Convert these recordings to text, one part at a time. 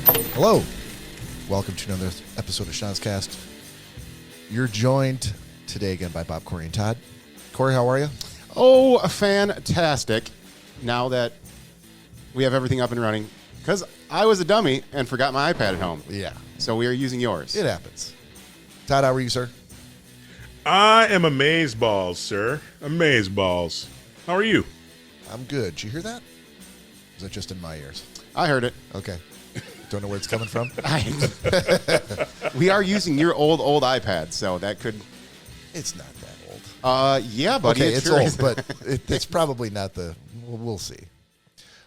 Hello. Welcome to another episode of Schnozzcast. You're joined today again by Bob, Cory, and Todd. Cory, how are you? Oh, fantastic. Now that we have everything up and running, because I was a dummy and forgot my iPad at home. Yeah. So we are using yours. It happens. Todd, how are you, sir? I am amazeballs, sir. Amazeballs. How are you? I'm good. Did you hear that? Or is that just in my ears? I heard it. Okay. Don't know where it's coming from? We are using your old iPad, so that could... It's not that old. Yeah, buddy. Okay, it's sure old, is. but it's probably not the... We'll see.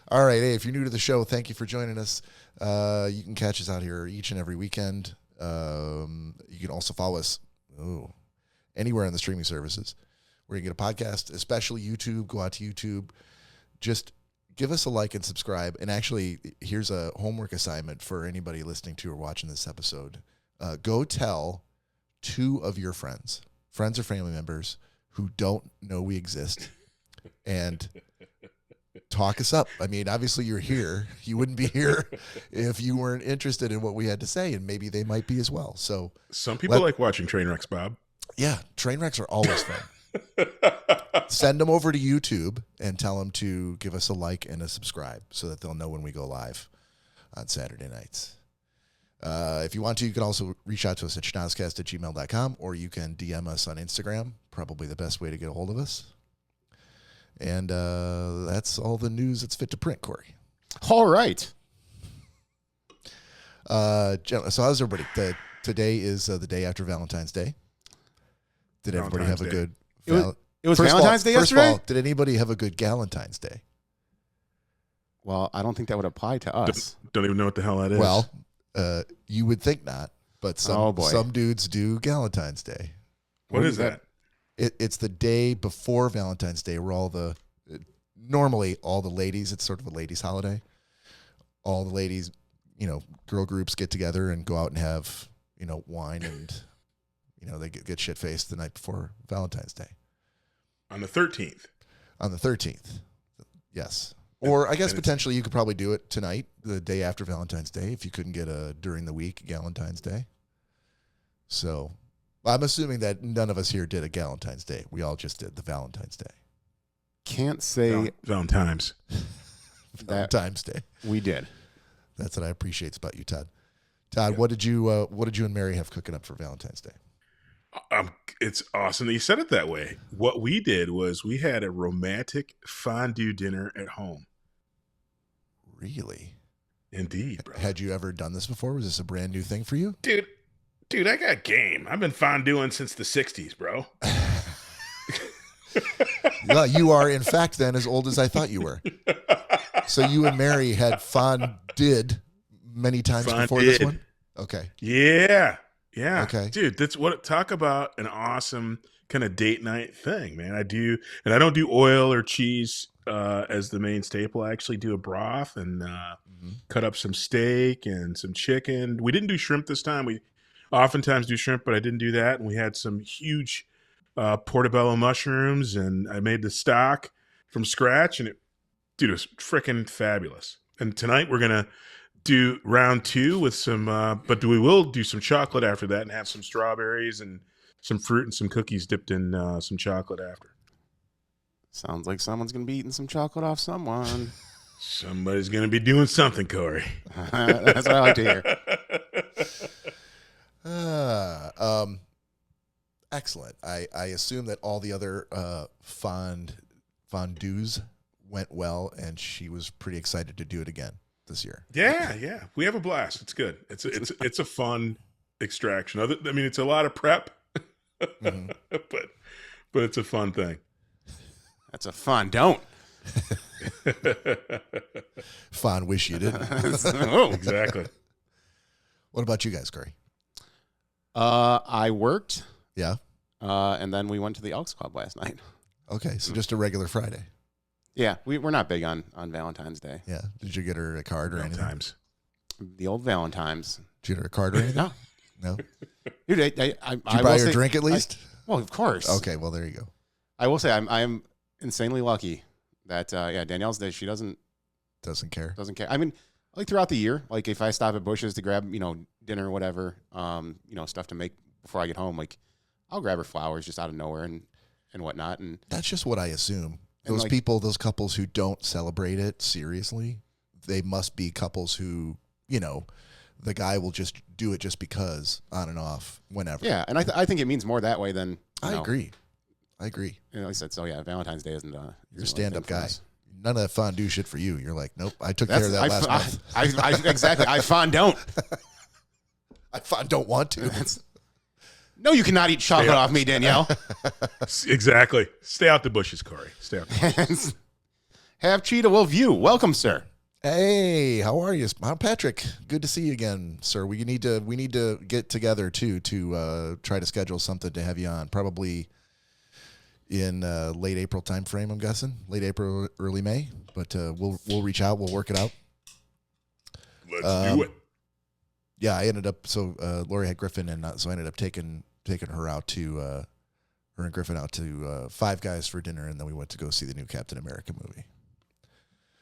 All right. Hey, if you're new to the show, thank you for joining us. You can catch us out here each and every weekend. You can also follow us anywhere on the streaming services where you get a podcast, especially YouTube. Go out to YouTube. Just give us a like and subscribe. And actually, here's a homework assignment for anybody listening to or watching this episode. Go tell 2 of your friends or family members who don't know we exist, and talk us up. I mean, obviously you're here. You wouldn't be here if you weren't interested in what we had to say, and maybe they might be as well. So some people like watching train wrecks, Bob. Yeah, train wrecks are always fun. Send them over to YouTube and tell them to give us a like and a subscribe so that they'll know when we go live on Saturday nights. If you want to, you can also reach out to us at schnozzcast@gmail.com, or you can DM us on Instagram, probably the best way to get a hold of us. And that's all the news that's fit to print, Cory. All right. So how's everybody? Today is the day after Valentine's Day. Did everybody have a good... It was Valentine's Day yesterday? First of all, did anybody have a good Galentine's Day? Well, I don't think that would apply to us. Don't even know what the hell that is. Well, you would think not, but some dudes do Galentine's Day. What is that? It's the day before Valentine's Day where normally all the ladies, it's sort of a ladies' holiday. All the ladies, girl groups get together and go out and have, wine and, they get shit-faced the night before Valentine's Day. On the 13th. On the 13th, yes. Or I guess potentially you could probably do it tonight, the day after Valentine's Day, if you couldn't get a during the week Galentine's Day. So I'm assuming that none of us here did a Galentine's Day. We all just did the Valentine's Day. Can't say Valentine's. Valentine's Day. We did. That's what I appreciate about you, Todd. Todd, yeah. What did you and Mary have cooking up for Valentine's Day? It's awesome that you said it that way. What we did was we had a romantic fondue dinner at home. Really? Indeed, bro. Had you ever done this before? Was this a brand new thing for you? Dude, I got game. I've been fondueing since the 60s, bro. Well, you are, in fact, then as old as I thought you were. So you and Mary had fondid many times before this one? Okay. Yeah. Yeah. Okay. Dude, talk about an awesome kind of date night thing, man. I don't do oil or cheese as the main staple. I actually do a broth and cut up some steak and some chicken. We didn't do shrimp this time. We oftentimes do shrimp, but I didn't do that. And we had some huge portobello mushrooms, and I made the stock from scratch, and it was freaking fabulous. And tonight we're going to do round 2 with some, but we will do some chocolate after that and have some strawberries and some fruit and some cookies dipped in some chocolate after. Sounds like someone's going to be eating some chocolate off someone. Somebody's going to be doing something, Cory. That's what I like to hear. Excellent. I assume that all the other fondues went well, and she was pretty excited to do it again this year. Yeah. We have a blast. It's good. It's a fun extraction. It's a lot of prep, mm-hmm. but it's a fun thing. That's a fun don't. Fun wish you didn't. Exactly. What about you guys, Cory? I worked. Yeah. And then we went to the Elks Club last night. Okay, so just a regular Friday. Yeah, we're not big on Valentine's Day. Yeah. Did you get her a card or anything? Valentine's. The old Valentine's. Did you get her a card or anything? No. No? Dude, Did you buy her a drink at least? Well, of course. Okay, well, there you go. I will say I'm insanely lucky that, Danielle's day, she doesn't care. I mean, like throughout the year, like if I stop at Bush's to grab, dinner or whatever, stuff to make before I get home, like I'll grab her flowers just out of nowhere and whatnot. And that's just what I assume. And Those couples who don't celebrate it seriously, they must be couples who, the guy will just do it just because, on and off, whenever. Yeah, and I think it means more that way than. I agree. I said so. Yeah, Valentine's Day isn't. You're a stand-up guy. None of that fondue shit for you. You're like, nope. I took care of that last month. Exactly. I don't. I don't want to. No, you cannot eat chocolate off me, Danielle. Exactly. Stay out the bushes, Cory. Stay out the bushes. Have Cheetah will view. Welcome, sir. Hey, how are you? I'm Patrick. Good to see you again, sir. We need to get together too to try to schedule something to have you on. Probably in late April time frame, I'm guessing. Late April, early May. But we'll reach out. We'll work it out. Let's do it. Yeah, I ended up. So Lori had Griffin, and so I ended up taking her out to her and Griffin out to Five Guys for dinner, and then we went to go see the new Captain America movie.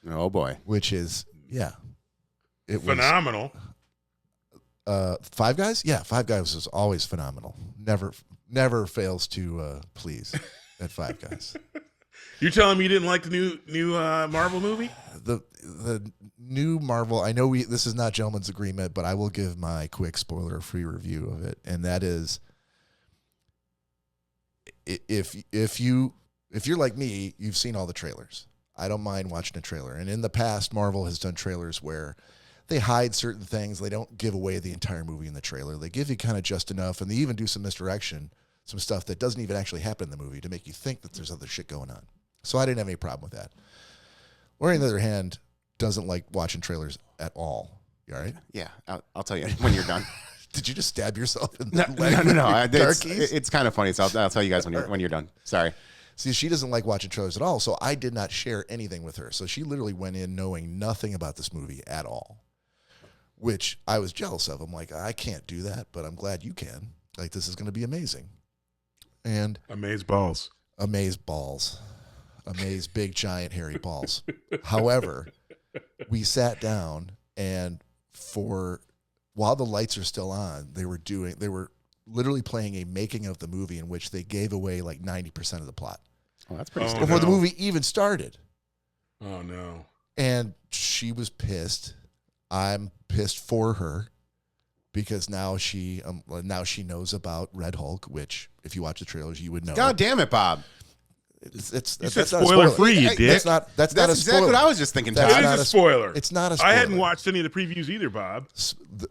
Oh boy, which is it phenomenal. Five Guys, Five Guys is always phenomenal. Never fails to please at Five Guys. You're telling me you didn't like the new Marvel movie? The new Marvel. I know this is not gentleman's agreement, but I will give my quick spoiler-free review of it, and that is, if you're like me, you've seen all the trailers. I don't mind watching a trailer, and in the past, Marvel has done trailers where they hide certain things. They don't give away the entire movie in the trailer. They give you kind of just enough, and they even do some misdirection, some stuff that doesn't even actually happen in the movie to make you think that there's other shit going on. So I didn't have any problem with that. Lori, on the other hand, doesn't like watching trailers at all. You all right? Yeah, I'll tell you when you're done. Did you just stab yourself in the leg? No. Darkies? It's kind of funny, so I'll tell you guys when you're done. Sorry. See, she doesn't like watching trailers at all, so I did not share anything with her. So she literally went in knowing nothing about this movie at all, which I was jealous of. I'm like, I can't do that, but I'm glad you can. Like, this is going to be amazing. And amaze balls. Amaze balls. Amaze big, giant, hairy balls. However, we sat down, and while the lights are still on, they were literally playing a making of the movie in which they gave away like 90% of the plot. Oh, that's pretty before the movie even started. Oh no. And she was pissed. I'm pissed for her because now she knows about Red Hulk, which if you watch the trailers you would know. God damn it, Bob. That's spoiler free, you dick. That's not a spoiler. Exactly what I was just thinking, Todd. It is a spoiler. It's not a spoiler. I hadn't watched any of the previews either, Bob.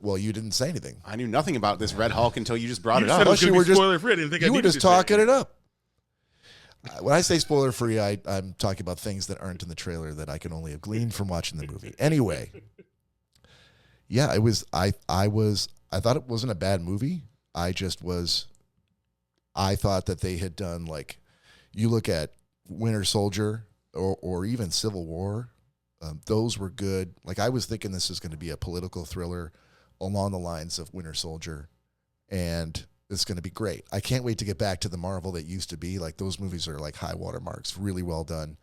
Well, you didn't say anything. I knew nothing about this Red Hulk until you just brought it up. up. You were spoiler free. I didn't think you were just talking it up. When I say spoiler free, I'm talking about things that aren't in the trailer that I can only have gleaned from watching the movie. Anyway, yeah, it was. I thought it wasn't a bad movie. I thought that they had done, like, you look at Winter Soldier or even Civil War, those were good. Like, I was thinking this was going to be a political thriller along the lines of Winter Soldier, and it's going to be great. I can't wait to get back to the Marvel that used to be. Like, those movies are like high water marks, really well done.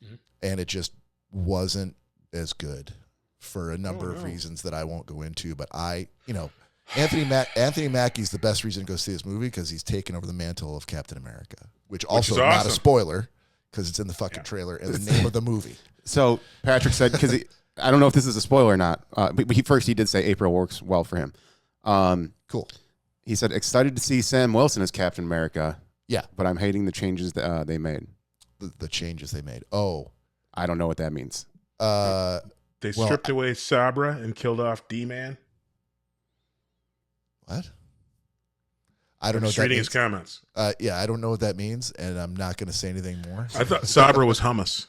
Mm-hmm. And it just wasn't as good for a number of reasons that I won't go into. But Anthony Mackie's the best reason to go see this movie because he's taken over the mantle of Captain America, which also is awesome. Not a spoiler because it's in the fucking trailer and the name of the movie. So Patrick said, because I don't know if this is a spoiler or not, but he did say April works well for him. Cool. He said, excited to see Sam Wilson as Captain America. Yeah. But I'm hating the changes that they made. The changes they made. Oh. I don't know what that means. They stripped away Sabra and killed off D-Man. What? I don't know what that reading means. His comments. Yeah, I don't know what that means, and I'm not going to say anything more. I thought Sabra was hummus.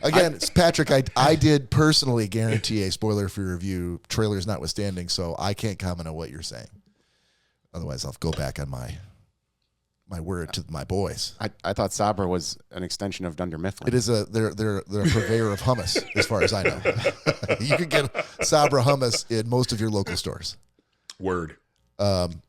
Again, Patrick, I did personally guarantee a spoiler-free review, trailers notwithstanding, so I can't comment on what you're saying. Otherwise, I'll go back on my word to my boys. I thought Sabra was an extension of Dunder Mifflin. It is they're a purveyor of hummus, as far as I know. You can get Sabra hummus in most of your local stores. Word.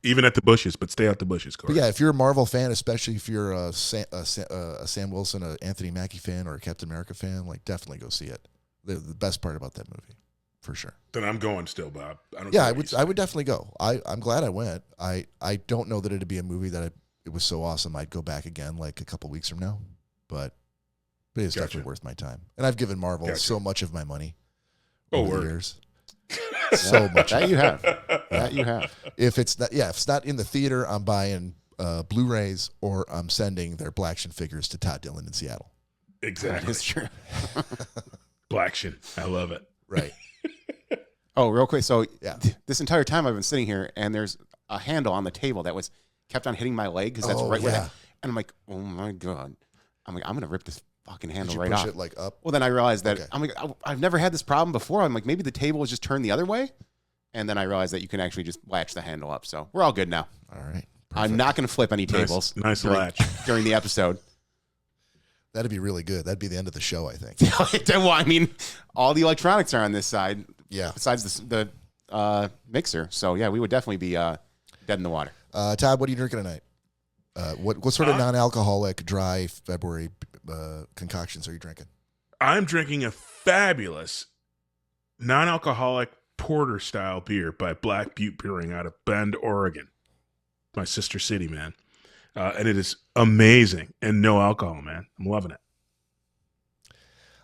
Even at the bushes, but stay out the bushes, Cory. But yeah, if you're a Marvel fan, especially if you're a Sam Wilson, a Anthony Mackie fan, or a Captain America fan, like, definitely go see it. The best part about that movie, for sure. Then I'm going still, Bob. I would definitely go. I'm glad I went. I don't know that it'd be a movie that it was so awesome I'd go back again like a couple weeks from now, but it is definitely worth my time. And I've given Marvel so much of my money over the years. So much. That you have. That you have. If it's not in the theater, I'm buying Blu-rays or I'm sending their Black Action figures to Todd Dillon in Seattle. Exactly. That's true. Black Action. I love it. Right. Oh, real quick. So this entire time I've been sitting here and there's a handle on the table that was kept on hitting my leg because that's right where and I'm like, oh my God. I'm like, I'm going to rip this fucking handle right off. Push it like up? Well, then I realized that I'm like, I've never had this problem before. I'm like, maybe the table was just turned the other way. And then I realized that you can actually just latch the handle up. So we're all good now. All right. Perfect. I'm not going to flip any tables. Nice latch. During the episode. That'd be really good. That'd be the end of the show, I think. Well, I mean, all the electronics are on this side. Yeah. Besides the mixer. So, yeah, we would definitely be dead in the water. Todd, what are you drinking tonight? What sort of non-alcoholic, dry February concoctions are you drinking? I'm drinking a fabulous non-alcoholic porter-style beer by Black Butte Brewing out of Bend, Oregon. My sister city, man. And it is amazing and no alcohol, man. I'm loving it.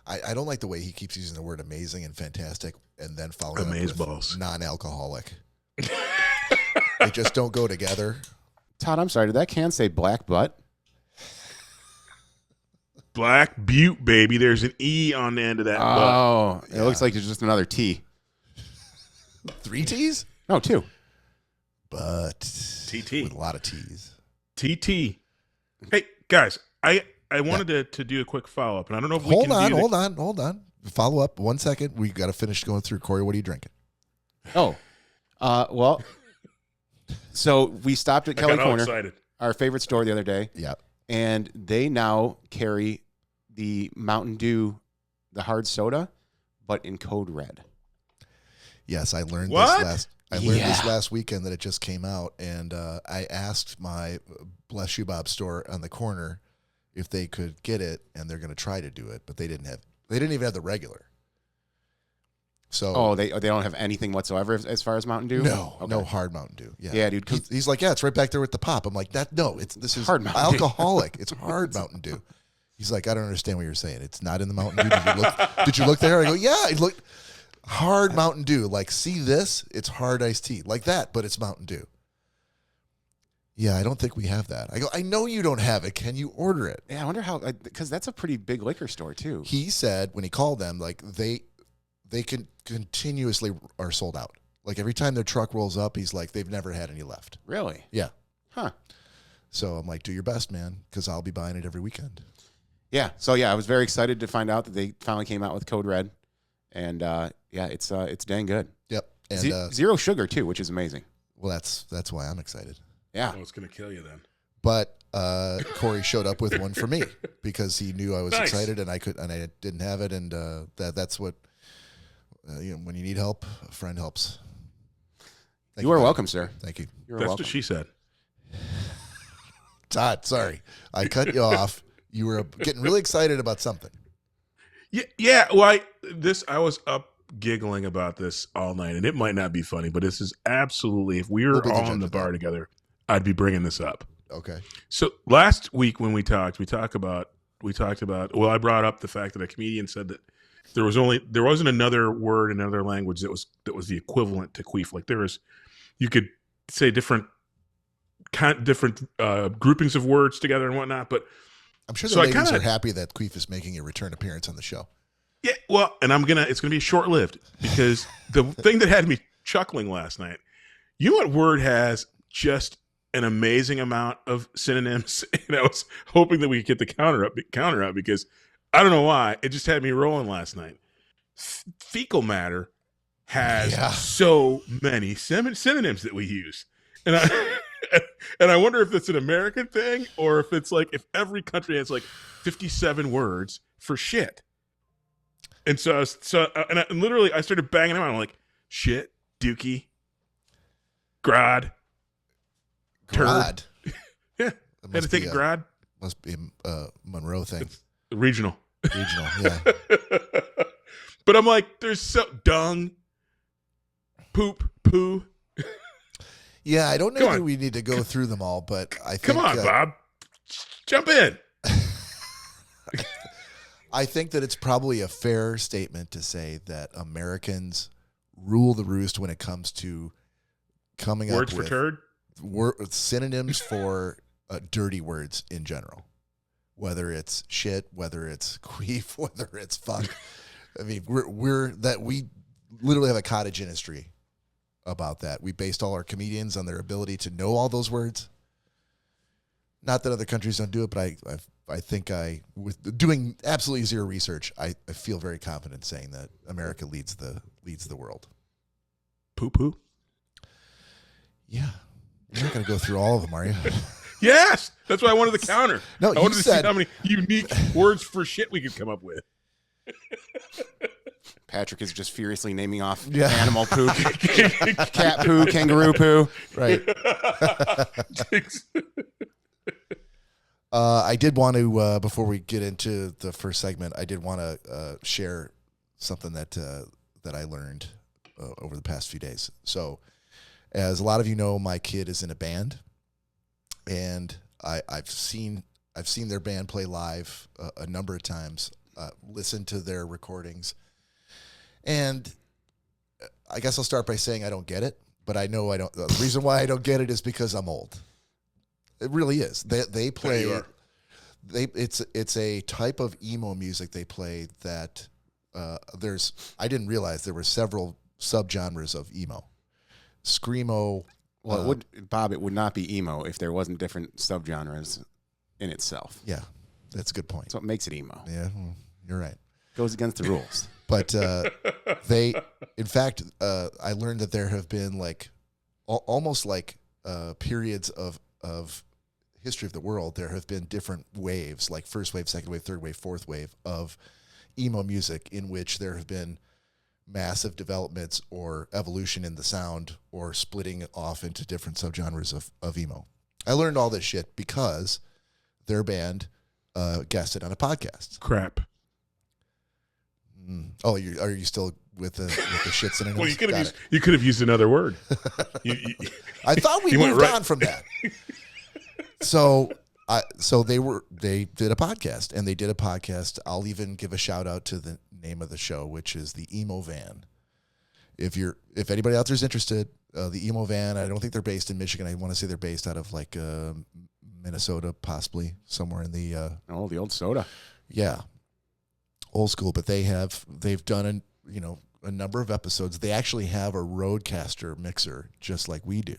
I don't like the way he keeps using the word amazing and fantastic and then following it up with non-alcoholic. They just don't go together. Todd, I'm sorry. Did that can say black butt? Black Butte, baby. There's an E on the end of that butt. Oh, it looks like it's just another T. 3 T's? No, 2. But TT. with a lot of T's. TT. Hey, guys, I wanted to do a quick follow-up, and I don't know if we can hold on. Follow up 1 second. We got to finish going through. Cory, what are you drinking? Oh, well, so we stopped at Kelly Corner, excited. Our favorite store the other day. Yeah. And they now carry the Mountain Dew, the hard soda, but in code red. Yes, I learned What? this last weekend that it just came out, and I asked my Bless You Bob store on the corner if they could get it, and they're going to try to do it, but they didn't even have the regular. So they don't have anything whatsoever as far as Mountain Dew? No hard Mountain Dew. Yeah, dude. He's like, it's right back there with the pop. I'm like, this is hard Mountain alcoholic. It's hard Mountain Dew. He's like, I don't understand what you're saying. It's not in the Mountain Dew. Did you look there? I go, yeah. I looked. Hard Mountain Dew. Like, see this? It's hard iced tea. Like that, but it's Mountain Dew. Yeah, I don't think we have that. I go, I know you don't have it. Can you order it? Yeah, I wonder how, because that's a pretty big liquor store, too. He said when he called them, like, they can continuously are sold out. Like, every time their truck rolls up, he's like, they've never had any left. Really? Yeah. Huh. So I'm like, do your best, man, because I'll be buying it every weekend. Yeah. So, yeah, I was very excited to find out that they finally came out with Code Red. And, it's dang good. Yep. And zero sugar, too, which is amazing. Well, that's why I'm excited. Yeah. Oh, it's going to kill you then. But Cory showed up with one for me because he knew I was Nice. excited and I didn't have it, and that's what when you need help, a friend helps. You are welcome, sir. Thank you. You're That's welcome. what she said. Todd, sorry, I cut you off. You were getting really excited about something. Yeah. Well, I was up giggling about this all night, and it might not be funny, but this is absolutely, if we were all in the bar together, I'd be bringing this up. Okay. So last week when we talked about. Well, I brought up the fact that a comedian said that there wasn't another word in another language that was the equivalent to queef. Like you could say different groupings of words together and whatnot, but. I'm sure the ladies are happy that Queef is making a return appearance on the show. Yeah, well, and it's gonna be short-lived because the thing that had me chuckling last night, you know what word has just an amazing amount of synonyms, and I was hoping that we could get the counter up because I don't know why, it just had me rolling last night. Fecal matter has so many synonyms that we use, and I wonder if it's an American thing or if it's like if every country has like 57 words for shit. And so literally I started banging them out. I'm like, shit, dookie, grad, turd. Yeah, I had to take a grad. Must be a Monroe thing. It's regional. Regional, yeah. But I'm like, there's so dung, poop, poo. Yeah, I don't know that we need to go through them all, but I think... Come on, Bob. Jump in. I think that it's probably a fair statement to say that Americans rule the roost when it comes to coming Words up for with turd? synonyms for dirty words in general. Whether it's shit, whether it's queef, whether it's fuck. I mean, we literally have a cottage industry about that. We based all our comedians on their ability to know all those words. Not that other countries don't do it, but I think with doing absolutely zero research, I feel very confident saying that America leads the world. Poo poo. Yeah, you're not going to go through all of them, are you? Yes, that's why I wanted the counter. No, I wanted to see how many unique words for shit we could come up with. Patrick is just furiously naming off animal poo, cat poo, kangaroo poo. Right. I did want to, before we get into the first segment, I did want to share something that I learned over the past few days. So, as a lot of you know, my kid is in a band, and I've seen their band play live a number of times, listened to their recordings. And I guess I'll start by saying I don't get it, but I know I don't. The reason why I don't get it is because I'm old. It really is. They play. Yeah, It's a type of emo music they play that there's. I didn't realize there were several subgenres of emo. Screamo. Well, it would not be emo if there wasn't different subgenres in itself. Yeah, that's a good point. So it makes it emo. Yeah, you're right. Goes against the rules. But in fact, I learned that there have been like almost like periods of history of the world. There have been different waves, like first wave, second wave, third wave, fourth wave of emo music, in which there have been massive developments or evolution in the sound or splitting off into different subgenres of emo. I learned all this shit because their band guested on a podcast. Crap. Oh, are you still with the shits and well, you could have used another word. I thought we moved on from that. So they did a podcast, and they did a podcast. I'll even give a shout out to the name of the show, which is the Emo Van. If anybody out there is interested, the Emo Van. I don't think they're based in Michigan. I want to say they're based out of like Minnesota, possibly somewhere in the the old soda. Yeah. Old school, but they've done a number of episodes. They actually have a Rodecaster mixer just like we do,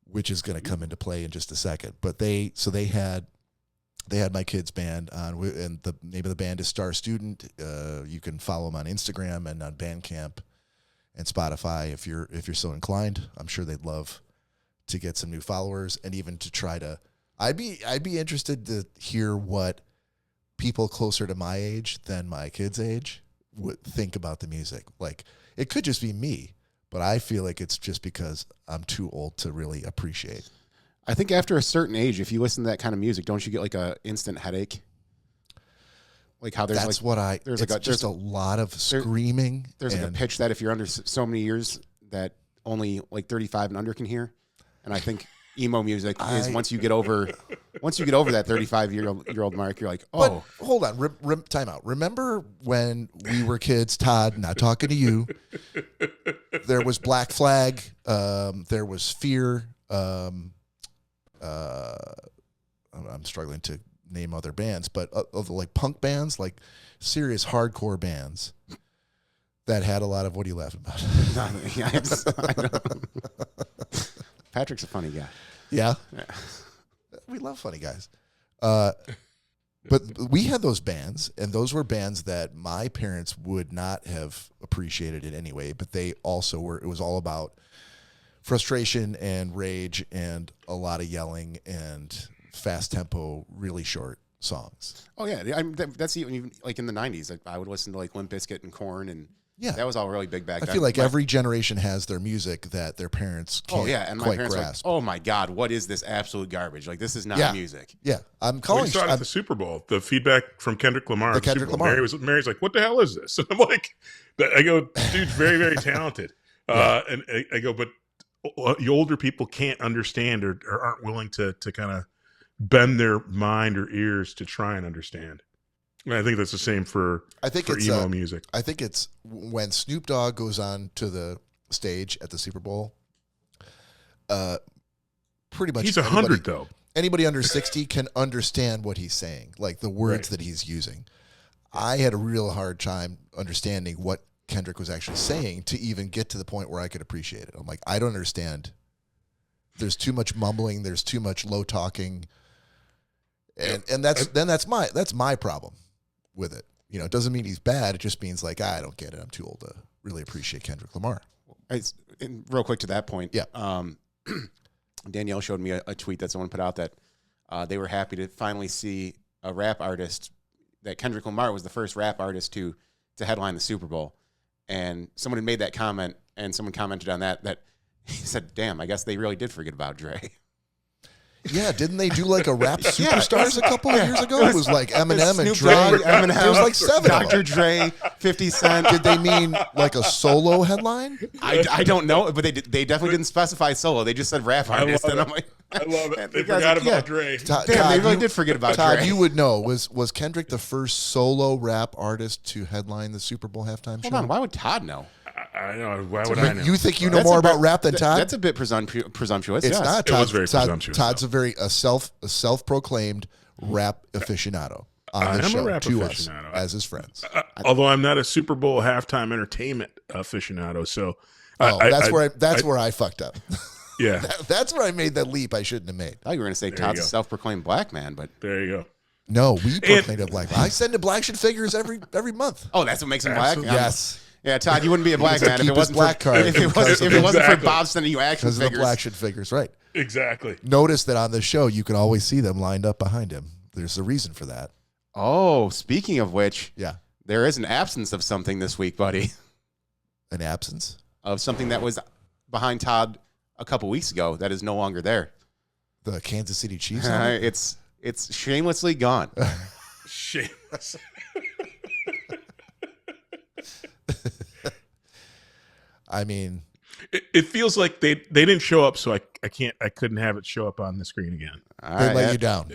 which is going to come into play in just a second. But they had my kid's band on, and the name of the band is Star Student. You can follow them on Instagram and on Bandcamp and Spotify if you're so inclined. I'm sure they'd love to get some new followers, and even to try to. I'd be interested to hear what people closer to my age than my kid's age would think about the music. Like, it could just be me, but I feel like it's just because I'm too old to really appreciate. I think after a certain age, if you listen to that kind of music, don't you get like a instant headache? Like how there's there's a lot of screaming. There's like a pitch that if you're under so many years that only like 35 and under can hear. And I think emo music is once you get over that 35-year-old mark, you're like, oh. But hold on, time out. Remember when we were kids, Todd, not talking to you, there was Black Flag, there was Fear, I'm struggling to name other bands, but like punk bands, like serious hardcore bands that had a lot of, what are you laughing about? Patrick's a funny guy. Yeah. We love funny guys. But we had those bands, and those were bands that my parents would not have appreciated in any way, but they also were, it was all about frustration and rage and a lot of yelling and fast tempo, really short songs. Oh yeah. That's even like in the 90s. I would listen to like Limp Bizkit and Korn and Yeah. That was all really big back then. I feel like every generation has their music that their parents can't and my quite parents grasp. were like, oh my God, what is this absolute garbage? Like, this is not music. Yeah. I'm We calling saw it at the Super Bowl. The feedback from Kendrick Lamar. The at the Kendrick Super Bowl. Lamar. Mary's like, what the hell is this? And I'm like, I go, dude's very, very talented. And I go, but the older people can't understand or aren't willing to kind of bend their mind or ears to try and understand. And I think that's the same for emo music. I think it's when Snoop Dogg goes on to the stage at the Super Bowl. Pretty much he's 100 though. Anybody under 60 can understand what he's saying, like the words that he's using. I had a real hard time understanding what Kendrick was actually saying to even get to the point where I could appreciate it. I'm like, I don't understand. There's too much mumbling. There's too much low talking, and that's my problem with it. You know, it doesn't mean he's bad. It just means like, I don't get it. I'm too old to really appreciate Kendrick Lamar. And real quick to that point. Yeah. Danielle showed me a tweet that someone put out that they were happy to finally see a rap artist, that Kendrick Lamar was the first rap artist to headline the Super Bowl. And someone had made that comment, and someone commented on that he said, damn, I guess they really did forget about Dre. Yeah, didn't they do like a rap superstars a couple of years ago? It was like Eminem and Dre. Eminem, there was like 7 of Dr. them. Dre, 50 Cent. Did they mean like a solo headline? I don't know, but they definitely didn't specify solo. They just said rap artist, and I'm like, I love it. They guys forgot like, about Dre. Todd, they really did forget about Todd, Dre. you would know. Was Kendrick the first solo rap artist to headline the Super Bowl halftime show? Hold on, why would Todd know? I know. Why would I know? You think you know more about rap than Todd? That's a bit presumptuous. It's yes. not. It was very presumptuous, Todd's a self-proclaimed rap aficionado on the I'm show a rap to us aficionado. as his friends. Although I'm not a Super Bowl halftime entertainment aficionado, so that's where I fucked up. Yeah, That's where I made that leap I shouldn't have made. I thought you were going to say There Todd's you a go. self-proclaimed black man, but there you go. No, we proclaimed a black. I send to Black Shit Figures every month. oh, that's what makes him black. Absolutely. Yes, Yeah, Todd, you wouldn't be a black man if keep it his wasn't black for card if it wasn't for Exactly. Bob sending you action because of the figures. Black Shit Figures, right? Exactly. Notice that on the show, you can always see them lined up behind him. There's a reason for that. Oh, speaking of which, Yeah, there is an absence of something this week, buddy. an absence. Of something that was behind Todd a couple weeks ago that is no longer there. The Kansas City Chiefs. helmet? It's shamelessly gone. Shameless. I mean, It feels like they didn't show up, so I couldn't have it show up on the screen again. All they right, let you down.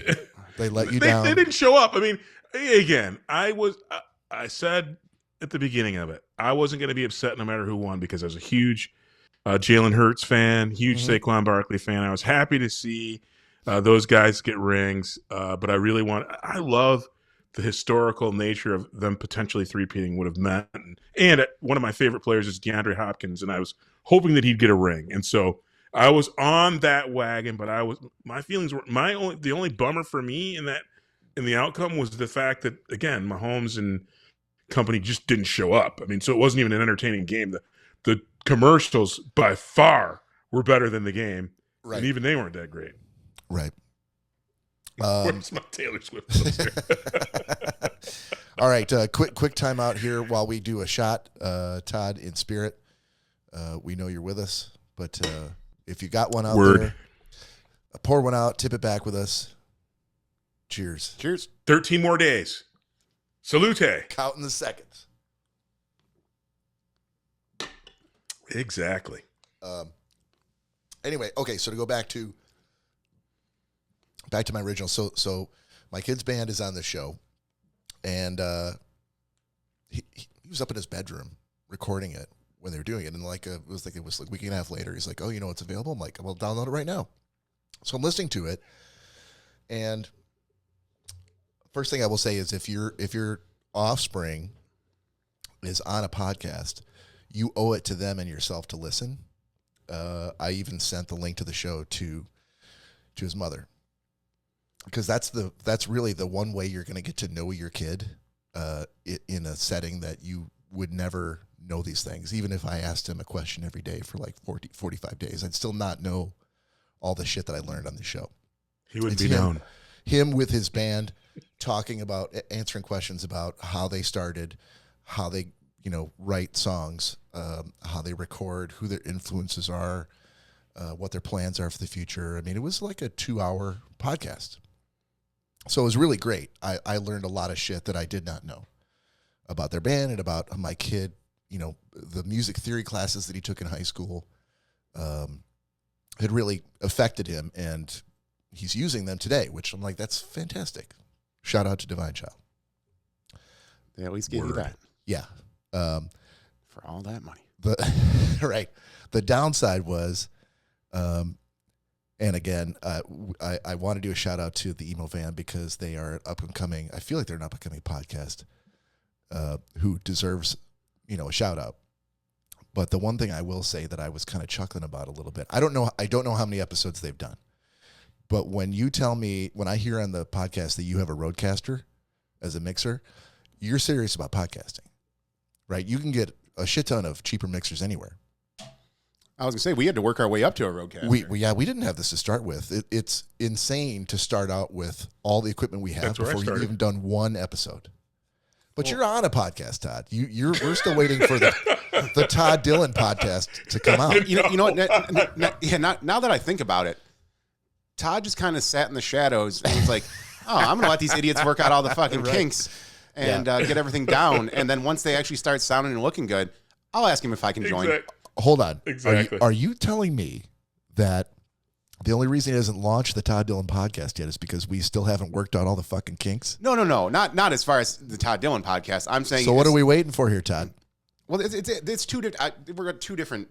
They let you They down. didn't show up. I mean, again, I said at the beginning of it, I wasn't going to be upset no matter who won because I was a huge Jalen Hurts fan, huge Saquon Barkley fan. I was happy to see those guys get rings, but I love the historical nature of them potentially three-peating would have meant. And one of my favorite players is DeAndre Hopkins, and I was hoping that he'd get a ring. And so I was on that wagon, but my feelings were the only bummer for me in the outcome was the fact that, again, Mahomes and company just didn't show up. I mean, so it wasn't even an entertaining game. The commercials by far were better than the game, Right. and even they weren't that great. Right. Where's my Taylor Swift clothes here? All right. Quick time out here while we do a shot. Todd, in spirit, we know you're with us, but if you got one out there, pour one out, tip it back with us. Cheers. Cheers. 13 more days. Salute. Counting the seconds. Exactly. Anyway, okay, so to go back to my original. So my kid's band is on the show, and he was up in his bedroom recording it when they were doing it, and it was like a week and a half later. He's like, "Oh, you know it's available." I'm like, "Well, download it right now." So I'm listening to it, and first thing I will say is if your offspring is on a podcast, you owe it to them and yourself to listen. I even sent the link to the show to his mother, because that's really the one way you're going to get to know your kid in a setting that you would never know these things. Even if I asked him a question every day for like 45 days, I'd still not know all the shit that I learned on the show. He would It's be known. Him with his band talking about, answering questions about how they started, how they write songs, how they record, who their influences are, what their plans are for the future. I mean, it was like a 2-hour podcast. So it was really great. I learned a lot of shit that I did not know about their band and about my kid, the music theory classes that he took in high school had really affected him, and he's using them today, which I'm like, that's fantastic. Shout out to Divine Child. They at least gave you that. Yeah. For all that money. Right. The downside was, and again, I want to do a shout out to the Emo Van because they are I feel like they're an up-and-coming podcast who deserves, a shout out. But the one thing I will say that I was kind of chuckling about a little bit, I don't know how many episodes they've done, but when I hear on the podcast that you have a Rodecaster as a mixer, you're serious about podcasting, right? You can get a shit ton of cheaper mixers anywhere. I was gonna say we had to work our way up to a Rodecaster. We didn't have this to start with. It's insane to start out with all the equipment we have before you've even done one episode. But you're on a podcast, Todd. We're still waiting for the Todd Dillon podcast to come out. You know what? Now that I think about it, Todd just kind of sat in the shadows and was like, "Oh, I'm gonna let these idiots work out all the fucking kinks and get everything down. And then once they actually start sounding and looking good, I'll ask him if I can join." Hold on. Exactly. Are you telling me that the only reason he hasn't launched the Todd Dillon podcast yet is because we still haven't worked out all the fucking kinks? No. Not as far as the Todd Dillon podcast. I'm saying. So what are we waiting for here, Todd? Well, it's two different. We're at two different.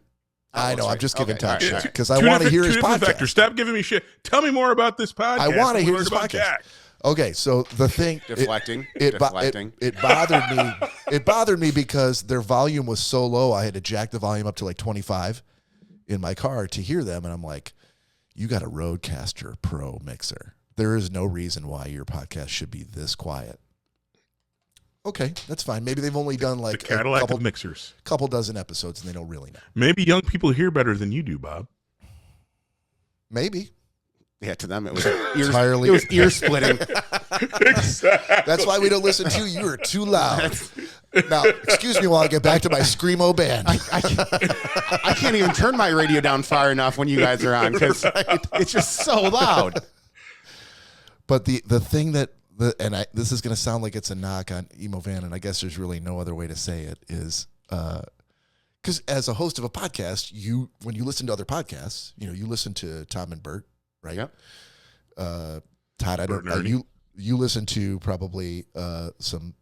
I know. I'm just giving Todd shit because I Two want to hear his different podcast. vectors. Stop giving me shit. Tell me more about this podcast. I want to hear his about podcast. Jack. Okay, so the thing Deflecting. it bothered me. It bothered me because their volume was so low. I had to jack the volume up to like 25 in my car to hear them, and I'm like, "You got a Rodecaster Pro mixer. There is no reason why your podcast should be this quiet." Okay, that's fine. Maybe they've only done like The Cadillac a couple, of mixers. couple dozen episodes, and they don't really know. Maybe young people hear better than you do, Bob. Maybe. Yeah, to them it was ear splitting. Exactly. That's why we don't listen to you. You're too loud. Now, excuse me while I get back to my Screamo band. I can't even turn my radio down far enough when you guys are on because it's just so loud. But the thing that, this is going to sound like it's a knock on Emo Van, and I guess there's really no other way to say it, is because as a host of a podcast, when you listen to other podcasts, you listen to Tom and Bert, right? Yep. Todd, I don't know. You listen to probably some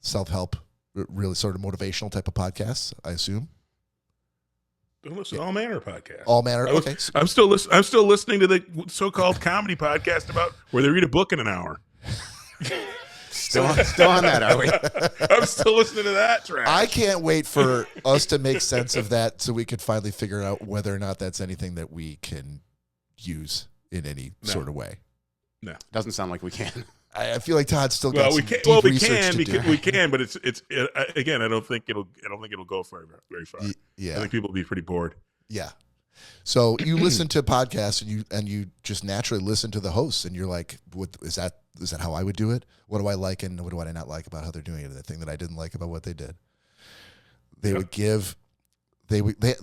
self-help, really sort of motivational type of podcasts, I assume. Don't listen to all manner of podcasts. All manner. Okay. I'm still listening to the so-called comedy podcast about where they read a book in an hour. Still on that, are we? I'm still listening to that trash. I can't wait for us to make sense of that so we could finally figure out whether or not that's anything that we can use in any sort of way. No, doesn't sound like we can. I feel like Todd's still got some deep research to do. We can, but it's again. I don't think it'll go very far. Yeah, I think people will be pretty bored. Yeah. So you listen to podcasts and you just naturally listen to the hosts and you're like, is that how I would do it? What do I like and what do I not like about how they're doing it? The thing that I didn't like about what they did. They had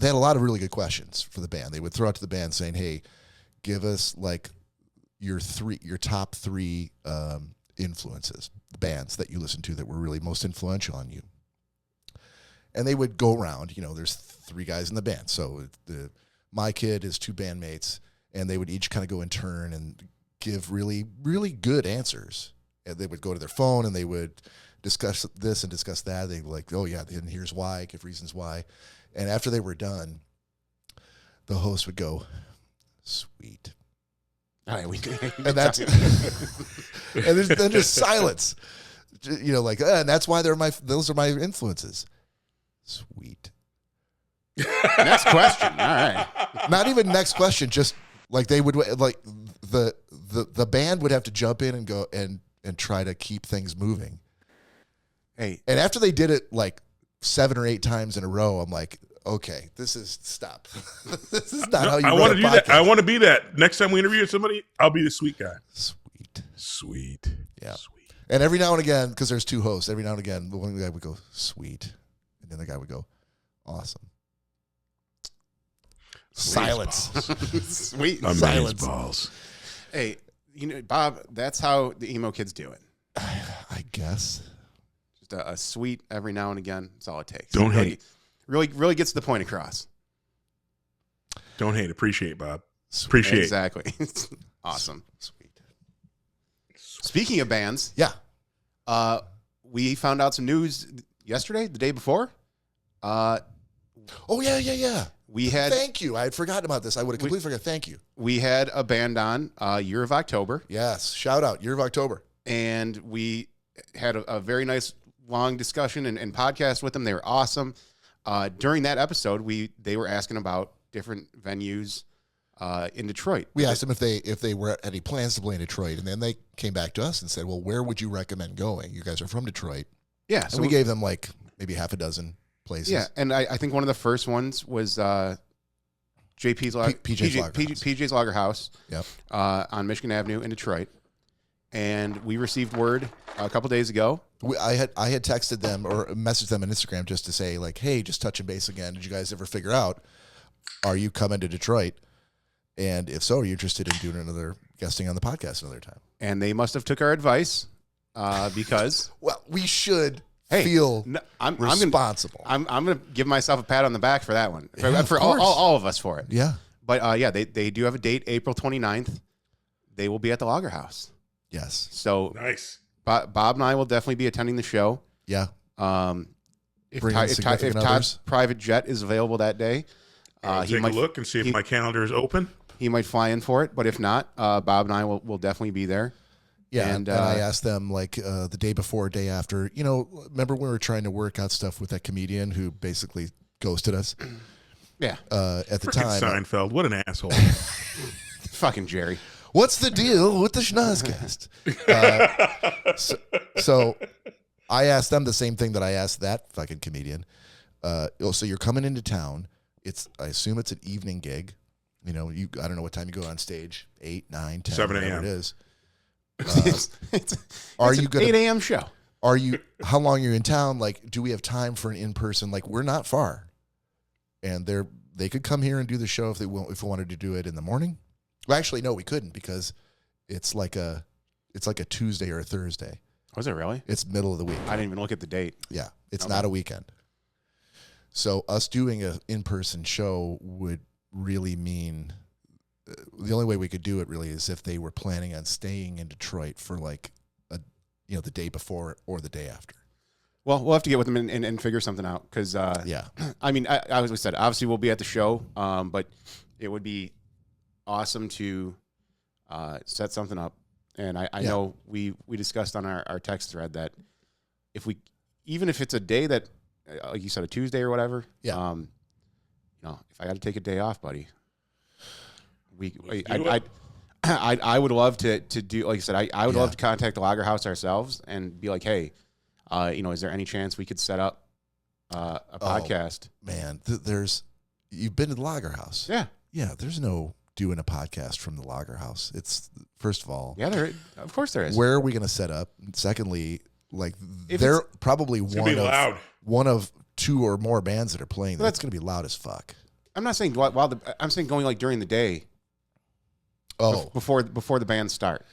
a lot of really good questions for the band. They would throw out to the band saying, "Hey, give us like your top three influences, the bands that you listen to that were really most influential on you." And they would go around, there's 3 guys in the band. So my kid is 2 bandmates, and they would each kind of go in turn and give really, really good answers. And they would go to their phone and they would discuss this and discuss that. They were like, "Oh yeah, and here's why," give reasons why. And after they were done, the host would go, "Sweet." All right, and that's and there's then just silence, and that's why those are my influences. Sweet. Next question. All right. Not even next question. Just like they would like the band would have to jump in and go and try to keep things moving. Hey, and after they did it like 7 or 8 times in a row, I'm like, okay, stop. This is not how you. I want to do that. I want to be that. Next time we interview somebody, I'll be the sweet guy. Sweet. Sweet. Yeah. Sweet. And every now and again, because there's two hosts, every now and again, the one guy would go, sweet. And the other guy would go, awesome. Silence. Sweet silence. Balls. Hey, Bob, that's how the emo kids do it. I guess. Just a sweet every now and again. That's all it takes. Don't hate. Really gets the point across. Don't hate. Appreciate, Bob. Appreciate. Exactly. Awesome. Sweet. Speaking of bands, Yeah. we found out some news yesterday, the day before. Oh, yeah. We had Thank you. I had forgotten about this. I would have completely forgot. Thank you. we had a band on Year of October, Yes. Shout out. Year of October. and we had a very nice long discussion and podcast with them. They were awesome. During that episode, they were asking about different venues in Detroit. We asked them if they were any plans to play in Detroit, and then they came back to us and said, well, where would you recommend going? You guys are from Detroit. Yeah, And so we gave them like maybe half a dozen places. yeah, and I think one of the first ones was PJ's Lager House. Yep. On Michigan Avenue in Detroit, and we received word a couple days ago. I had texted them or messaged them on Instagram just to say like, hey, just touching base again. Did you guys ever figure out, are you coming to Detroit? And if so, are you interested in doing another guesting on the podcast another time? And they must have took our advice because Well, we should feel I'm responsible. I'm gonna give myself a pat on the back for that one Yeah, for of all, course. all of us for it. Yeah. But they do have a date, April 29th. They will be at the Lager House. Yes. So Nice. Bob and I will definitely be attending the show. Yeah. If Bring in significant Todd's others. private jet is available that day, I'll take a look and see if my calendar is open. he might fly in for it. But if not, Bob and I will definitely be there. Yeah, And, and I asked them like the day before, day after. Remember when we were trying to work out stuff with that comedian who basically ghosted us? Yeah. At the Frickin' time. Seinfeld. What an asshole. Fucking Jerry. What's the deal with the Schnozzcast? So I asked them the same thing that I asked that fucking comedian. So you're coming into town. I assume it's an evening gig. I don't know what time you go on stage. 8, 9, 10, 7 whatever a.m. it is. It's Are an you gonna 8 a.m. show? How long you're in town? Like, do we have time for an in-person? Like, we're not far. And they could come here and do the show if we wanted to do it in the morning. Well, actually, no, we couldn't because it's like a Tuesday or a Thursday. Was it really? It's middle of the week. I didn't even look at the date. Yeah, it's Okay. not a weekend. So us doing an in-person show would really mean the only way we could do it really is if they were planning on staying in Detroit for like the day before or the day after. Well, we'll have to get with them and figure something out because, Yeah. I mean, I as we said, obviously we'll be at the show, but it would be awesome to set something up. And I know we discussed on our text thread that even if it's a day that, like you said, a Tuesday or whatever, Yeah. if I got to take a day off, buddy, do I would love to do, like I said, I would love to contact the Lager House ourselves and be like, hey, is there any chance we could set up a podcast? Man, you've been to the Lager House. Yeah. Yeah, there's no doing a podcast from the Lager House. It's, first of all, Yeah, of course there is. where are we going to set up? Secondly, like If they're probably It's gonna be loud. one of 2 or more bands that are playing. That's going to be loud as fuck. I'm not saying I'm saying going like during the day. Oh, Before the bands start.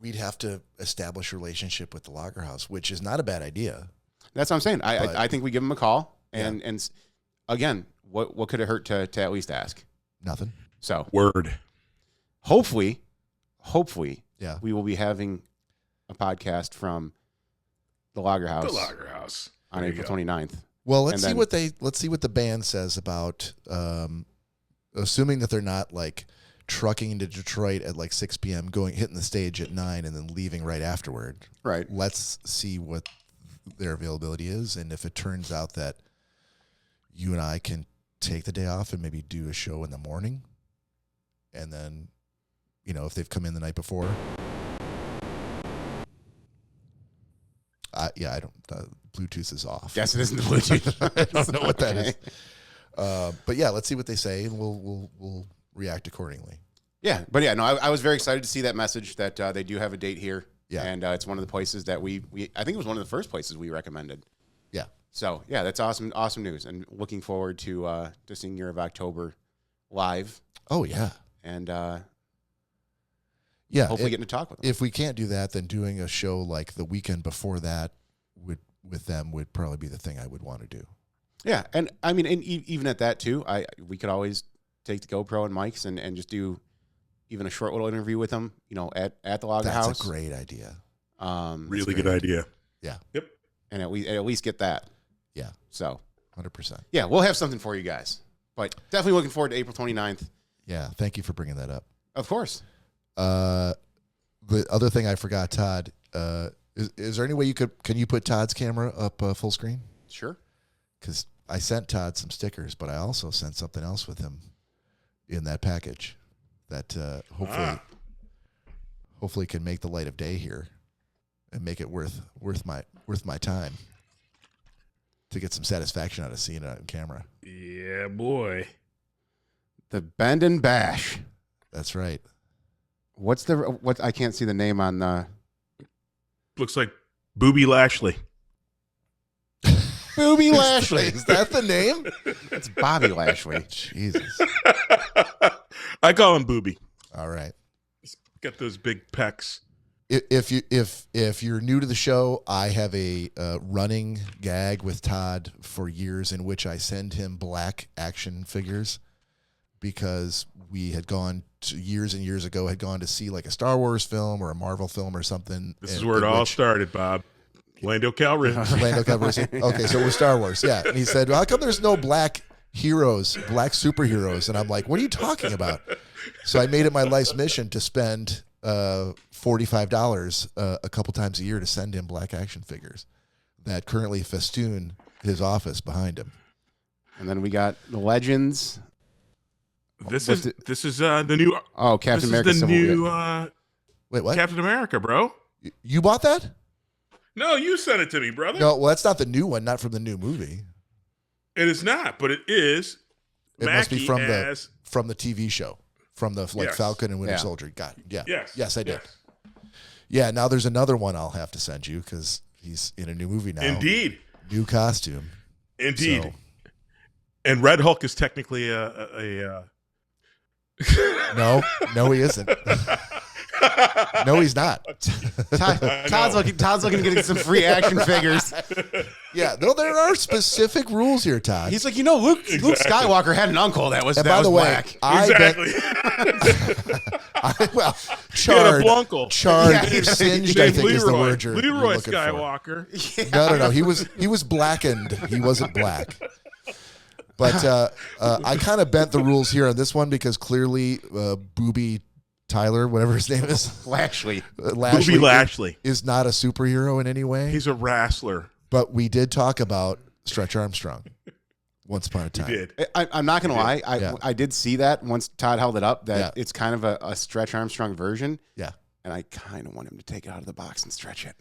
we'd have to establish a relationship with the Lager House, which is not a bad idea. That's what I'm saying. But- I think we give them a call and again, what could it hurt to at least ask? Nothing. So Word. hopefully, Yeah. we will be having a podcast from the Lager House The Lager House. on There you April go. 29th. Well, let's And see what the band says about assuming that they're not like trucking into Detroit at like 6 p.m., hitting the stage at 9 and then leaving right afterward. Right. Let's see what their availability is. And if it turns out that you and I can take the day off and maybe do a show in the morning, and then, if they've come in the night before, I don't, Bluetooth is off. Yes, it isn't the Bluetooth. I don't know what that is. Okay. But yeah, let's see what they say, and we'll react accordingly. Yeah, but yeah, no, I was very excited to see that message that they do have a date here Yeah. And it's one of the places that we I think it was one of the first places we recommended. Yeah. So, yeah, that's awesome news. And looking forward to seeing Year of October live. Oh, yeah. And yeah, hopefully getting to talk with them. If we can't do that, then doing a show like the weekend before that with them would probably be the thing I would want to do. Yeah, and I mean, and even at that too, we could always take the GoPro and mics and just do even a short little interview with them, at the Log House. That's a great idea. Really good idea. Yeah. Yep. And at least get that. Yeah. So 100%. Yeah, we'll have something for you guys. But definitely looking forward to April 29th. Yeah. Thank you for bringing that up. Of course. The other thing I forgot, Todd, is there any way can you put Todd's camera up full screen? Sure. Because I sent Todd some stickers, but I also sent something else with him in that package that hopefully can make the light of day here and make it worth my time to get some satisfaction out of seeing it on camera. Yeah, boy. The Bend and Bash. That's right. What I can't see the name on the. Looks like Booby Lashley. Booby Lashley. Is that the name? It's Bobby Lashley. Jesus. I call him Booby. All right. He's got those big pecs. If you're new to the show, I have a running gag with Todd for years in which I send him black action figures because we had gone years and years ago to see like a Star Wars film or a Marvel film or something. This is where it all started, Bob. Lando Calrissian. Okay, so it was Star Wars, yeah. And he said, well, how come there's no black superheroes? And I'm like, what are you talking about? So I made it my life's mission to spend $45 a couple times a year to send him black action figures that currently festoon his office behind him. And then we got the Legends. This is the new. Oh, Captain America. This is the new. Wait, what? Captain America, bro. You bought that? No, you sent it to me, brother. No, well, that's not the new one. Not from the new movie. It is not, but it is. It must be from the TV show, from the Yes. Falcon and Winter Soldier. Got it. Yeah. Yes, I did. Yes. Yeah. Now there's another one I'll have to send you because he's in a new movie now. Indeed. New costume. Indeed. So. And Red Hulk is technically a No, he isn't. No, he's not. Todd's looking to get some free action figures. Yeah, no, there are specific rules here, Todd. He's like, Luke Skywalker had an uncle that was And by the way, black. exactly. Charred, singed, I think is the word you're Leroy looking Skywalker. for. No. He was blackened. He wasn't black. But I kind of bent the rules here on this one because clearly Booby Tyler, whatever his name is, Lashley Booby Lashley is not a superhero in any way. He's a wrestler. But we did talk about Stretch Armstrong once upon a time. We did. I'm not going to lie. I did see that once Todd held it up, that Yeah. it's kind of a Stretch Armstrong version. Yeah. And I kind of want him to take it out of the box and stretch it.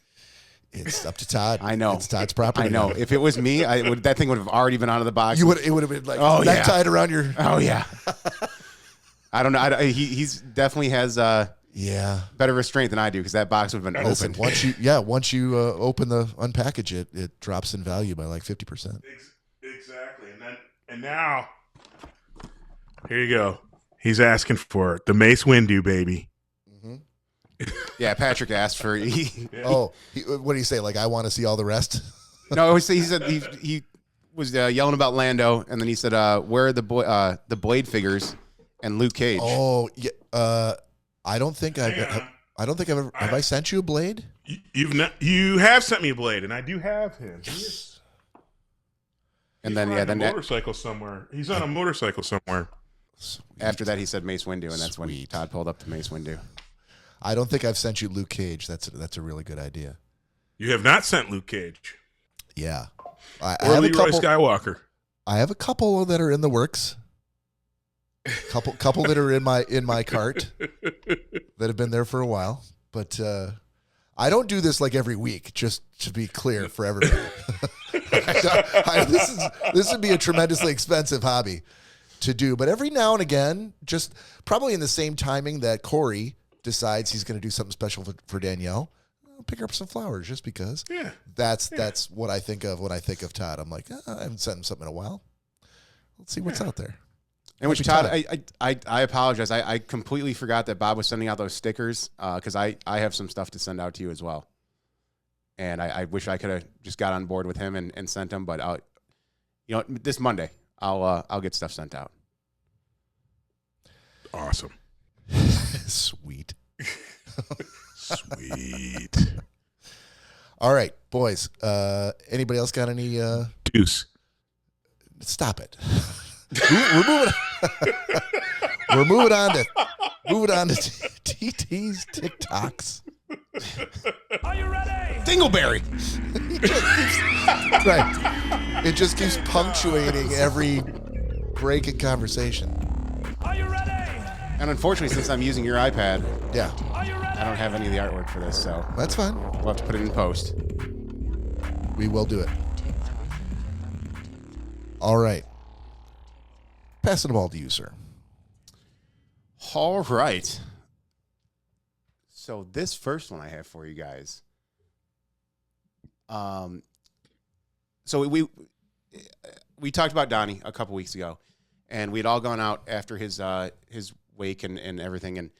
It's up to Todd. I know. It's Todd's property. I know. now. If it was me, that thing would have already been out of the box. It would have been like necktied around your... Oh, yeah. I don't know. He's definitely has better restraint than I do because that box would have been Listen, opened. once you unpackage it, it drops in value by like 50%. Exactly. And now, here you go. He's asking for it. The Mace Windu, baby. Yeah, Patrick asked for. What do you say? Like, I want to see all the rest? No, he said he was yelling about Lando, and then he said, "Where are the Blade figures and Luke Cage?" Oh, yeah. I don't think I've ever. Have I sent you a Blade? You have sent me a Blade, and I do have him. He's on a motorcycle somewhere. He's on a motorcycle somewhere. Sweet. After that, he said Mace Windu, and that's when Todd pulled up to Mace Windu. I don't think I've sent you Luke Cage. That's a really good idea. You have not sent Luke Cage. Yeah. Or Leroy Skywalker. I have a couple that are in the works. Couple that are in my cart that have been there for a while. But I don't do this like every week, just to be clear for everybody. This would be a tremendously expensive hobby to do. But every now and again, just probably in the same timing that Cory decides he's going to do something special for Danielle, I'll pick her up some flowers just because. Yeah. That's what I think of when I think of Todd. I'm like, I haven't sent him something in a while. Let's see what's out there. And which, Todd, I apologize. I completely forgot that Bob was sending out those stickers because I have some stuff to send out to you as well. And I wish I could have just got on board with him and sent them. But, this Monday, I'll get stuff sent out. Awesome. Sweet. Sweet. All right, boys. Anybody else got any? Deuce. Stop it. We're moving on to TT's TikToks. Are you ready? Dingleberry. Right. It just keeps punctuating every break in conversation. Are you ready? And unfortunately, since I'm using your iPad, Yeah, Are you ready? I don't have any of the artwork for this, so that's fine. we'll have to put it in post. We will do it. All right. Passing the ball to you, sir. All right. So this first one I have for you guys. So we talked about Donnie a couple weeks ago, and we had all gone out after his wake and everything, and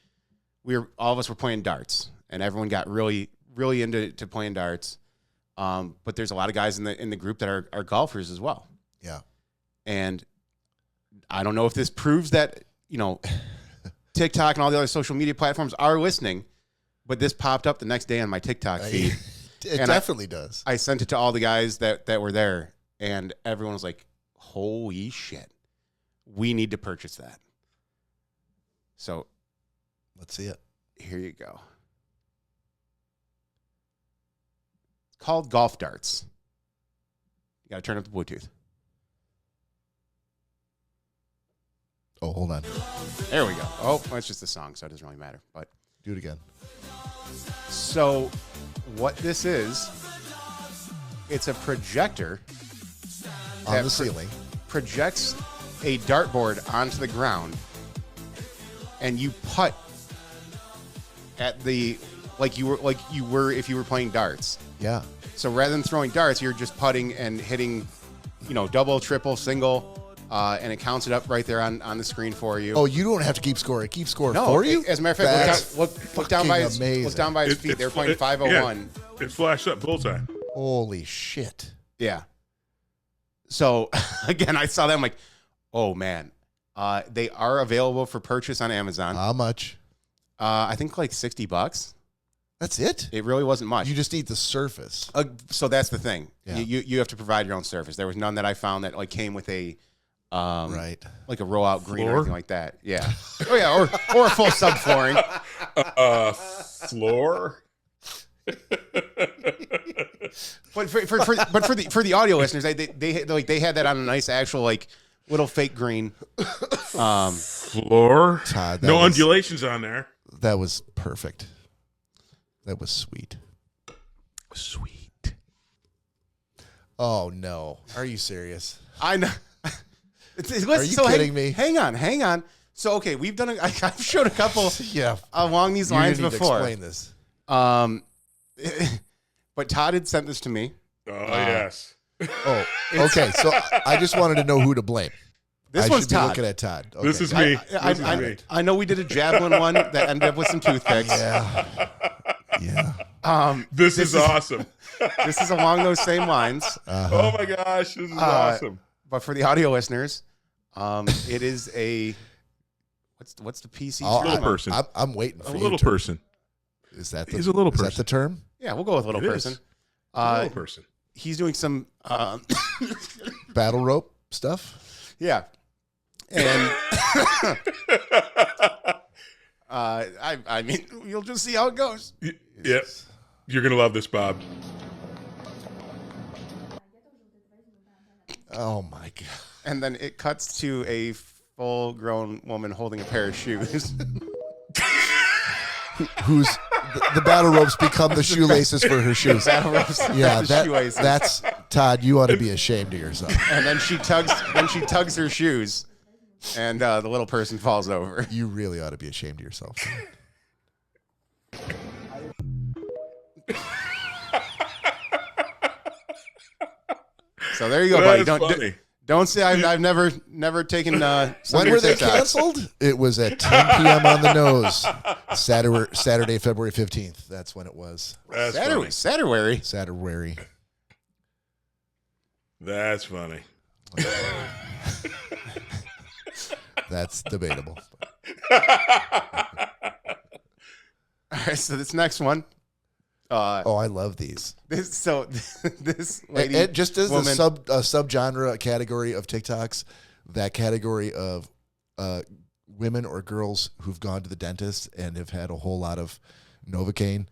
all of us were playing darts, and everyone got really into playing darts. But there's a lot of guys in the group that are golfers as well. Yeah. And I don't know if this proves that, TikTok and all the other social media platforms are listening, but this popped up the next day on my TikTok feed. It And definitely does. I sent it to all the guys that were there, and everyone was like, holy shit, we need to purchase that. So Let's see it. here you go. It's called Golf Darts. You got to turn up the Bluetooth. Oh, hold on. There we go. Oh, well, it's just a song, so it doesn't really matter. But Do it again. so what this is, it's a projector On that the ceiling. projects a dartboard onto the ground, and you putt at the like you were if you were playing darts. Yeah. So rather than throwing darts, you're just putting and hitting, double, triple, single, and it counts it up right there on the screen for you. Oh, you don't have to keep score. It keeps score no, for you? As a matter of fact, look down by his amazing. look down by his feet. They're playing 501. Yeah, it flashed up bullseye. Holy shit. Yeah. So again, I saw that. I'm like, oh man, they are available for purchase on Amazon. How much? I think like $60. That's it? It really wasn't much. You just need the surface. So that's the thing. Yeah. You have to provide your own surface. There was none that I found that like came with a Right. like a rollout green Floor? or anything like that. Yeah. Oh yeah, or a full subflooring. Floor. But for the audio listeners, they had that on a nice actual like little fake green. Floor. Todd, No undulations on there. That was perfect. That was sweet. Sweet. Oh, no. Are you serious? I know. Are you kidding me? Hang on. So okay, we've done. I've showed a couple Yeah. along these lines you need before. To explain this. But Todd had sent this to me. Oh, yes. Oh, okay. So I just wanted to know who to blame. This I one's should be Todd. looking at Todd. Okay. This is me. I know we did a javelin one that ended up with some toothpicks. Yeah. This is awesome. This is along those same lines. Oh my gosh, this is awesome. But for the audio listeners, it is a what's the PC? Little person. I'm waiting for A you. little to- person. Is that He's a little Is that person. the term? Yeah, we'll go with little It person. is. A little person. He's doing some Battle rope stuff? yeah. And I mean, you'll just see how it goes. Yep. You're going to love this, Bob. Oh, my God. And then it cuts to a full-grown woman holding a pair of shoes. Who's the battle ropes become the shoelaces for her shoes. Battle ropes. Yeah, the shoelaces. that's Todd. You ought to be ashamed of yourself. And then she tugs her shoes, and the little person falls over. You really ought to be ashamed of yourself. So there you go, buddy. Don't say I've never taken. When were they canceled? It was at 10 p.m. on the nose. Saturday, February 15th. That's when it was. Saturday. That's funny. That's debatable. All right, so this next one. I love these. This lady, and just as woman, a subgenre category of TikToks, that category of women or girls who've gone to the dentist and have had a whole lot of Novocaine,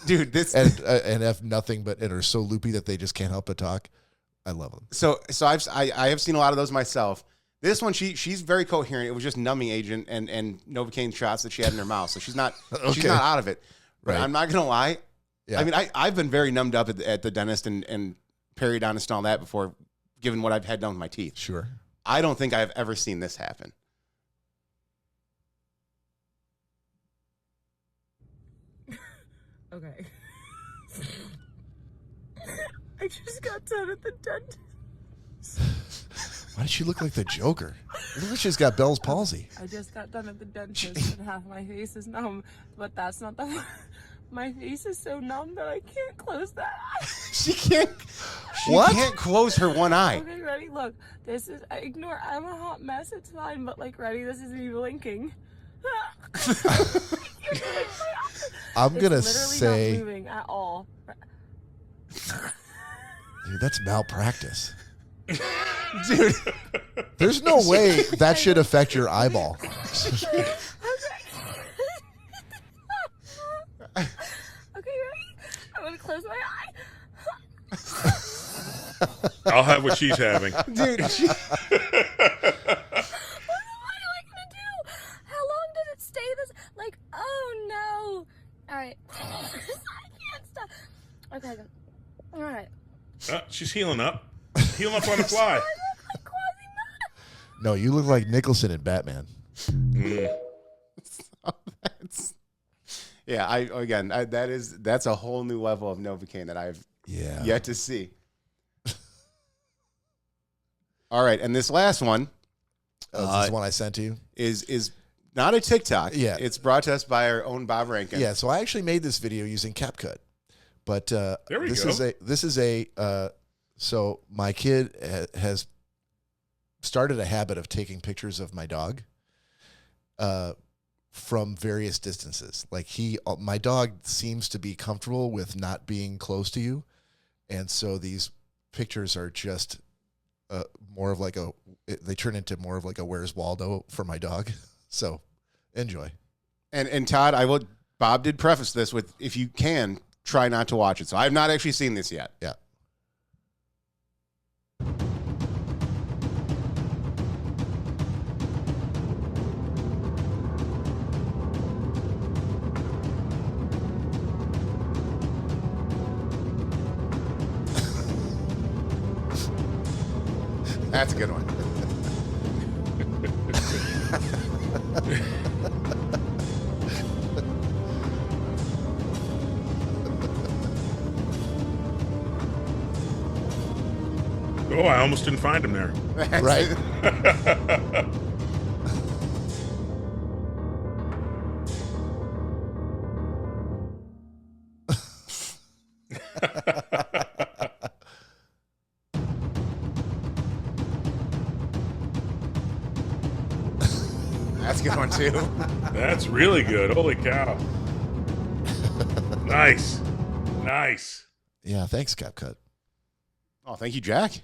dude, this and have nothing but and are so loopy that they just can't help but talk. I love them. So I have seen a lot of those myself. This one, she's very coherent. It was just numbing agent and Novocaine shots that she had in her mouth, so she's not out of it. But I'm not gonna lie. Yeah. I mean, I've been very numbed up at the dentist and periodontist and all that before, given what I've had done with my teeth. Sure. I don't think I've ever seen this happen. Okay. I just got done at the dentist. Why does she look like the Joker? It looks like she's got Bell's palsy. I just got done at the dentist and half my face is numb, but that's not the. My face is so numb that I can't close that eye. She can't close her one eye. Okay, ready? Look, this is. Ignore. I'm a hot mess. It's fine, but like, ready? This is me blinking. I'm gonna literally say. Not moving at all. Dude, that's malpractice. Dude, there's no way that should affect your eyeball. Okay, ready? I'm gonna close my eye. I'll have what she's having. Dude, What am I gonna do? How long does it stay this? Like, oh no. All right. I can't stop. Okay, good. All right. She's healing up. Healing up on the fly. I look like Quasimodo. No, you look like Nicholson in Batman. That's a whole new level of Novocaine that I've yet to see. All right, and this last one, this is one I sent to you, is not a TikTok. Yeah, it's brought to us by our own Bob Rankin. Yeah, so I actually made this video using CapCut, but there we this go. So my kid has started a habit of taking pictures of my dog from various distances. Like my dog seems to be comfortable with not being close to you. And so these pictures are just they turn into more of like a Where's Waldo for my dog. So enjoy. And Todd, Bob did preface this with, if you can, try not to watch it. So I've not actually seen this yet. Yeah. That's a good one. Oh, I almost didn't find him there. Right. That's a good one, too. That's really good. Holy cow. Nice. Nice. Yeah, thanks, CapCut. Oh, thank you, Jack.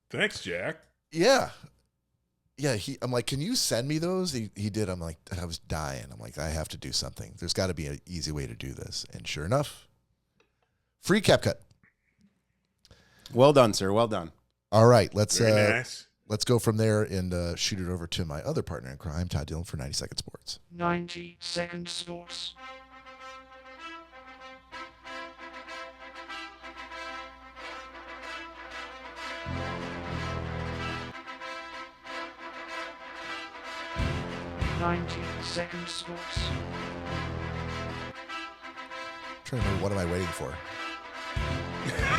Thanks, Jack. Yeah. Yeah, I'm like, can you send me those? He did. I'm like, I was dying. I'm like, I have to do something. There's got to be an easy way to do this. And sure enough, free CapCut. Well done, sir. Well done. All right, let's nice. Let's go from there and shoot it over to my other partner in crime, Todd Dillon, for 90 Second Sports. 90 Second Sports. Second Sports. I'm trying to remember, what am I waiting for?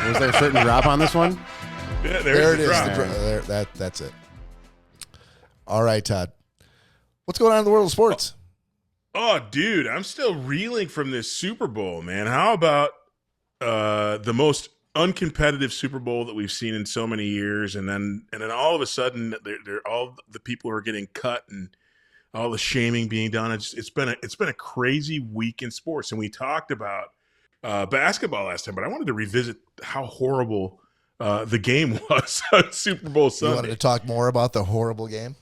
Was there a certain drop on this one? Yeah, There it is. drop. That's it. All right, Todd. What's going on in the world of sports? Oh, dude, I'm still reeling from this Super Bowl, man. How about the most uncompetitive Super Bowl that we've seen in so many years, and then all of a sudden, they're all the people who are getting cut and all the shaming being done. It's been a crazy week in sports, and we talked about basketball last time, but I wanted to revisit how horrible the game was on Super Bowl Sunday. You wanted to talk more about the horrible game?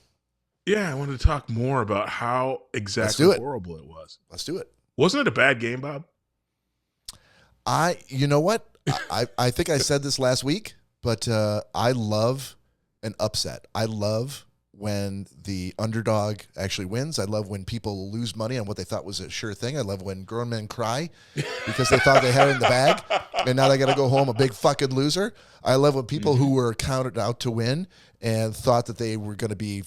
Yeah, I wanted to talk more about how exactly horrible it was. Let's do it. Wasn't it a bad game, Bob? You know what? I think I said this last week, but I love an upset. I love when the underdog actually wins. I love when people lose money on what they thought was a sure thing. I love when grown men cry because they thought they had it in the bag, and now they got to go home a big fucking loser. I love when people who were counted out to win and thought that they were going to be,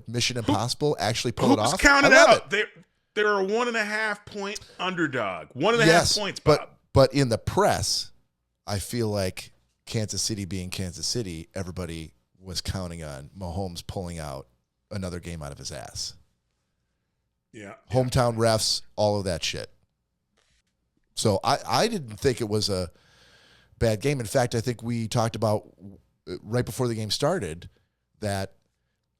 mission impossible actually pull it off. Who was counted out? They're a 1.5 point underdog. 1.5 points, Bob. But in the press, I feel like Kansas City being Kansas City, everybody was counting on Mahomes pulling out another game out of his ass. Yeah. Hometown refs, all of that shit. So I didn't think it was a bad game. In fact, I think we talked about right before the game started that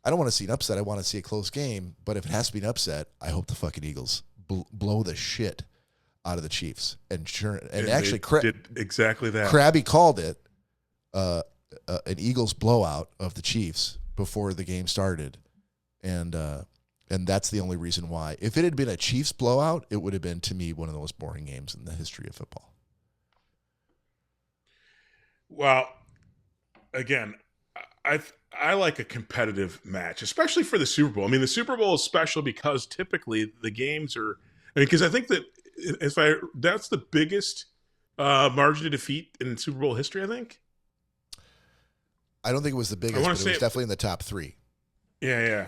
I don't want to see an upset. I want to see a close game. But if it has to be an upset, I hope the fucking Eagles blow the shit out of the Chiefs. And actually, did exactly that. Krabby called it an Eagles blowout of the Chiefs before the game started, and that's the only reason why. If it had been a Chiefs blowout, it would have been, to me, one of the most boring games in the history of football. Well, again, I like a competitive match, especially for the Super Bowl. I mean, the Super Bowl is special because typically the games are. Because I think that that's the biggest margin of defeat in Super Bowl history. I think. I don't think it was the biggest, but it was definitely in the top three. Yeah.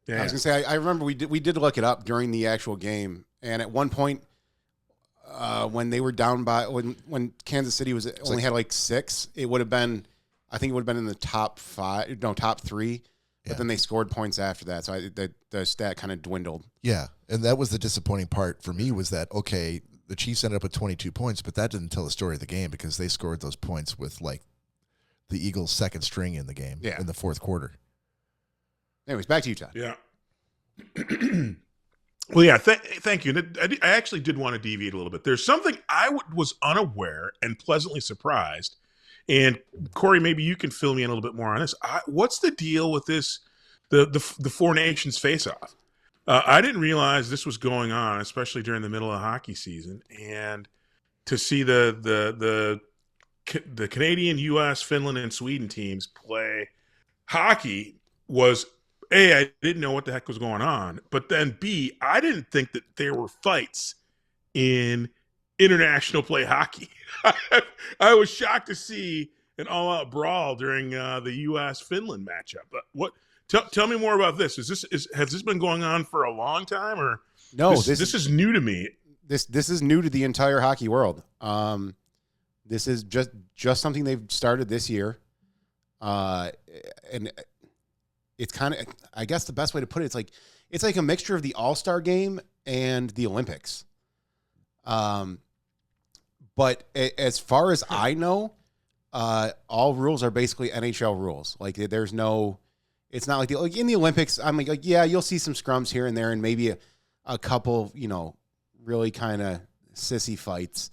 I was gonna say I remember we did look it up during the actual game, and at one point, when they were down by when Kansas City had like 6, it would have been, I think it would have been in the top 3, but then they scored points after that, so the stat kind of dwindled. Yeah, and that was the disappointing part for me was that the Chiefs ended up with 22 points, but that didn't tell the story of the game because they scored those points with like the Eagles' second string in the game in the fourth quarter. Anyways, back to you, Todd. Yeah. Well, yeah, thank you. I actually did want to deviate a little bit. There's something I was unaware and pleasantly surprised. And Cory, maybe you can fill me in a little bit more on this. What's the deal with this, the Four Nations face-off? I didn't realize this was going on, especially during the middle of hockey season. And to see the Canadian, U.S., Finland, and Sweden teams play hockey was, A, I didn't know what the heck was going on. But then, B, I didn't think that there were fights in international play hockey. I was shocked to see an all-out brawl during the U.S.-Finland matchup. But tell me more about this. Has this been going on for a long time, or no? This is new to me. This is new to the entire hockey world. This is just something they've started this year, and it's kind of, I guess the best way to put it, it's like a mixture of the All-Star game and the Olympics. But as far as I know, all rules are basically NHL rules. Like there's no, it's not like in the Olympics. I'm like, yeah, you'll see some scrums here and there, and maybe a couple, really kind of sissy fights.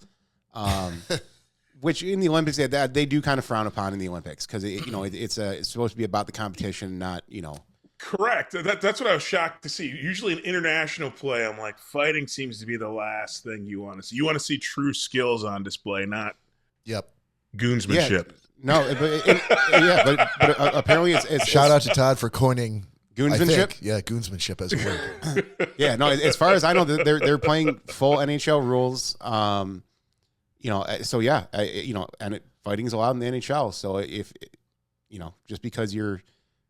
Which in the Olympics they do kind of frown upon in the Olympics because it's supposed to be about the competition, not Correct. That's what I was shocked to see. Usually in international play, I'm like, fighting seems to be the last thing you want to see. You want to see true skills on display, not goonsmanship. No, but apparently it's shout out to Todd for coining goonsmanship. Goonsmanship as a word. Yeah, no. As far as I know, they're playing full NHL rules. So yeah, and fighting is allowed in the NHL. So if just because you're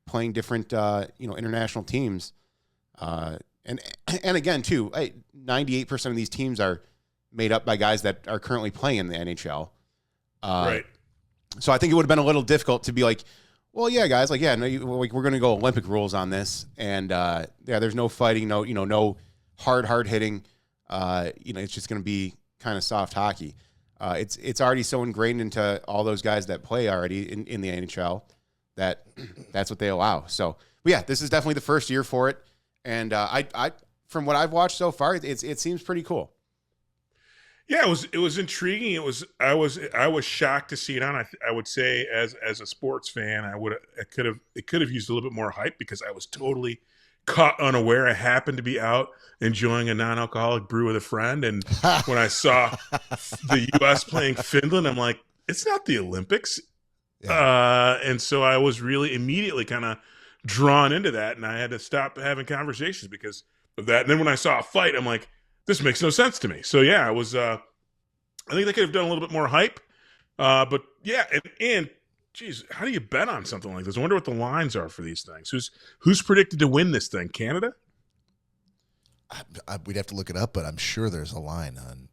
playing different international teams, and again too, 98% of these teams are made up by guys that are currently playing in the NHL. Right. So I think it would have been a little difficult to be like, well, yeah, guys, like, yeah, no, we're going to go Olympic rules on this, and there's no fighting, no hard hitting. It's just going to be kind of soft hockey. It's already so ingrained into all those guys that play already in the NHL that that's what they allow. So, but yeah, this is definitely the first year for it, and I from what I've watched so far, it seems pretty cool. Yeah, it was intriguing. I was shocked to see it on. I would say as a sports fan, it could have used a little bit more hype because I was totally caught unaware. I happened to be out enjoying a non-alcoholic brew with a friend, and when I saw the U.S. playing Finland, I'm like, it's not the Olympics. Yeah. And so I was really immediately kind of drawn into that, and I had to stop having conversations because of that. And then when I saw a fight, I'm like, this makes no sense to me. So yeah, I was. I think they could have done a little bit more hype, but yeah, and geez, how do you bet on something like this? I wonder what the lines are for these things. Who's predicted to win this thing? Canada? We'd have to look it up, but I'm sure there's a line on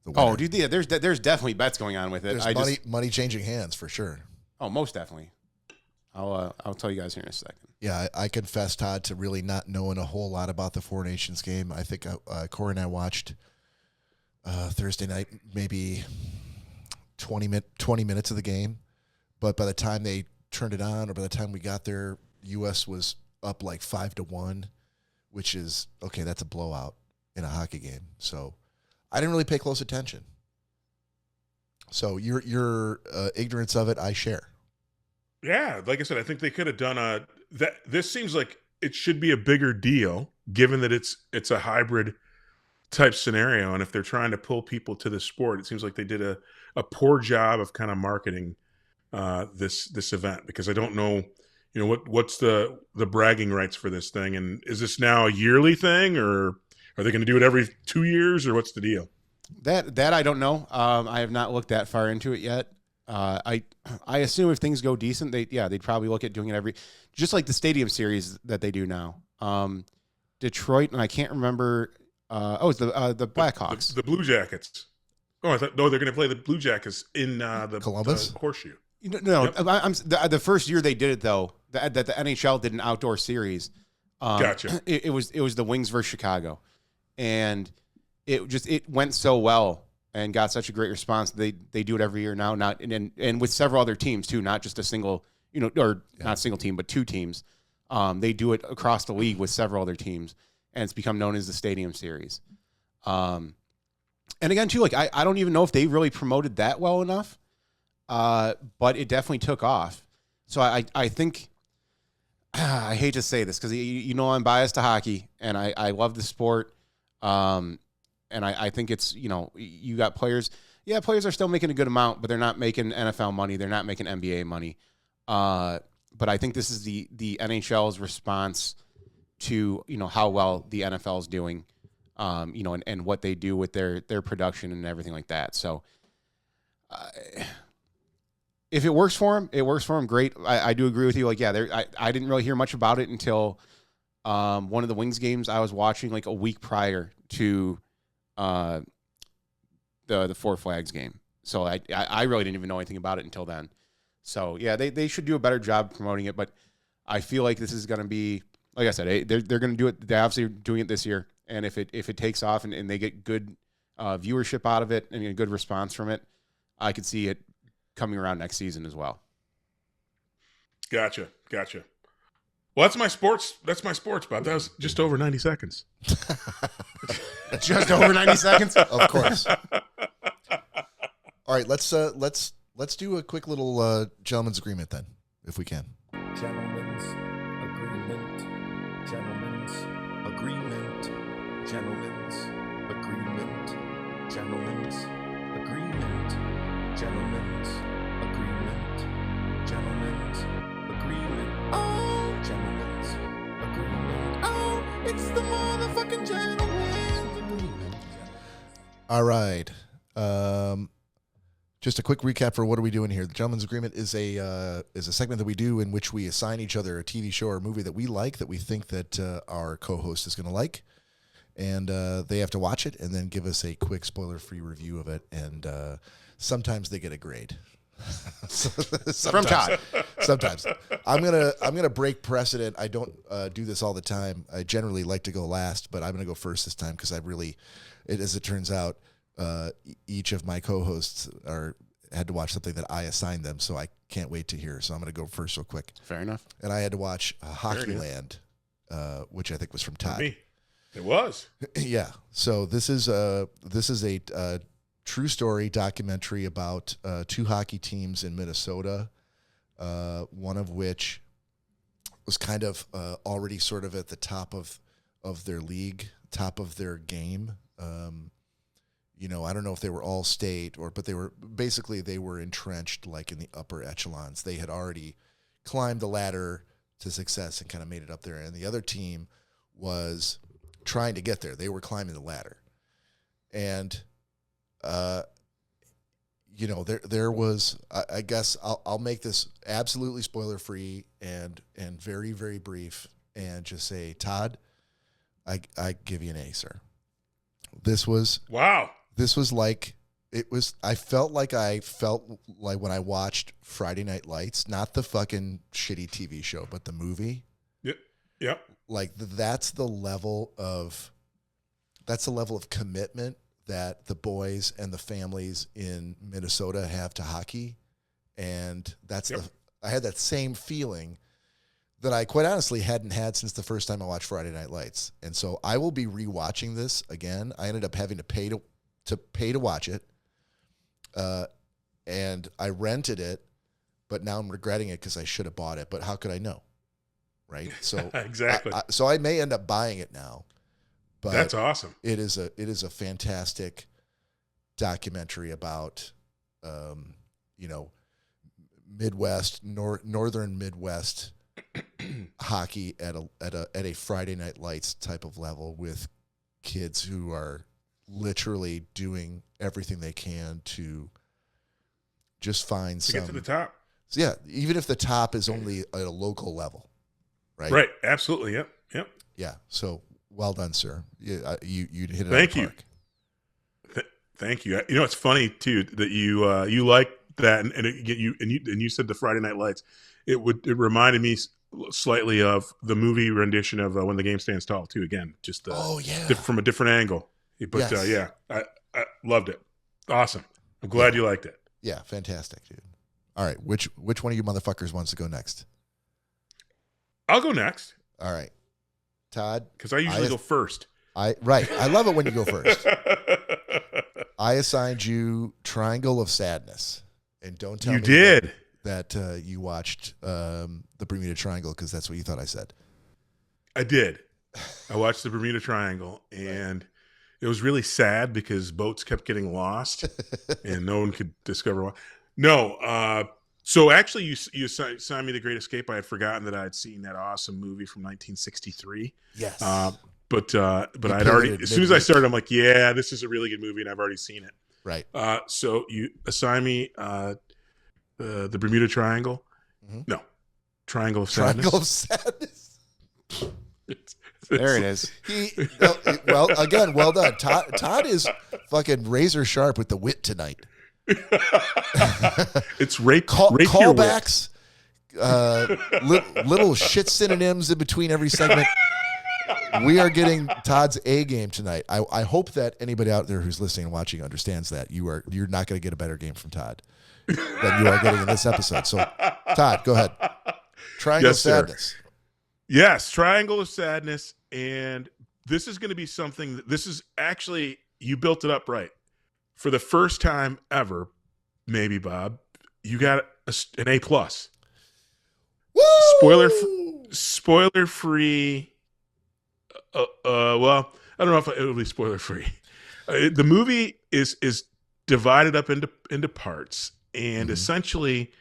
the winner. Oh, dude, yeah, there's definitely bets going on with it. There's money changing hands for sure. Oh, most definitely. I'll tell you guys here in a second. Yeah, I confess, Todd, to really not knowing a whole lot about the Four Nations game. I think Cory and I watched Thursday night, maybe 20 minutes of the game. But by the time they turned it on, or by the time we got there, U.S. was up like 5-1, which is, okay, that's a blowout in a hockey game. So I didn't really pay close attention. So your ignorance of it, I share. Yeah, like I said, I think they could have done this seems like it should be a bigger deal, given that it's a hybrid type scenario, and if they're trying to pull people to the sport, it seems like they did a poor job of kind of marketing this event, because I don't know, what's the bragging rights for this thing, and is this now a yearly thing, or are they going to do it every 2 years, or what's the deal? That I don't know. I have not looked that far into it yet. I assume if things go decent, they'd probably look at doing it just like the Stadium Series that they do now. Detroit, and I can't remember. It's the Blackhawks, the Blue Jackets. Oh, I thought they're going to play the Blue Jackets in the Columbus Horseshoe. No, yep. The first year they did it though, that the NHL did an outdoor series. Gotcha. It was the Wings versus Chicago, and it went so well and got such a great response. They do it every year now, and with several other teams too, not just a single, not a single team, but two teams. They do it across the league with several other teams, and it's become known as the Stadium Series. And again too, like I don't even know if they really promoted that well enough, but it definitely took off. So I think, I hate to say this because I'm biased to hockey and I love the sport. And I think it's, you got players. Yeah, players are still making a good amount, but they're not making NFL money. They're not making NBA money. But I think this is the NHL's response to, how well the NFL is doing, and what they do with their production and everything like that. So if it works for them, it works for them. Great. I do agree with you. Like, yeah, I didn't really hear much about it until one of the Wings games I was watching like a week prior to the Four Flags game. So I really didn't even know anything about it until then. So yeah, they should do a better job promoting it, but I feel like this is going to be, like I said, they're going to do it. They're obviously doing it this year. And if it takes off and they get good viewership out of it and a good response from it, I could see it coming around next season as well. Gotcha. Well, that's my sports, Bob. That was just over 90 seconds. Just over 90 seconds? Of course. All right, let's do a quick little gentleman's agreement then, if we can. Gentlemen's agreement. Gentlemen's agreement. Gentlemen's agreement. Gentlemen's agreement. Gentlemen's agreement. Gentlemen's agreement. Oh, gentlemen's agreement. Oh, it's the motherfucking gentleman's agreement. All right. Just a quick recap for what are we doing here. The Gentleman's Agreement is a segment that we do in which we assign each other a TV show or movie that we like, that we think that our co-host is going to like, and they have to watch it and then give us a quick spoiler-free review of it. And sometimes they get a grade. From Todd. Sometimes I'm gonna break precedent. I don't do this all the time. I generally like to go last, but I'm gonna go first this time because as it turns out, each of my co-hosts had to watch something that I assigned them, so I can't wait to hear. So I'm gonna go first real quick. Fair enough. And I had to watch Hockeyland, which I think was from Todd. Me. It was. Yeah. So this is a true story documentary about two hockey teams in Minnesota, one of which was kind of already sort of at the top of their league, top of their game. I don't know if they were all state but they were entrenched like in the upper echelons. They had already climbed the ladder to success and kind of made it up there. And the other team was trying to get there. They were climbing the ladder. And there was, I guess I'll make this absolutely spoiler free and very, very brief and just say, Todd, I give you an A, sir. This was like, I felt like when I watched Friday Night Lights, not the fucking shitty TV show, but the movie. Yep. Like that's the level of commitment that the boys and the families in Minnesota have to hockey. And I had that same feeling that I quite honestly hadn't had since the first time I watched Friday Night Lights. And so I will be rewatching this again. I ended up having to pay to watch it. And I rented it, but now I'm regretting it because I should have bought it. But how could I know? Right. So exactly. So I may end up buying it now. But that's awesome. It is a fantastic documentary about, northern Midwest hockey at a Friday Night Lights type of level with kids who are literally doing everything they can to just find to get to the top. So yeah, even if the top is only at a local level, right? Right. Absolutely. Yep. Yeah. So. Well done, sir. You hit it. Thank out you. of the park. Thank you. It's funny too that you like that, and you said the Friday Night Lights. It reminded me slightly of the movie rendition of When the Game Stands Tall too. Again, just from a different angle. But yes. I loved it. Awesome. I'm glad you liked it. Yeah, fantastic, dude. All right, which one of you motherfuckers wants to go next? I'll go next. All right. Todd, because I usually go first. I love it when you go first. I assigned you Triangle of Sadness, and don't tell me that you watched the Bermuda Triangle because that's what you thought I said. I did. I watched the Bermuda Triangle, and it was really sad because boats kept getting lost, and no one could discover why. No. So actually, you assigned me The Great Escape. I had forgotten that I had seen that awesome movie from 1963. Yes. But I'd already, as soon as I started, I'm like, yeah, this is a really good movie, and I've already seen it. Right. So you assign me the Bermuda Triangle. Mm-hmm. No, Triangle of Sadness. Triangle of Sadness. There it is. Well, again, well done. Todd is fucking razor sharp with the wit tonight. It's rape callbacks, little shit synonyms in between every segment. We are getting Todd's A game tonight. I hope that anybody out there who's listening and watching understands that you're not going to get a better game from Todd than you are getting in this episode. So, Todd, go ahead. Triangle of Sadness. Yes, Triangle of Sadness, and this is going to be something. This is actually, you built it up right. For the first time ever, maybe, Bob, you got an A+. Spoiler free. Well, I don't know if it will be spoiler free. The movie is divided up into parts, and essentially,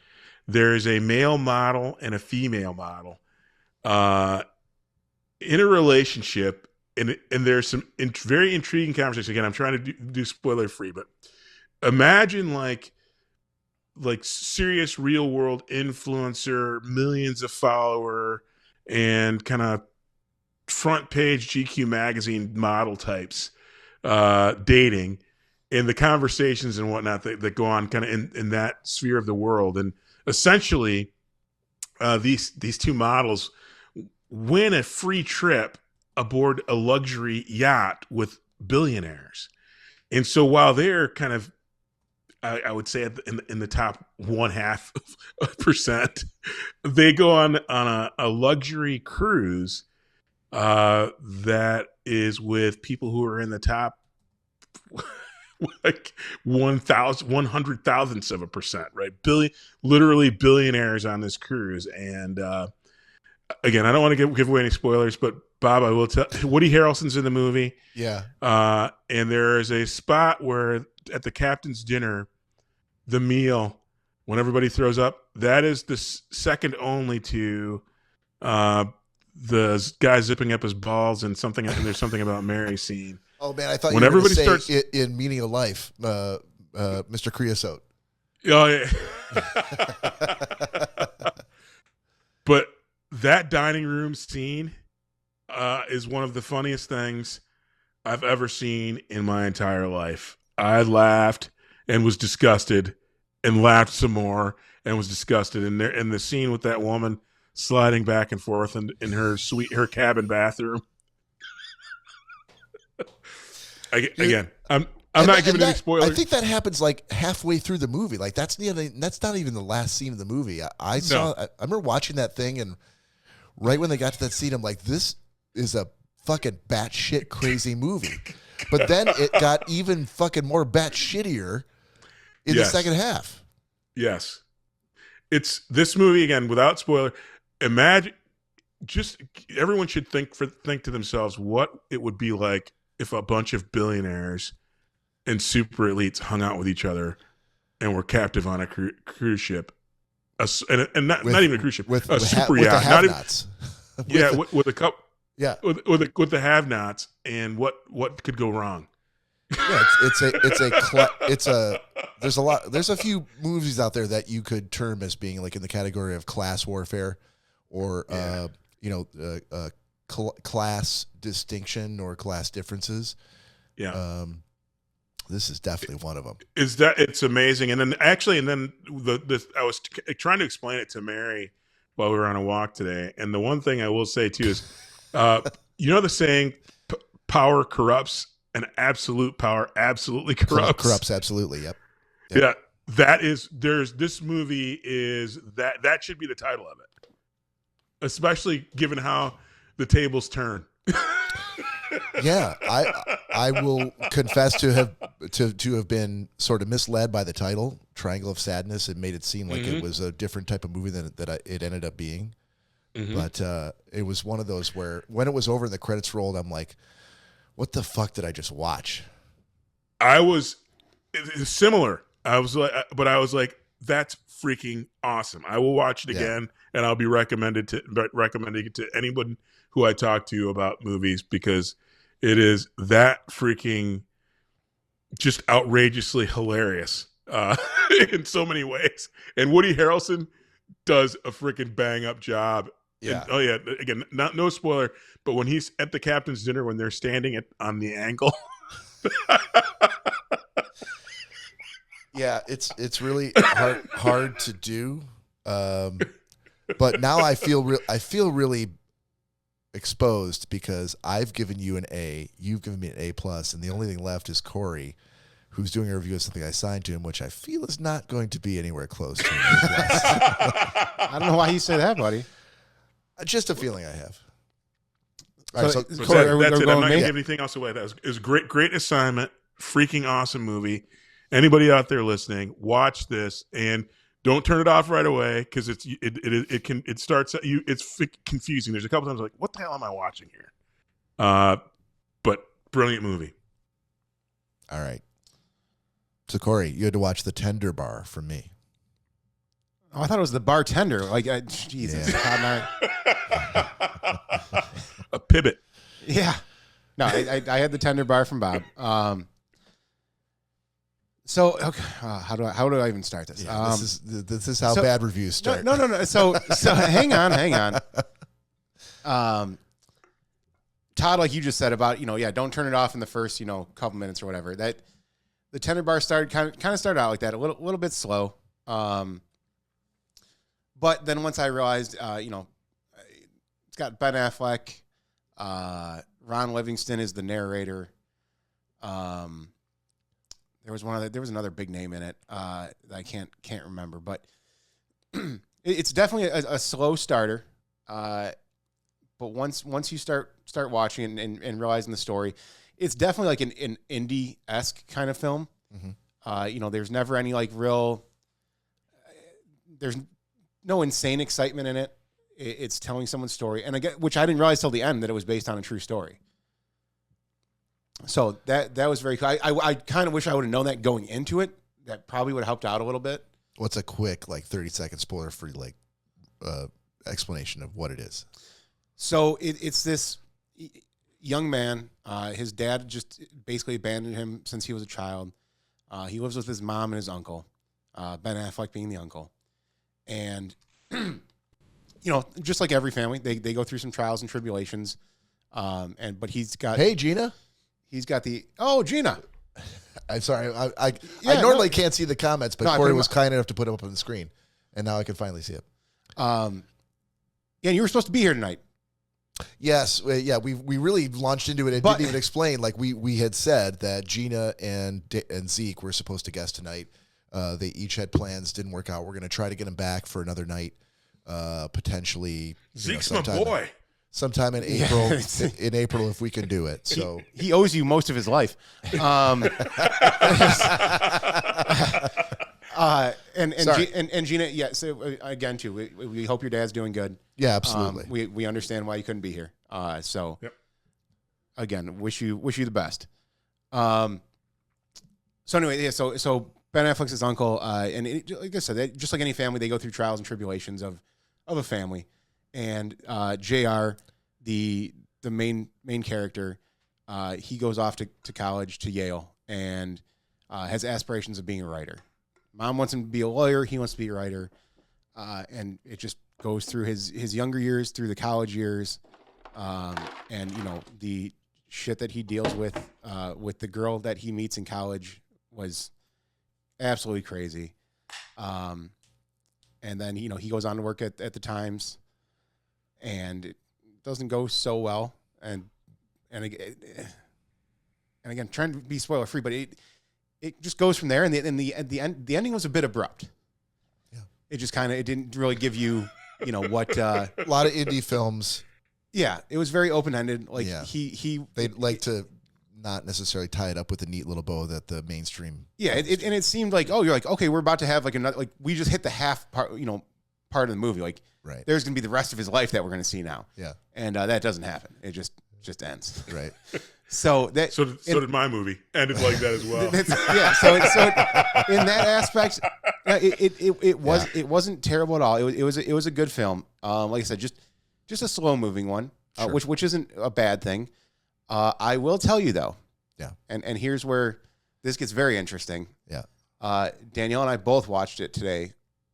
there's a male model and a female model in a relationship. And there's some very intriguing conversations. Again, I'm trying to do spoiler free, but imagine like serious real world influencer, millions of follower, and kind of front page GQ magazine model types dating, and the conversations and whatnot that go on kind of in that sphere of the world. And essentially, these two models win a free trip aboard a luxury yacht with billionaires. And so while they're kind of, I would say in the top 0.5%, they go on a luxury cruise that is with people who are in the top like 100,000ths%, right? Literally billionaires on this cruise. And again, I don't want to give away any spoilers, but Bob, I will tell. Woody Harrelson's in the movie. Yeah. And there is a spot where at the captain's dinner, the meal, when everybody throws up, that is the second only to the guy zipping up his balls and something. And there's something about Mary scene. Oh man, I thought when you were everybody say starts in Meaning of Life, Mr. Creosote. Oh yeah. But that dining room scene is one of the funniest things I've ever seen in my entire life. I laughed and was disgusted, and laughed some more and was disgusted. And the scene with that woman sliding back and forth in her cabin bathroom. Again, I'm not giving any spoilers. I think that happens like halfway through the movie. Like that's not even the last scene of the movie. I remember watching that thing, and right when they got to that scene, I'm like, this is a fucking batshit crazy movie. But then it got even fucking more batshittier in the second half. Yes. It's this movie, again, without spoiler. Imagine, just everyone should think to themselves what it would be like if a bunch of billionaires and super elites hung out with each other and were captive on a cruise ship, and not even a cruise ship, with super yacht, with the have-nots. With a cup, with the have-nots, and what could go wrong? Yeah, there's a few movies out there that you could term as being like in the category of class warfare, or class distinction or class differences. Yeah. This is definitely one of them. It's amazing. And then I was trying to explain it to Mary while we were on a walk today. And the one thing I will say too is, the saying, power corrupts, and absolute power absolutely corrupts. Corrupts absolutely. Yep. Yeah. This movie is that should be the title of it, especially given how the tables turn. Yeah, I will confess to have been sort of misled by the title, Triangle of Sadness. It made it seem like it was a different type of movie than it ended up being. Mm-hmm. But it was one of those where when it was over and the credits rolled, I'm like, what the fuck did I just watch? It was similar. I was like, that's freaking awesome. I will watch it again, and I'll be recommending it to anyone who I talk to about movies, because it is that freaking just outrageously hilarious in so many ways. And Woody Harrelson does a freaking bang up job. Yeah. And, again, no spoiler, but when he's at the captain's dinner, when they're standing on the angle. Yeah, it's really hard to do. But now I feel really exposed, because I've given you an A, you've given me an A+, and the only thing left is Cory, who's doing a review of something I signed to him, which I feel is not going to be anywhere close to an A+. I don't know why you say that, buddy. Just a feeling I have. All right, so Cory, that's it. I'm not going to give anything else away. It was great assignment, freaking awesome movie. Anybody out there listening, watch this and don't turn it off right away, because it's confusing. There's a couple times like, what the hell am I watching here? But brilliant movie. All right. So Cory, you had to watch The Tender Bar from me. Oh, I thought it was The Bartender. Like, Jesus. Yeah. A pivot. Yeah. No, I had The Tender Bar from Bob. So, okay, how do I even start this? Yeah, this is how bad reviews start. No. So hang on. Todd, like you just said about, don't turn it off in the first, couple minutes or whatever. the Tender Bar started kind of started out like that, a little bit slow. But then once I realized, it's got Ben Affleck, Ron Livingston is the narrator. There was another big name in it that I can't remember, but it's definitely a slow starter. But once you start watching and realizing the story, it's definitely like an indie-esque kind of film. Mm-hmm. There's never any like there's no insane excitement in it. It's telling someone's story, and again, which I didn't realize till the end that it was based on a true story. So that was very cool. I kind of wish I would have known that going into it. That probably would have helped out a little bit. What's a quick 30-second spoiler for explanation of what it is? So it's this young man. His dad just basically abandoned him since he was a child. He lives with his mom and his uncle, Ben Affleck being the uncle. And, just like every family, they go through some trials and tribulations. But he's got... Hey, Gina. He's got Gina. I'm sorry. I normally can't see the comments, but Cory was kind enough to put them up on the screen. And now I can finally see it. And you were supposed to be here tonight. Yes. Yeah, we really launched into it and didn't even explain. Like we had said that Gina and Zeke were supposed to guest tonight. They each had plans, didn't work out. We're going to try to get them back for another night, potentially. Zeke's my boy. Sometime in April, in April, if we can do it. So he owes you most of his life. And Gina, yeah. So again, too, we hope your dad's doing good. Yeah, absolutely. We understand why you couldn't be here. Yep. Again, wish you the best. So anyway, yeah. So Ben Affleck's his uncle, like I said, just like any family, they go through trials and tribulations of a family. And JR, the main character, he goes off to college to Yale and has aspirations of being a writer. Mom wants him to be a lawyer. He wants to be a writer. And it just goes through his younger years, through the college years, and the shit that he deals with the girl that he meets in college was absolutely crazy. And then he goes on to work at the Times. And it doesn't go so well, and again, trying to be spoiler free, but it just goes from there. And the ending was a bit abrupt. Yeah, it just it didn't really give you what a lot of indie films. Yeah, it was very open ended. Like they'd like to not necessarily tie it up with a neat little bow that the mainstream. Yeah, it seemed like you're like, okay, we're about to have like another, like we just hit the half part part of the movie, like. Right. There's going to be the rest of his life that we're going to see now. Yeah. And that doesn't happen. It just ends. Right. So did my movie. Ended like that as well. Yeah. So in that aspect, it wasn't terrible at all. It was a good film. Like I said, just a slow moving one, sure. which isn't a bad thing. I will tell you though. Yeah. And here's where this gets very interesting. Yeah. Danielle and I both watched it today.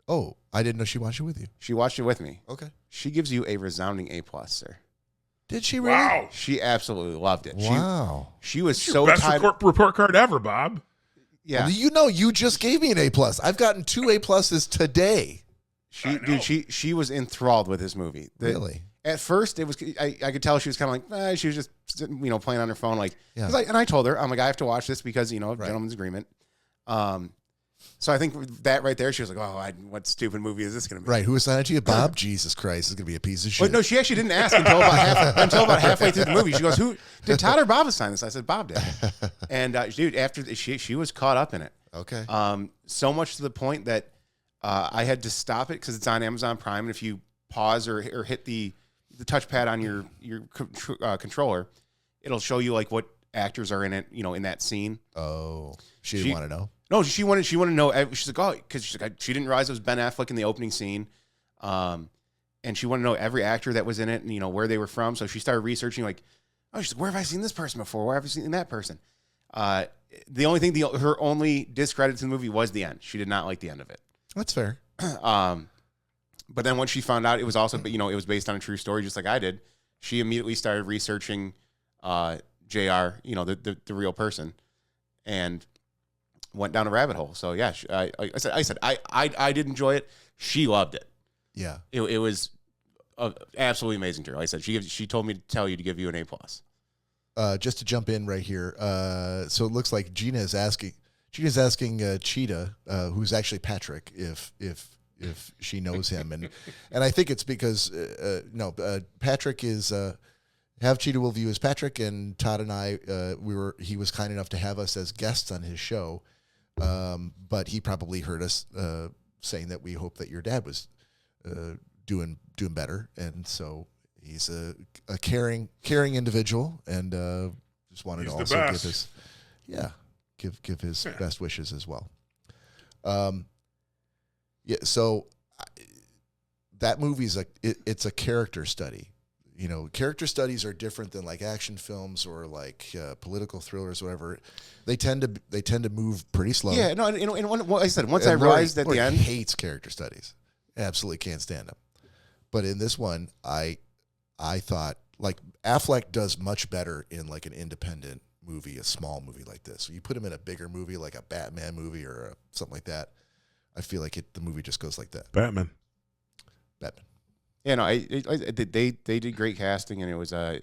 Oh, I didn't know she watched it with you. She watched it with me. Okay. She gives you a resounding A+, sir. Did she really? Wow. She absolutely loved it. Wow. She was That's so your best tied. report card ever, Bob. Yeah. Well, you just gave me an A+. I've gotten 2 A+s today. She was enthralled with this movie. Really? At first, it was I could tell she was kind of like, she was just playing on her phone, like. Yeah. And I told her, I'm like, I have to watch this because gentleman's agreement. So I think that right there, she was like, "Oh, what stupid movie is this going to be?" Right? Who assigned it to you, Bob? Jesus Christ, it's going to be a piece of shit. But no, she actually didn't ask until about halfway through the movie. She goes, "Who did Todd or Bob assign this?" I said, "Bob did." And dude, after she was caught up in it. Okay. So much to the point that I had to stop it because it's on Amazon Prime, and if you pause or hit the touchpad on your controller, it'll show you like what actors are in it, in that scene. Oh, she didn't want to know. No, she wanted to know. She's like, because she didn't realize it was Ben Affleck in the opening scene, and she wanted to know every actor that was in it and where they were from. So she started researching. Like, she's like, where have I seen this person before? Where have I seen that person? The only thing, her only discredit to the movie was the end. She did not like the end of it. That's fair. But then once she found out it was also, it was based on a true story, just like I did, she immediately started researching JR, the real person, and went down a rabbit hole. So yeah, I said I did enjoy it. She loved it. Yeah. It was absolutely amazing to her. Like I said, she told me to tell you to give you an A+. Just to jump in right here. So it looks like Gina is asking Cheetah, who's actually Patrick, if she knows him, and I think it's because Patrick is have Cheetah will view as Patrick, and Todd and I he was kind enough to have us as guests on his show, but he probably heard us saying that we hope that your dad was doing better, and so he's a caring individual, and just wanted to also give his give his best wishes as well. So that movie's it's a character study. You know, character studies are different than like action films or like political thrillers, whatever. They tend to move pretty slow. Yeah, no, and I said once I realized at the end, hates character studies, absolutely can't stand them. But in this one, I thought like Affleck does much better in like an independent movie, a small movie like this. You put him in a bigger movie like a Batman movie or something like that, I feel like the movie just goes like that. Batman. Yeah, no, they did great casting, and it was I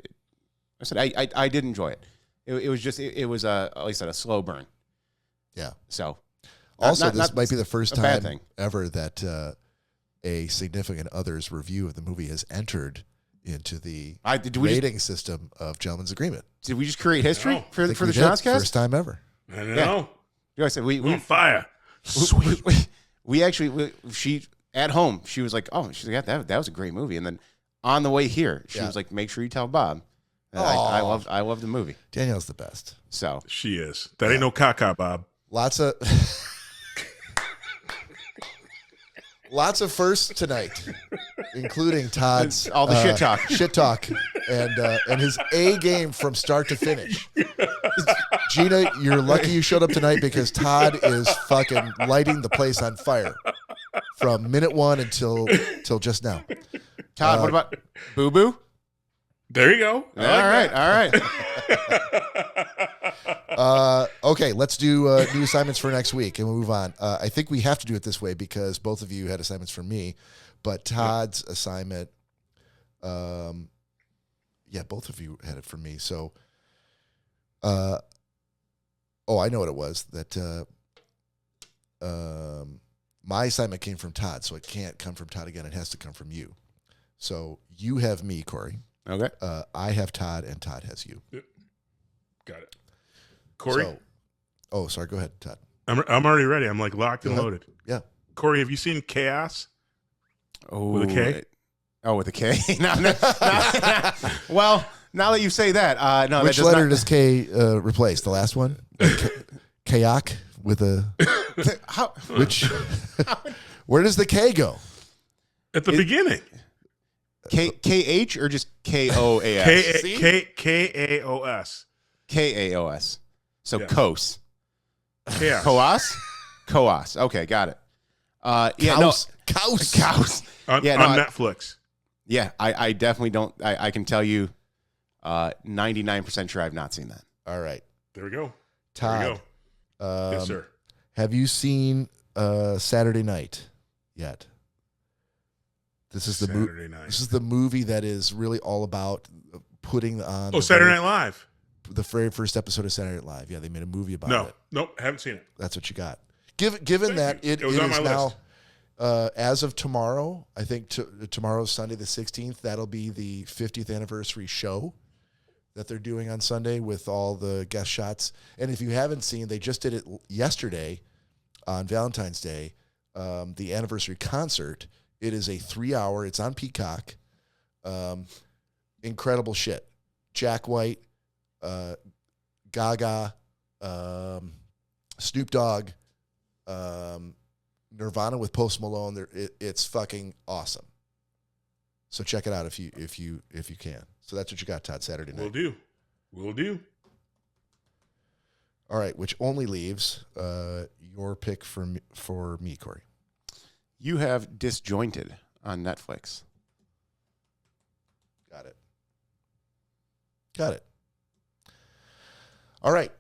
said I did enjoy it. It was just it was like I said, a slow burn. Yeah. So also, this might be the first time ever that a significant other's review of the movie has entered into the rating system of Gentleman's Agreement. Did we just create history for the Schnozzcast? First time ever. I know. Yeah. I said we on fire. Sweet. We actually she at home she was like, oh, she's like, that was a great movie, and then on the way here she was like, make sure you tell Bob. I love the movie. Danielle's the best. So she is. That ain't no caca, Bob. Lots of firsts tonight, including Todd's all the shit talk, and his A game from start to finish. Gina, you're lucky you showed up tonight because Todd is fucking lighting the place on fire from minute one until just now. Todd, what about Boo Boo? There you go. All right. Okay, let's do new assignments for next week, and we'll move on. I think we have to do it this way because both of you had assignments for me, but Todd's assignment, both of you had it for me. So, I know what it was. That my assignment came from Todd, so it can't come from Todd again. It has to come from you. So you have me, Cory. Okay. I have Todd, and Todd has you. Yep. Got it. Cory? Sorry. Go ahead, Todd. I'm already ready. I'm like locked and loaded. Yeah. Cory, have you seen Chaos? Oh, with a K? With a K? No. Well, now that you say that, no. Which letter does K replace? The last one? Kayak with a... Where does the K go? At the beginning. KH or just KOAS? KAOS. KAOS. So yes. KOS. Chaos. Koas. Okay, got it. Cows. On Netflix. Yeah, I definitely don't. I can tell you 99% sure I've not seen that. All right. There we go. Todd. There we go. Yes, sir. Have you seen Saturday Night yet? This is the movie that is really all about putting on. Saturday Night Live. The very first episode of Saturday Night Live. Yeah, they made a movie about it. Nope, haven't seen it. That's what you got. Given that it was on is my now, list. as of tomorrow, I think tomorrow's Sunday the 16th, that'll be the 50th anniversary show that they're doing on Sunday with all the guest shots. And if you haven't seen, they just did it yesterday on Valentine's Day, the anniversary concert. It is a 3-hour, it's on Peacock. Incredible shit. Jack White, Gaga, Snoop Dogg, Nirvana with Post Malone. It's fucking awesome. So check it out if you can. So that's what you got, Todd, Saturday night. Will do. All right, which only leaves your pick for me, Cory. You have Disjointed on Netflix. Got it. All right.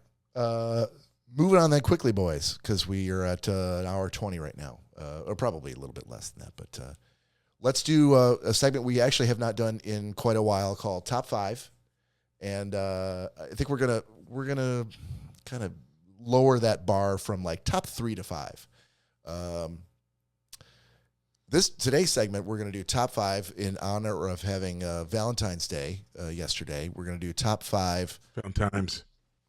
moving on that quickly, boys, because we are at an hour 20 right now, or probably a little bit less than that. But let's do a segment we actually have not done in quite a while called Top 5. And I think we're gonna kind of lower that bar from like top 3 to 5. Today's segment, we're going to do top 5 in honor of having Valentine's Day yesterday. We're going to do top 5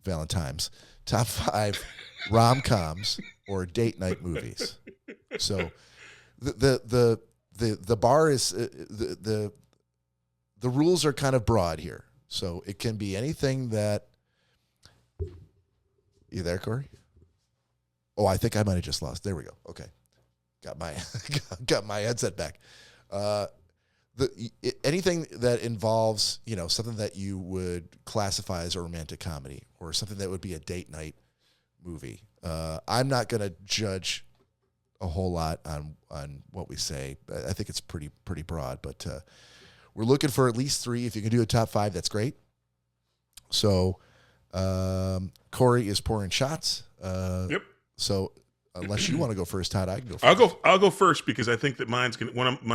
Valentine's. Top 5 rom-coms or date night movies. So the bar is the rules are kind of broad here. So it can be anything that. You there, Cory? Oh, I think I might have just lost. There we go. Okay. Got my headset back. Anything that involves, something that you would classify as a romantic comedy or something that would be a date night movie. I'm not going to judge a whole lot on what we say. I think it's pretty broad, but we're looking for at least 3. If you can do a top 5, that's great. So Cory is pouring shots. Yep. So unless you want to go first, Todd, I can go first. I'll go first because I think that my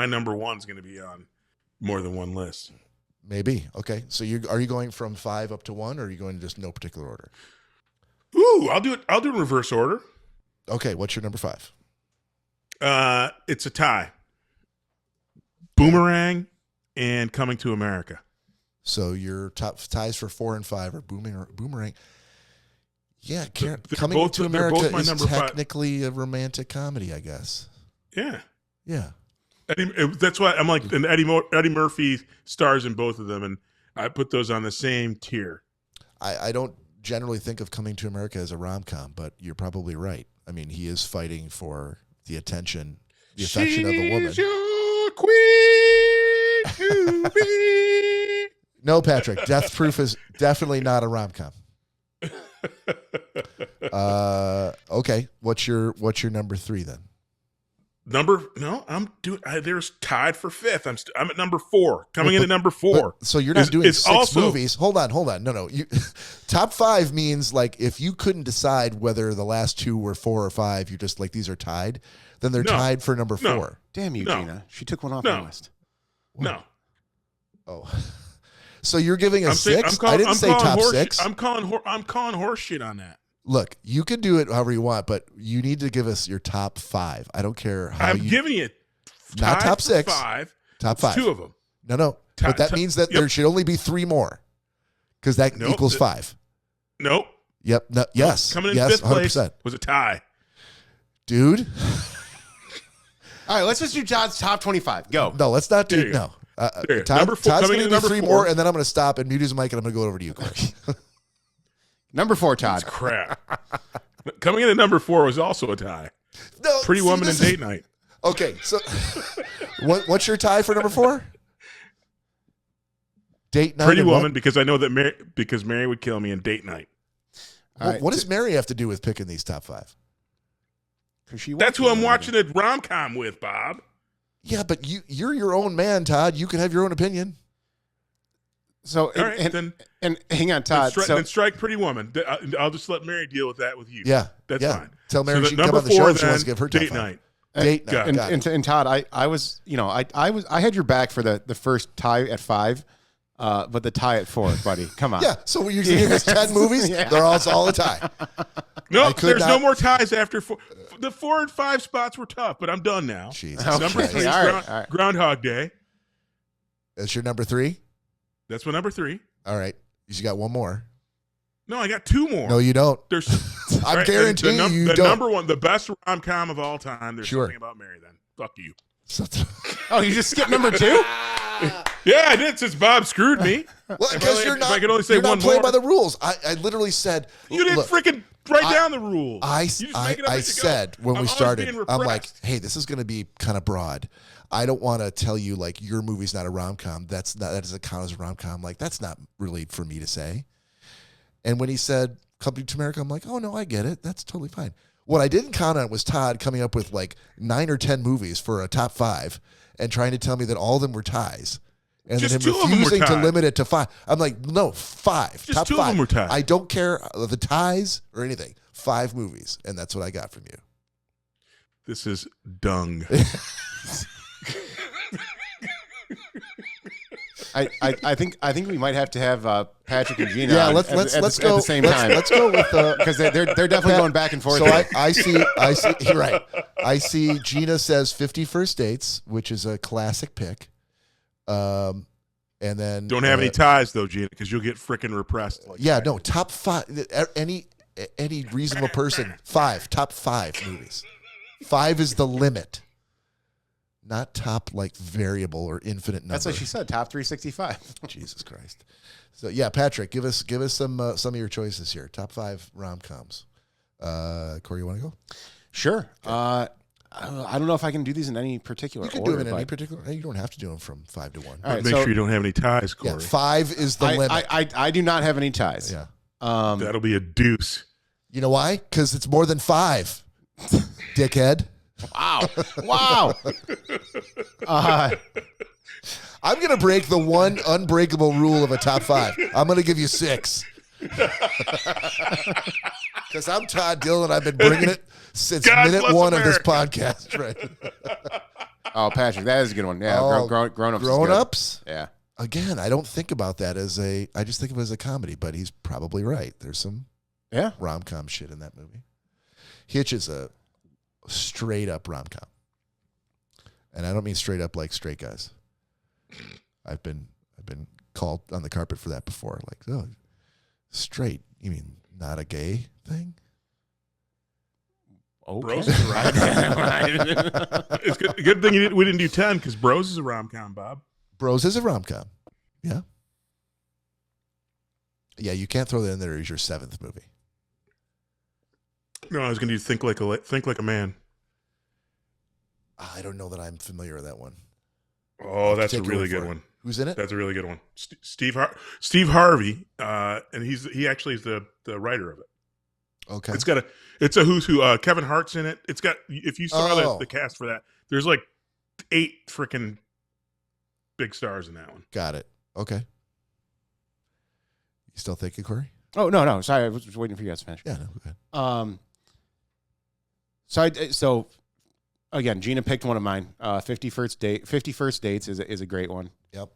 number 1's going to be on more than one list. Maybe. Okay. So are you going from 5 up to 1, or are you going to just no particular order? Ooh, I'll do it in reverse order. Okay. What's your number 5? It's a tie. Boomerang and Coming to America. So your top ties for 4 and 5 are Boomerang. Yeah, Coming to America is technically a romantic comedy, I guess. Yeah. Yeah. That's why I'm like, and Eddie Murphy stars in both of them, and I put those on the same tier. I don't generally think of Coming to America as a rom-com, but you're probably right. I mean, he is fighting for the affection of a woman. She's your queen to be. No, Patrick, Death Proof is definitely not a rom-com. Okay, what's your number 3 then? There's tied for 5th. I'm at number 4. Coming in at number 4. So you're not doing 6 movies. Hold on. No. Top 5 means like if you couldn't decide whether the last 2 were 4 or 5, you're just like these are tied. Then they're tied for number 4. Damn you, Gina. She took one off my list. No. Oh. So you're giving a 6? I didn't say top 6. I'm calling horse shit on that. Look, you can do it however you want, but you need to give us your top 5. I don't care how I'm giving you not top 6. 5. Top 5. 2 of them. No. But that means that there should only be 3 more. Because that equals 5. Nope. Yep. No, yes. Coming in yes, 5th place 100%. was a tie. Dude. All right, let's just do Todd's top 25. Go. No, let's not do no. Todd's going to do 3 more, and then I'm going to stop and mute his mic, and I'm going to go over to you, Cory. Number 4, Todd. That's crap. Coming in at number 4 was also a tie. No, Pretty Woman and Date Night. Okay, so what's your tie for number 4? Date Night. Pretty Woman, because I know that Mary would kill me in Date Night. What does Mary have to do with picking these top 5? That's who I'm watching a rom-com with, Bob. Yeah, but you're your own man, Todd. You can have your own opinion. So, all right, then hang on, Todd. Then strike Pretty Woman. I'll just let Mary deal with that with you. Yeah, that's fine. Tell Mary she can come on the show if she wants to give her Date Night. Date Night. And Todd, I had your back for the first tie at 5, but the tie at 4, buddy. Come on. Yeah. So you're giving us 10 movies? Yeah. They're all a tie. No, there's no more ties after 4. The 4 and 5 spots were tough, but I'm done now. Jesus. Number 3 is Groundhog Day. That's your number 3? That's my number 3. All right. You got 1 more. No, I got 2 more. No, you don't. I'm guaranteeing you don't. The number 1, the best rom-com of all time. There's something about Mary then. Fuck you. Oh, you just skipped number 2? Yeah, I did since Bob screwed me. Well, because you're not playing by the rules. I literally said. You didn't freaking write down the rules. I said when we started, I'm like, hey, this is going to be kind of broad. I don't want to tell you like your movie's not a rom-com. That doesn't count as a rom-com. Like that's not really for me to say. And when he said Coming to America, I'm like, oh no, I get it. That's totally fine. What I didn't count on was Todd coming up with like 9 or 10 movies for a top 5 and trying to tell me that all of them were ties. And just then him refusing to limit it to 5. I'm like, no, 5. Just top 2 5. of them were ties. I don't care the ties or anything. 5 movies, and that's what I got from you. This is dung. I think we might have to have Patrick and Gina. Yeah, on let's go at the same time. Let's go with because they're definitely going back and forth. So I see. You're right. I see. Gina says 50 First Dates, which is a classic pick. And then Don't have any ties though, Gina, because you'll get freaking repressed. Yeah, no. Top 5. Any reasonable person. 5. Top 5 movies. 5 is the limit. Not top like variable or infinite number. That's what she said. Top 365. Jesus Christ. So yeah, Patrick, give us some of your choices here. Top 5 rom-coms. Cory, you want to go? Sure. Okay. I don't know if I can do these in any particular order. You can do them in any particular. You don't have to do them from 5 to 1. All right, Make sure you don't have any ties, Cory. Yeah, 5 is the limit. I do not have any ties. Yeah. That'll be a deuce. You know why? Because it's more than 5. Dickhead. Wow. I'm going to break the one unbreakable rule of a top 5. I'm going to give you 6. Because I'm Todd Dillon. I've been bringing it since minute 1 of this podcast. Right. Oh, Patrick, that is a good one. Yeah, grown-ups. Grown-ups? Yeah. Again, I don't think about that I just think of it as a comedy, but he's probably right. There's some rom-com shit in that movie. Hitch is a straight up rom-com. And I don't mean straight up like straight guys. I've been called on the carpet for that before. Like, oh, straight. You mean not a gay thing? Okay. Bros is a rom-com. It's good thing we didn't do 10 because Bros is a rom-com, Bob. Bros is a rom-com. Yeah. Yeah, you can't throw that in there as your 7th movie. No, I was going to do Think Like a Man. I don't know that I'm familiar with that one. Oh, that's a Take your really word for good it. one. Who's in it? That's a really good one. Steve Harvey, and he actually is the writer of it. Okay. It's a who's who. Kevin Hart's in it. It's got, if you saw the cast for that, there's like 8 freaking big stars in that one. Got it. Okay. You still thinking, Cory? Oh, no. Sorry, I was just waiting for you guys to finish. Yeah, no, okay. So again, Gina picked one of mine. 50 First Dates is a great one. Yep.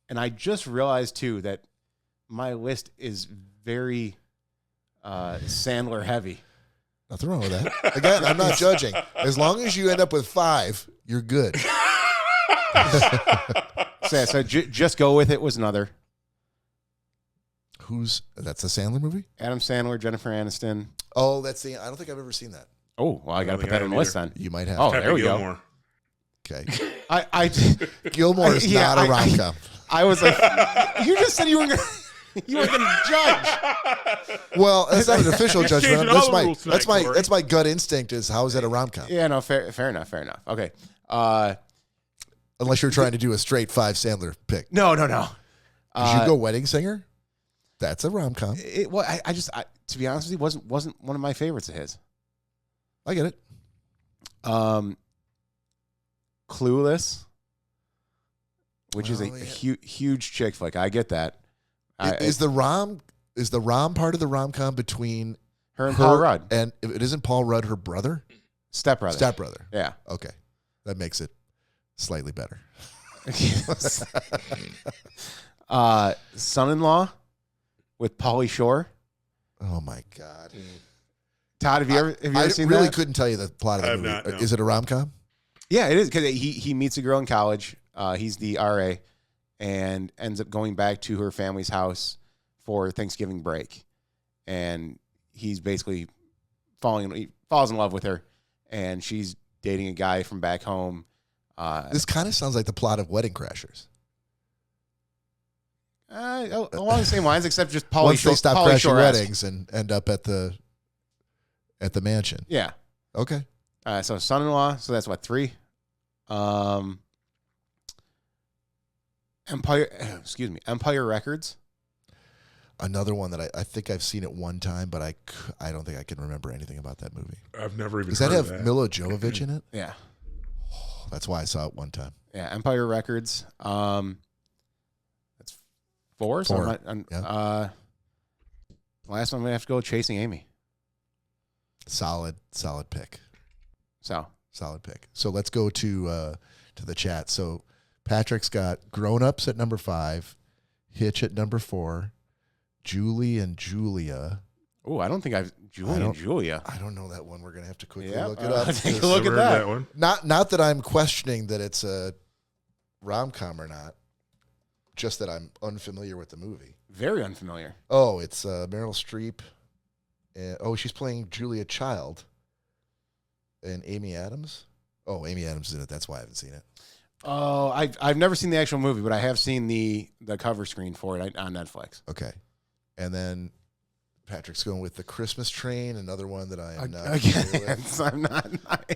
And I just realized too that my list is very Sandler heavy. Nothing wrong with that. Again, I'm not judging. As long as you end up with 5, you're good. So Just Go With It was another. That's a Sandler movie? Adam Sandler, Jennifer Aniston. Oh, I don't think I've ever seen that. Oh, well, I got to put that on the list then. You might have. Oh, to. there we Gilmore. go. Okay. Gilmore is not a rom-com. I was like, you just said you were going to judge. Well, that's not an official judgment. Changing That's my gut instinct is how is that a rom-com? Yeah, no, fair enough. Okay. Unless you're trying to do a straight 5 Sandler pick. No. Did you go Wedding Singer? That's a rom-com. Well, I to be honest with you, wasn't one of my favorites of his. I get it. Clueless, which is a huge chick flick. I get that. Is the rom part of the rom-com between her and Paul Rudd? And it isn't Paul Rudd her brother? Stepbrother. Yeah. Okay. That makes it slightly better. Son-in-Law with Pauly Shore. Oh my God. Todd, have you ever seen that? I really couldn't tell you the plot of the movie. Not, no. Is it a rom-com? Yeah, it is, because he meets a girl in college. He's the RA and ends up going back to her family's house for Thanksgiving break. And he's basically he falls in love with her, and she's dating a guy from back home. This kind of sounds like the plot of Wedding Crashers. Along the same lines, except just Pauly Once Shore. they stop Pauly crashing Shore-esque. weddings and end up at the mansion. Yeah. Okay. So Son-in-Law. So that's what, 3. Empire Records. Another one that I think I've seen it one time, but I don't think I can remember anything about that movie. I've never even Does heard that of have that. Mila Jovovich in it? Yeah. Oh, that's why I saw it one time. Yeah, Empire Records. That's 4. So Four. Yeah. last one we have to go Chasing Amy. Solid pick. So Solid pick. So let's go to the chat. So Patrick's got Grown Ups at number 5, Hitch at number 4, Julie and Julia. Oh, I don't think I've Julia. I don't know that one. We're gonna have to quickly Yeah, look it up. take a look at that one. Not that I'm questioning that it's a rom-com or not. Just that I'm unfamiliar with the movie. Very unfamiliar. Oh, it's Meryl Streep. She's playing Julia Child. And Amy Adams. Oh, Amy Adams is in it. That's why I haven't seen it. Oh, I've never seen the actual movie, but I have seen the cover screen for it on Netflix. Okay, and then Patrick's going with The Christmas Train, another one that I am not. Again, I'm not.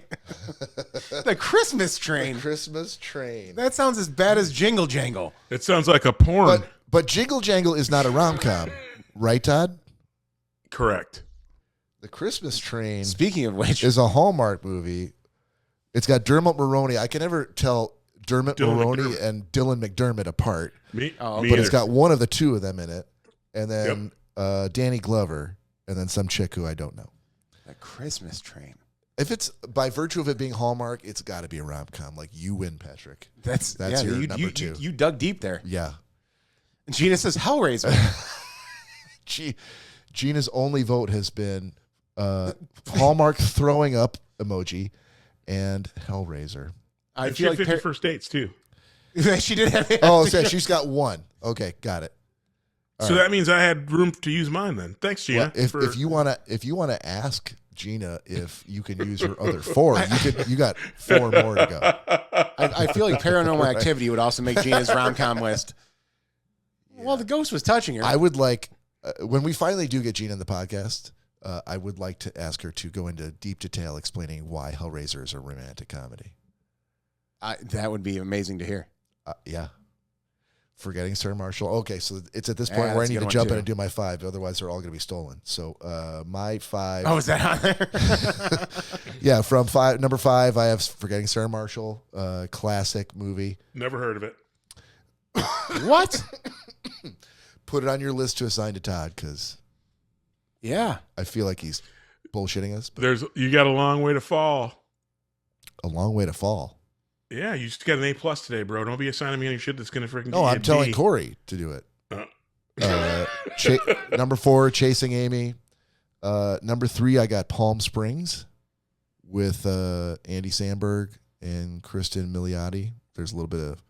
The Christmas Train. The Christmas Train. That sounds as bad as Jingle Jangle. It sounds like a porn. But Jingle Jangle is not a rom-com, right, Todd? Correct. The Christmas Train. Speaking of which, is a Hallmark movie. It's got Dermot Mulroney. I can never tell Dermot Mulroney and Dylan McDermott apart. Me but it's got one of the two of them in it, and then Danny Glover, and then some chick who I don't know. The Christmas Train. If it's by virtue of it being Hallmark, it's got to be a rom-com. Like, you win, Patrick. That's your number 2. You dug deep there. Yeah. And Gina says Hellraiser. Gina's only vote has been Hallmark throwing up emoji and Hellraiser. I feel like 50 First Dates too. She did have. Oh, so she's got one. Okay, got it. All so right. That means I had room to use mine then. Thanks, Gina. Well, if you wanna ask Gina if you can use her other 4, you got 4 more to go. I feel like Paranormal Activity would also make Gina's rom-com list. Yeah. Well, the ghost was touching her. I would like when we finally do get Gina in the podcast. I would like to ask her to go into deep detail explaining why Hellraiser is a romantic comedy. That would be amazing to hear. Yeah. Forgetting Sarah Marshall. Okay, so it's at this point where I need to jump in and do my 5. Otherwise, they're all going to be stolen. So my 5. Oh, is that on there? Yeah, from number 5, I have Forgetting Sarah Marshall, classic movie. Never heard of it. What? Put it on your list to assign to Todd because I feel like he's bullshitting us. But you got a long way to fall. A long way to fall. Yeah, you just got an A+ today, bro. Don't be assigning me any shit that's gonna freaking. No, I'm telling Cory to do it. Number 4, Chasing Amy. Number 3, I got Palm Springs with Andy Samberg and Kristen Milioti. There's a little bit of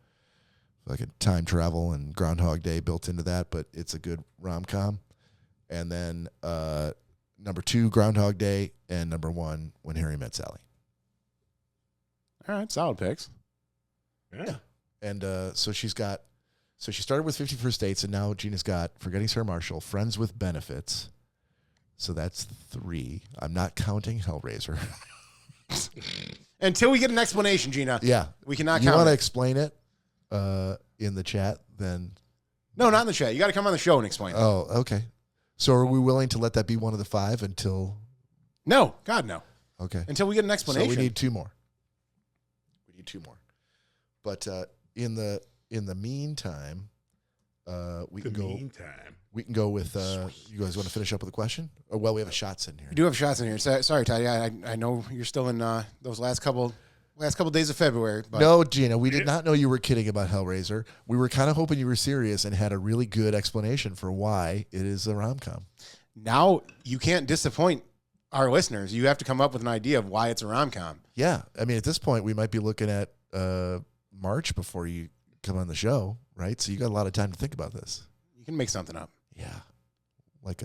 like a time travel and Groundhog Day built into that, but it's a good rom-com. And then number 2, Groundhog Day, and number 1, When Harry Met Sally. All right, solid picks. Yeah. And so she started with 50 First Dates, and now Gina's got Forgetting Sarah Marshall, Friends with Benefits. So that's 3. I'm not counting Hellraiser. Until we get an explanation, Gina. Yeah. We cannot count. You want to explain it in the chat, then? No, not in the chat. You got to come on the show and explain it. Oh, okay. So are we willing to let that be one of the 5 until? No. God, no. Okay. Until we get an explanation. So we need 2 more. But in the meantime, we can go with. You guys want to finish up with a question? Or we have a shots in here. We do have shots in here. Sorry, Todd. I know you're still in those last couple days of February. But. No, Gina, we did not know you were kidding about Hellraiser. We were kind of hoping you were serious and had a really good explanation for why it is a rom-com. Now you can't disappoint our listeners. You have to come up with an idea of why it's a rom-com. Yeah, I mean, at this point, we might be looking at March before you come on the show, right? So you got a lot of time to think about this. You can make something up. Yeah. Like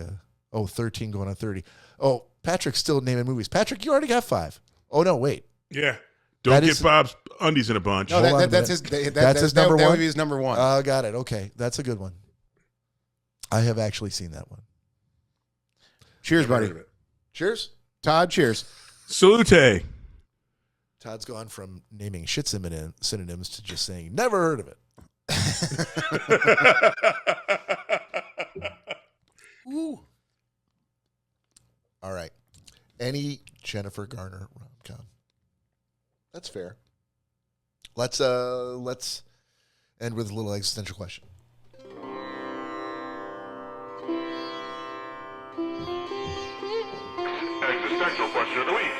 13 going on 30. Oh, Patrick's still naming movies. Patrick, you already got 5. Oh, no, wait. Yeah. Don't get Bob's undies in a bunch. No, that's his number 1? That would be his number 1. Oh, got it. Okay. That's a good one. I have actually seen that one. Cheers, buddy. Cheers. Todd, cheers. Salute. Todd's gone from naming shit synonyms to just saying, never heard of it. Ooh. All right. Any Jennifer Garner rom-com? That's fair. Let's end with a little existential question. Existential question of the week.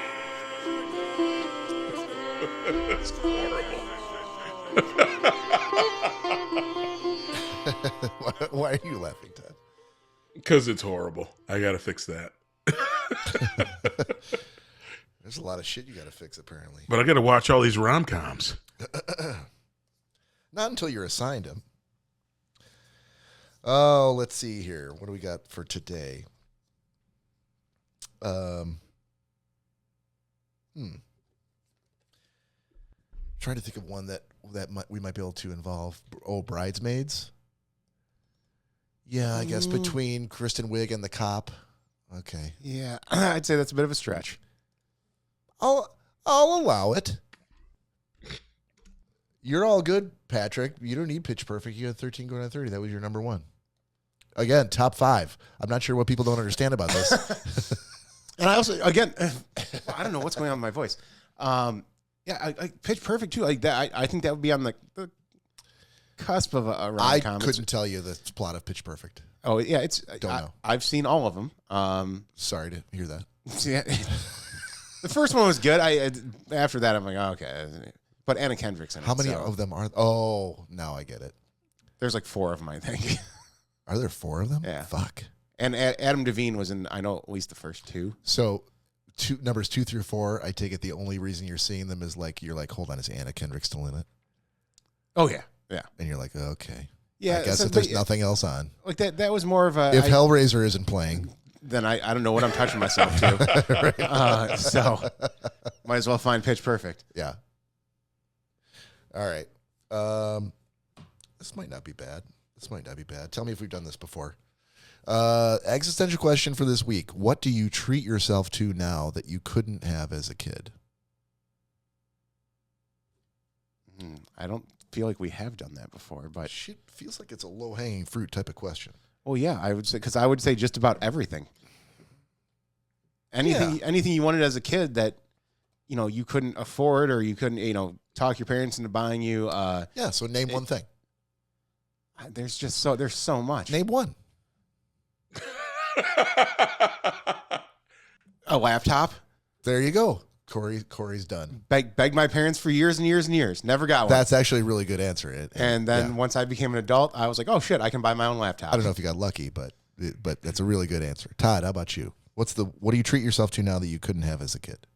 That's horrible. Why are you laughing, Todd? Because it's horrible. I got to fix that. There's a lot of shit you got to fix, apparently. But I got to watch all these rom-coms. Not until you're assigned them. Oh, let's see here. What do we got for today? Trying to think of one that we might be able to involve. Oh, Bridesmaids. Yeah, I guess between Kristen Wiig and the cop. Okay. Yeah, I'd say that's a bit of a stretch. I'll allow it. You're all good, Patrick. You don't need Pitch Perfect. You had 13 going on 30. That was your number one. Again, top 5. I'm not sure what people don't understand about this. And I also, again, I don't know what's going on with my voice. Yeah, I Pitch Perfect too. Like that, I think that would be on the cusp of a rom-com. I couldn't tell you the plot of Pitch Perfect. Oh yeah, don't know. I've seen all of them. Sorry to hear that. Yeah, the first one was good. After that, I'm like, oh, okay. But Anna Kendrick's in it. How many of them are? Oh, now I get it. There's like 4 of them, I think. Are there 4 of them? Yeah. Fuck. And Adam Devine was in, I know, at least the first 2. So, numbers 2 through 4, I take it the only reason you're seeing them is like, you're like, hold on, is Anna Kendrick still in it? Oh, yeah. Yeah. And you're like, okay. Yeah. I guess if there's nothing else on. Like that was more of a. If Hellraiser isn't playing. Then I don't know what I'm touching myself to. Right. So, might as well find Pitch Perfect. Yeah. All right. This might not be bad. Tell me if we've done this before. Existential question for this week. What do you treat yourself to now that you couldn't have as a kid? I don't feel like we have done that before, but Shit feels like it's a low-hanging fruit type of question. well, yeah, I would say, because I would say just about everything. Anything you wanted as a kid that you couldn't afford, or you couldn't talk your parents into buying you. Yeah. So name one thing. There's so much. Name one. A laptop. There you go. Cory's done. Begged my parents for years and years and years. Never got one. That's actually a really good answer. And then once I became an adult, I was like, oh shit, I can buy my own laptop. I don't know if you got lucky, but that's a really good answer. Todd, how about you? What do you treat yourself to now that you couldn't have as a kid?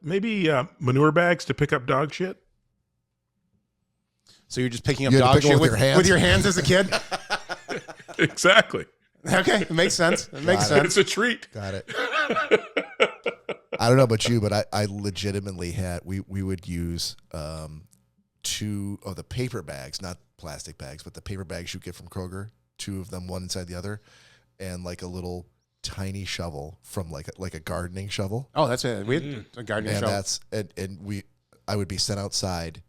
Maybe manure bags to pick up dog shit. So you're just picking up You had to dog pick shit them with your hands as a kid? Exactly. Okay, it makes sense. It's a treat. Got it. I don't know about you, but I legitimately had we would use 2 of the paper bags, not plastic bags, but the paper bags you get from Kroger, 2 of them, one inside the other, and like a little tiny shovel from like a gardening shovel. Oh, that's it. We had a gardening shovel. I would be sent outside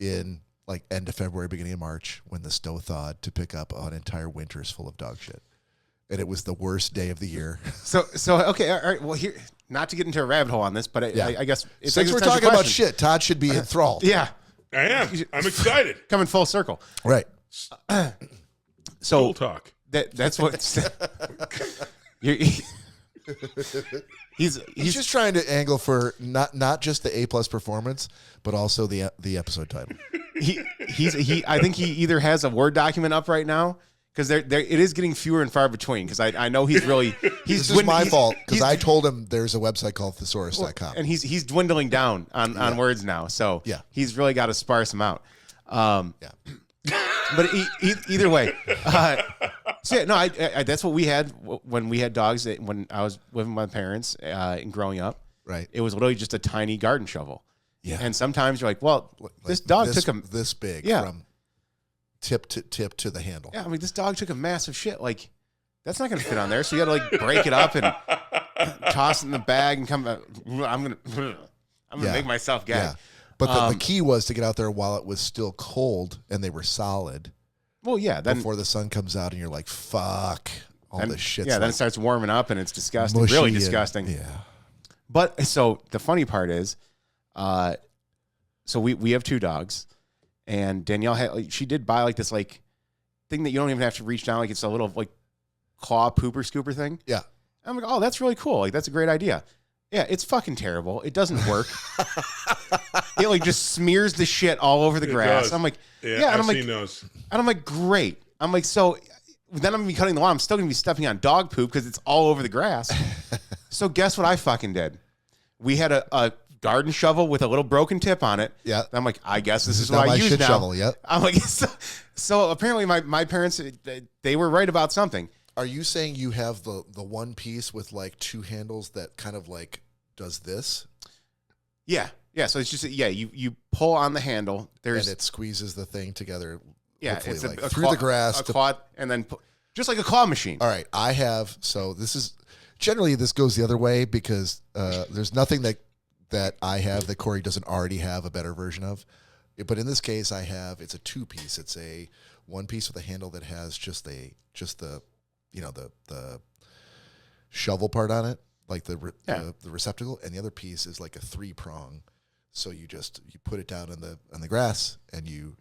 in like end of February, beginning of March, when the snow thawed, to pick up an entire winter's full of dog shit. And it was the worst day of the year. So okay, all right. Well, here, not to get into a rabbit hole on this, but I guess it's since we're talking about shit, Todd should be enthralled. Yeah, I am. I'm excited. Coming full circle. Right. So Full talk. That's what. He's just trying to angle for not just the A+ performance, but also the episode title. I think he either has a Word document up right now, because it is getting fewer and far between. Because I know he's really this is my fault, because I told him there's a website called thesaurus.com. and he's dwindling down on words now. So yeah, he's really got to sparse them out. Yeah. But either way, so yeah, no, that's what we had when we had dogs. When I was living with my parents and growing up, right? It was literally just a tiny garden shovel. Yeah. And sometimes you're like, well, this dog took him this big from tip to the handle. Yeah, I mean, this dog took a massive shit. Like, that's not going to fit on there. So you got to like break it up and toss it in the bag and come back. I'm gonna make myself gag. Yeah. But the key was to get out there while it was still cold and they were solid. Well, yeah. Then before the sun comes out and you're like, fuck, this shit. Yeah, then it starts warming up and it's disgusting. Really disgusting. Yeah. But so the funny part is, so we have 2 dogs, and Danielle she did buy like this like thing that you don't even have to reach down, like it's a little like claw pooper scooper thing. Yeah. I'm like, oh, that's really cool. Like, that's a great idea. Yeah, it's fucking terrible. It doesn't work. It like just smears the shit all over the grass. Does. I'm like, Yeah, and I've I'm like, seen those. And I'm like, great. I'm like, so then I'm gonna be cutting the lawn. I'm still gonna be stepping on dog poop because it's all over the grass. So guess what I fucking did? We had a garden shovel with a little broken tip on it. Yeah. I'm like, I guess this is not what I my use shit now. shovel. Yep. I'm like, so apparently my parents, they were right about something. Are you saying you have the one piece with like two handles that kind of like does this? Yeah. Yeah. So it's just, you pull on the handle. And it squeezes the thing together. Yeah. Hopefully, It's like through through the grass. a claw, and then just like a claw machine. All right. I have. So this is generally this goes the other way because there's nothing that I have that Cory doesn't already have a better version of. But in this case, it's a 2-piece. It's a 1 piece with a handle that has just the the shovel part on it, like the receptacle, and the other piece is like a 3-prong. So you put it down on the grass, and you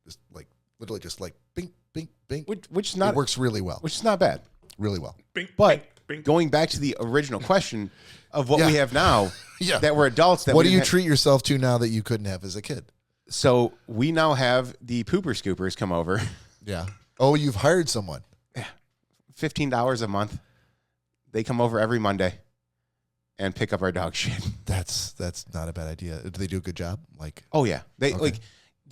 just like literally just like bink, bink, bink. Which is not, it works really well. Which is not bad. Really well. Bink, But bink, bink. going back to the original question of what we have now, Yeah. that we're adults. That What we do you didn't treat yourself to now that you couldn't have as a kid? So we now have the pooper scoopers come over. Yeah. Oh, you've hired someone. $15 a month. They come over every Monday and pick up our dog shit. That's not a bad idea. Do they do a good job? Like, Oh yeah, they Okay.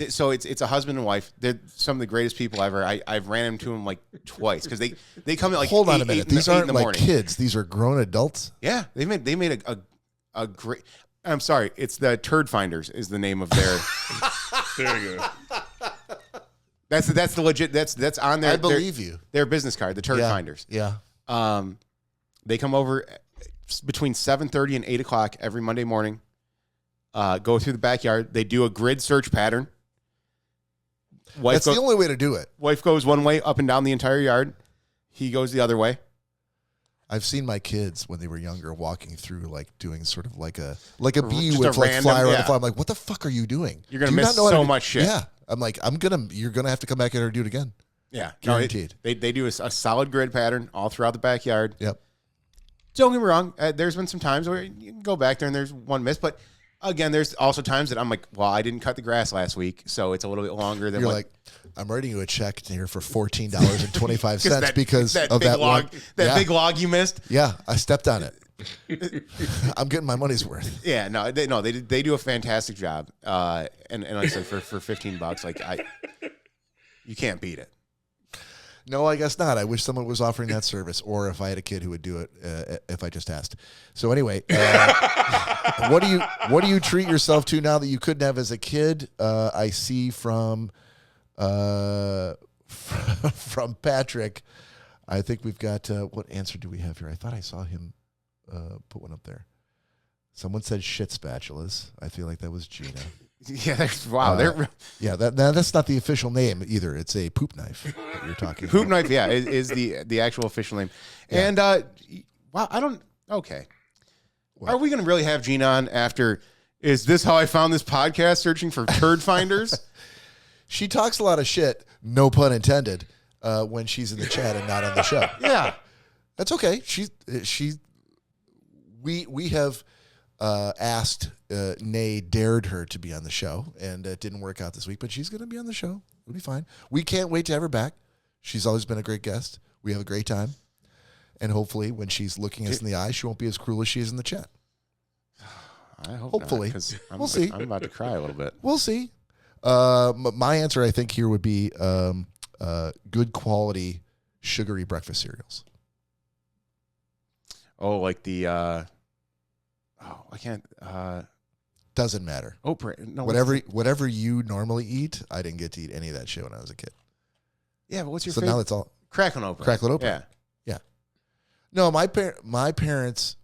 so it's a husband and wife. They're some of the greatest people ever. I've ran into them like twice because they come at like hold on a 8 minute. in These the- 8 in aren't the like morning. kids. These are grown adults. Yeah, they made a great. I'm sorry, it's the Turd Finders is the name of their. There you go. That's the legit. That's on their. I believe you. Their business card, the Turd Finders. Yeah. They come over between 7:30 and 8 o'clock every Monday morning. Go through the backyard. They do a grid search pattern. That's the only way to do it. Wife goes one way up and down the entire yard. He goes the other way. I've seen my kids when they were younger walking through, like doing sort of like a bee Just with a like random- fly around yeah. the fly. I'm like, what the fuck are you doing? You're gonna Do you miss not know how to so do- much shit. Yeah. I'm like, you're gonna have to come back in and do it again. Yeah, Guaranteed. They do a solid grid pattern all throughout the backyard. Yep. Don't get me wrong. There's been some times where you can go back there and there's one miss, but again, there's also times that I'm like, well, I didn't cut the grass last week, so it's a little bit longer than You're what. like, I'm writing you a check here for $14.25 because that of big that log, one. that Yeah. big log you missed. Yeah, I stepped on it. I'm getting my money's worth. Yeah, they do a fantastic job. And like I said, for $15, like you can't beat it. No, I guess not. I wish someone was offering that service, or if I had a kid who would do it, if I just asked. So anyway, what do you treat yourself to now that you couldn't have as a kid? I see from Patrick. I think we've got what answer do we have here? I thought I saw him put one up there. Someone said shit spatulas. I feel like that was Gina. Yeah, they're Yeah, that's not the official name either. It's a poop knife that you're talking poop about. knife. Yeah, is the actual official name. Yeah. And wow, I don't. Okay, What? are we going to really have Gina on after? Is this how I found this podcast? Searching for turd finders. She talks a lot of shit, no pun intended, when she's in the chat and not on the show. Yeah, That's okay. We have asked, nay, dared her to be on the show, and it didn't work out this week, but she's going to be on the show. It'll be fine. We can't wait to have her back. She's always been a great guest. We have a great time. And hopefully when she's looking us in the eye, she won't be as cruel as she is in the chat. I hope Hopefully. not, 'cause We'll see. I'm about to cry a little bit. We'll see. My answer, I think, here would be good quality sugary breakfast cereals. Oh, like the. I can't. Doesn't matter. Oprah. No, Whatever you normally eat, I didn't get to eat any of that shit when I was a kid. Yeah, but what's your So favorite? now it's all Crackling Oprah. Crackling Oprah. Yeah. no. My parents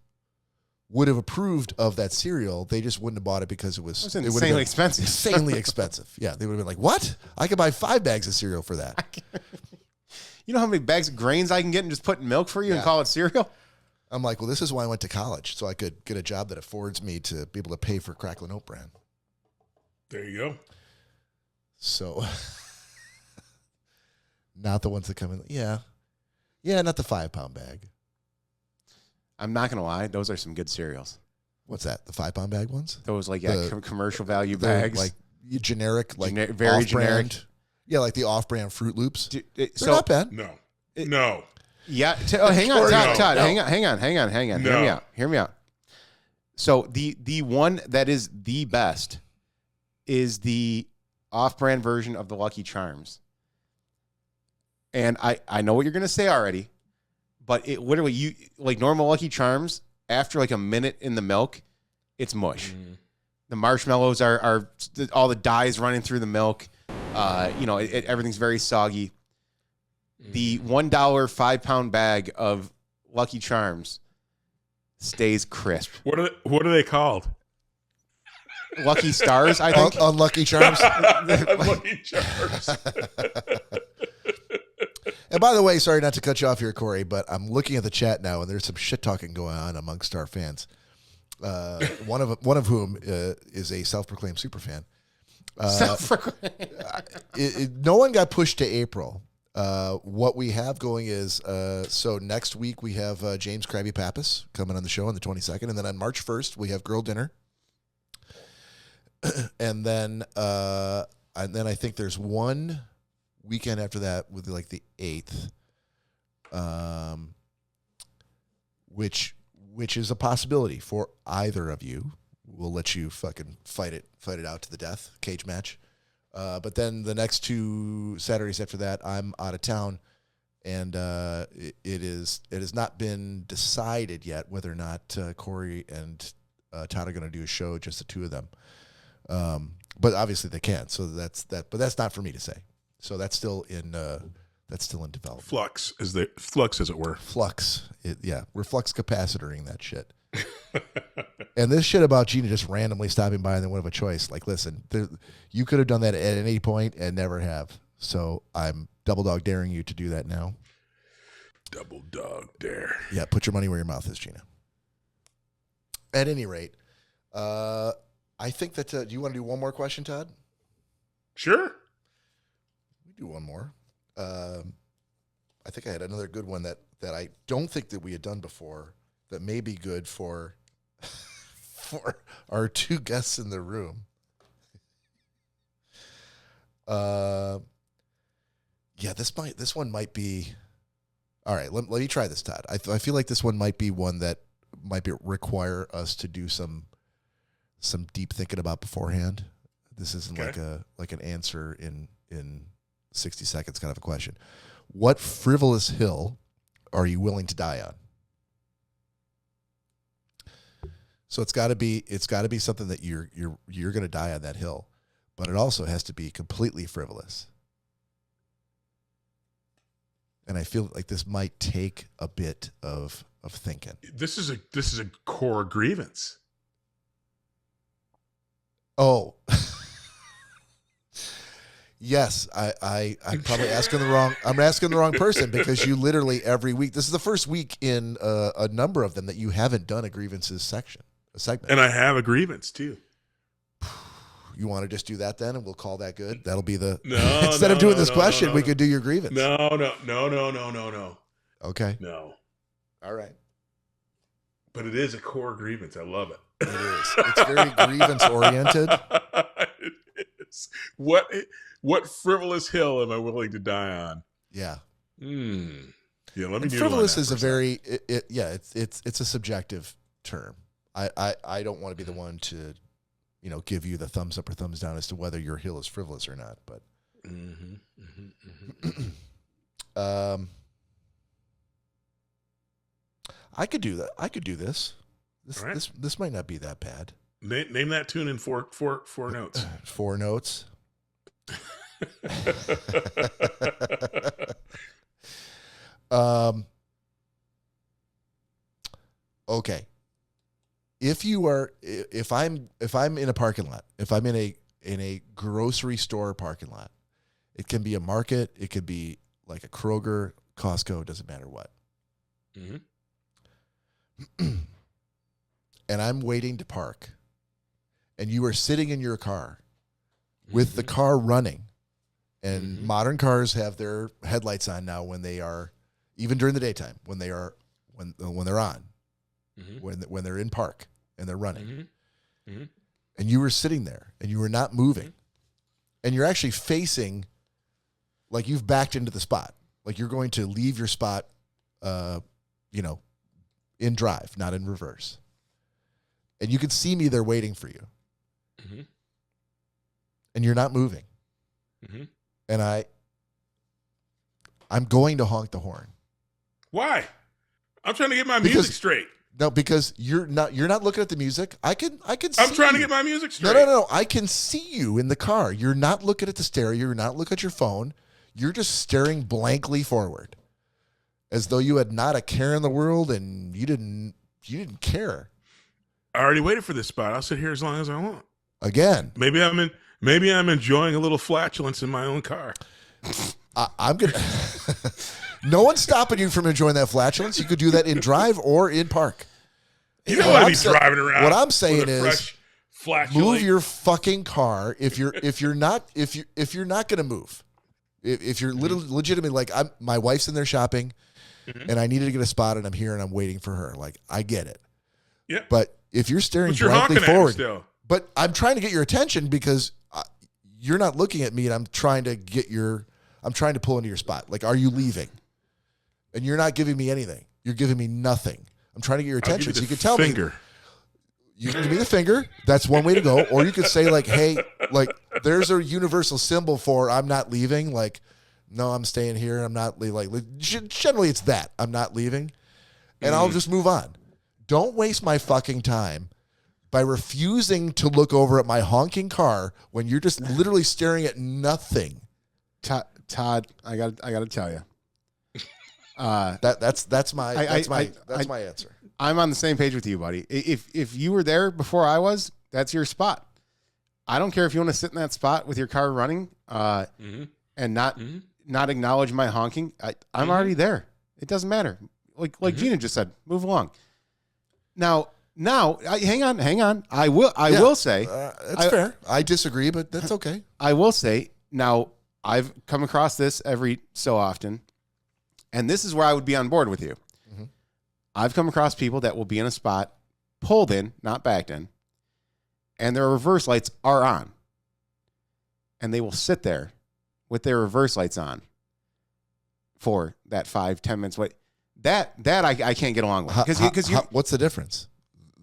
would have approved of that cereal. They just wouldn't have bought it because it was It's it would have insanely been expensive. Insanely expensive. Yeah, they would have been like, "What? I could buy 5 bags of cereal for that." You know how many bags of grains I can get and just put in milk for you and Yeah. call it cereal? I'm like, well, this is why I went to college, so I could get a job that affords me to be able to pay for Cracklin' Oat Bran. There you go. So, not the ones that come in. Yeah, not the 5-pound bag. I'm not gonna lie, those are some good cereals. What's that? The 5-pound bag ones? Those like commercial value They're bags, like generic, like very generic. Yeah, like the off-brand Fruit Loops. They're So not bad. No. yeah. Hang on, Todd. No. Hang on. No. Hear me out. So the one that is the best is the off-brand version of the Lucky Charms. And I know what you're gonna say already, but it literally, you like normal Lucky Charms, after like a minute in the milk, it's mush. The marshmallows are all the dyes running through the milk. Everything's very soggy. The $1 5-pound bag of Lucky Charms stays crisp. What are they called? Lucky Stars, I think. Unlucky Charms. Lucky Charms. And by the way, sorry not to cut you off here, Corey, but I'm looking at the chat now, and there's some shit talking going on amongst our fans. One of whom is a self-proclaimed superfan. No one got pushed to April. What we have going is so next week we have James Krabby Pappas coming on the show on the 22nd, and then on March 1st we have Girl Dinner, and then I think there's one weekend after that with like the 8th, which is a possibility for either of you. We'll let you fucking fight it out to the death, cage match. But then the next 2 Saturdays after that, I'm out of town, and it has not been decided yet whether or not Cory and Todd are going to do a show, just the two of them. But obviously they can. So that's that. But that's not for me to say. So that's still in development. Flux, as it were. Flux. We're flux capacitoring that shit. And this shit about Gina just randomly stopping by and then one of a choice. Like, listen, you could have done that at any point and never have. So I'm double dog daring you to do that now. Double dog dare. Yeah, put your money where your mouth is, Gina. At any rate, I think that, do you want to do one more question, Todd? Sure. We do one more. I think I had another good one that I don't think that we had done before that may be good for for our 2 guests in the room. This one might be. All right, let me try this, Todd. I feel like this one might be one that might require us to do some deep thinking about beforehand. This isn't like an answer in 60 seconds kind of a question. What frivolous hill are you willing to die on? So it's got to be something that you're going to die on that hill, but it also has to be completely frivolous. And I feel like this might take a bit of thinking. This is a core grievance. Oh. Yes, I'm probably asking the wrong person, because you literally every week. This is the first week in a number of them that you haven't done a grievances segment. And I have a grievance too. You want to just do that then, and we'll call that good? That'll be the instead of doing this question, we could do your grievance. No. Okay. No. All right. But it is a core grievance. I love it. It is. It's very grievance oriented. It is. What frivolous hill am I willing to die on? Yeah. Yeah. Let me. Frivolous is a very it's a subjective term. I don't want to be the one to, give you the thumbs up or thumbs down as to whether your hill is frivolous or not. But I could do that. I could do this. This might not be that bad. Name that tune in four notes. 4 notes. Okay. If I'm in a parking lot, if I'm in a grocery store parking lot, it can be a market, it could be like a Kroger, Costco, doesn't matter what. Mm-hmm. And I'm waiting to park, and you are sitting in your car with the car running, and modern cars have their headlights on now when they are, even during the daytime, when they're on. when they're in park and they're running. Mm-hmm. And you were sitting there and you were not moving. And you're actually facing, like you've backed into the spot. Like you're going to leave your spot, in drive, not in reverse. And you can see me there waiting for you. Mm-hmm. And you're not moving. Mm-hmm. And I'm going to honk the horn. Why? I'm trying to get my music straight. No, because you're not looking at the music. I can see I'm trying to you. get my music straight. No. I can see you in the car. You're not looking at the stereo. You're not looking at your phone. You're just staring blankly forward, as though you had not a care in the world and you didn't care. I already waited for this spot. I'll sit here as long as I want. Again, maybe I'm enjoying a little flatulence in my own car. I'm gonna. No one's stopping you from enjoying that flatulence. You could do that in drive or in park. You don't want to be driving around. What I'm saying is, move your fucking car if you're not going to move. If you're legitimately like my wife's in there shopping, and I needed to get a spot, and I'm here and I'm waiting for her. Like I get it. Yeah. But if you're staring blankly forward, still. But I'm trying to get your attention because you're not looking at me, and I'm trying to pull into your spot. Like, are you leaving? And you're not giving me anything. You're giving me nothing. I'm trying to get your attention. So you can tell me. You can give me the finger. That's one way to go. Or you could say like, hey, like there's a universal symbol for I'm not leaving. Like, no, I'm staying here. I'm not like generally it's that I'm not leaving. And I'll just move on. Don't waste my fucking time by refusing to look over at my honking car when you're just literally staring at nothing. Todd, I got to tell you. That's my answer. I'm on the same page with you, buddy. If you were there before I was, that's your spot. I don't care if you want to sit in that spot with your car running and not acknowledge my honking. I'm already there. It doesn't matter. Like Gina just said, move along. Now, hang on. I will say that's fair. I disagree, but that's okay. I will say now I've come across this every so often. And this is where I would be on board with you. Mm-hmm. I've come across people that will be in a spot, pulled in, not backed in, and their reverse lights are on. And they will sit there with their reverse lights on for that 5-10 minutes. Wait, that I can't get along with. Because what's the difference?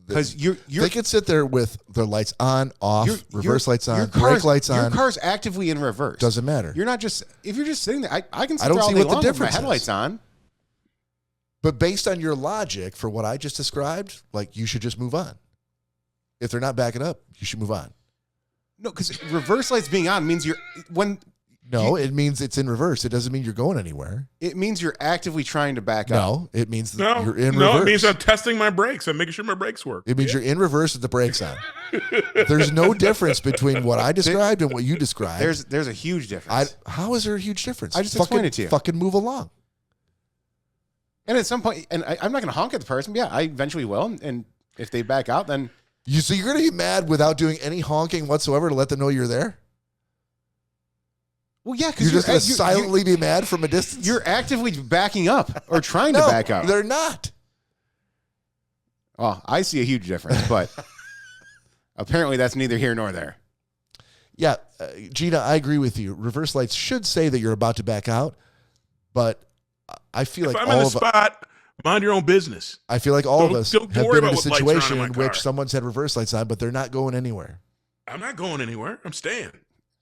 Because they can sit there with their lights on, off, reverse lights on, brake lights on. Your car's actively in reverse. Doesn't matter. You're not just if you're just sitting there. I can sit there all day long with my headlights on. But based on your logic for what I just described, like you should just move on. If they're not backing up, you should move on. No, because reverse lights being on means it means it's in reverse. It doesn't mean you're going anywhere. It means you're actively trying to back up. No, it means you're in reverse. No, it means I'm testing my brakes. I'm making sure my brakes work. It means you're in reverse with the brakes on. There's no difference between what I described and what you described. There's a huge difference. How is there a huge difference? I just explained it to you. Fucking move along. And at some point, and I'm not going to honk at the person. But yeah, I eventually will. And if they back out, then so you're going to be mad without doing any honking whatsoever to let them know you're there? Well, yeah, because you're just going to silently be mad from a distance. You're actively backing up or trying to back up. They're not. Well, I see a huge difference, but apparently that's neither here nor there. Yeah, Gina, I agree with you. Reverse lights should say that you're about to back out, but I feel like if I'm in a spot, mind your own business. I feel like all of us have been in a situation in car. which someone's had reverse lights on, but they're not going anywhere. I'm not going anywhere. I'm staying.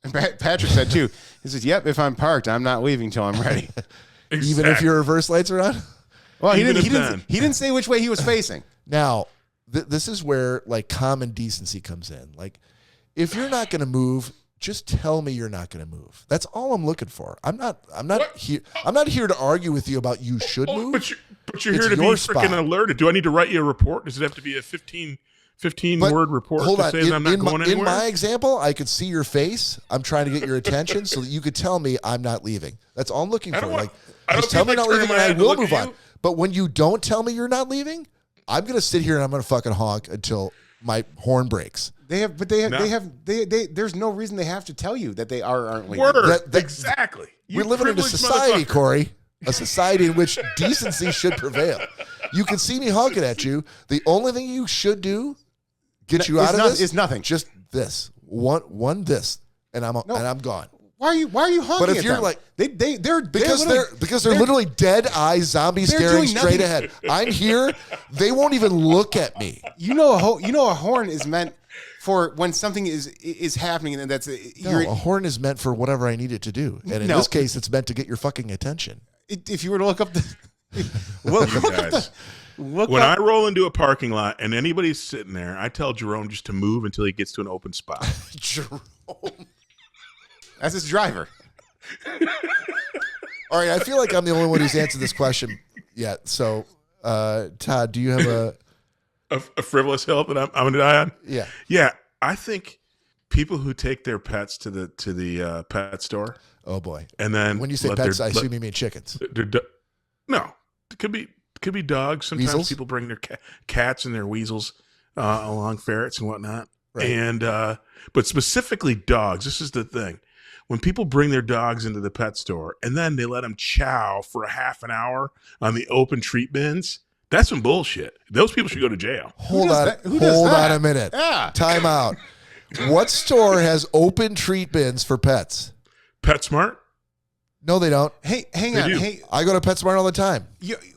And Patrick said too. He says, "Yep, if I'm parked, I'm not leaving till I'm ready." Exactly. Even if your reverse lights are on. Well, he didn't say which way he was facing. Now, this is where like common decency comes in. Like, if you're not going to move, just tell me you're not going to move. That's all I'm looking for. I'm not here to argue with you about you should move. But you're here to be freaking alerted. Do I need to write you a report? Does it have to be a 15 word report to say that I'm not going anywhere? In my example, I could see your face. I'm trying to get your attention so that you could tell me I'm not leaving. That's all I'm looking for. Just tell me you're not leaving and I will move on. But when you don't tell me you're not leaving, I'm going to sit here and I'm going to fucking honk until my horn breaks. There's no reason they have to tell you that they aren't leaving. Exactly. We're living in a society, Cory. A society in which decency should prevail. You can see me honking at you. The only thing you should do, get you out of this, is nothing. Just this one this, and I'm gone. Why are you honking? But if at you're them? like, they're literally dead eyes, zombies they're staring doing straight nothing. ahead. I'm here. They won't even look at me. You know a horn is meant for when something is happening, and that's No, a horn is meant for whatever I need it to do, and in this case, it's meant to get your fucking attention. If you were to look up the When I roll into a parking lot and anybody's sitting there, I tell Jerome just to move until he gets to an open spot. Jerome. That's his driver. All right, I feel like I'm the only one who's answered this question yet. So, Todd, do you have A frivolous hill that I'm going to die on? Yeah. Yeah, I think people who take their pets to the pet store. Oh boy! And then when you say pets, I assume you mean chickens. No, it could be dogs. Sometimes Weasels? people bring their cats and their weasels along, ferrets and whatnot. Right. And but specifically dogs. This is the thing: when people bring their dogs into the pet store and then they let them chow for a half an hour on the open treat bins. That's some bullshit. Those people should go to jail. Hold on a minute. Yeah. Time out. What store has open treat bins for pets? PetSmart? No, they don't. Hey, hang They on. do. Hey, I go to PetSmart all the time.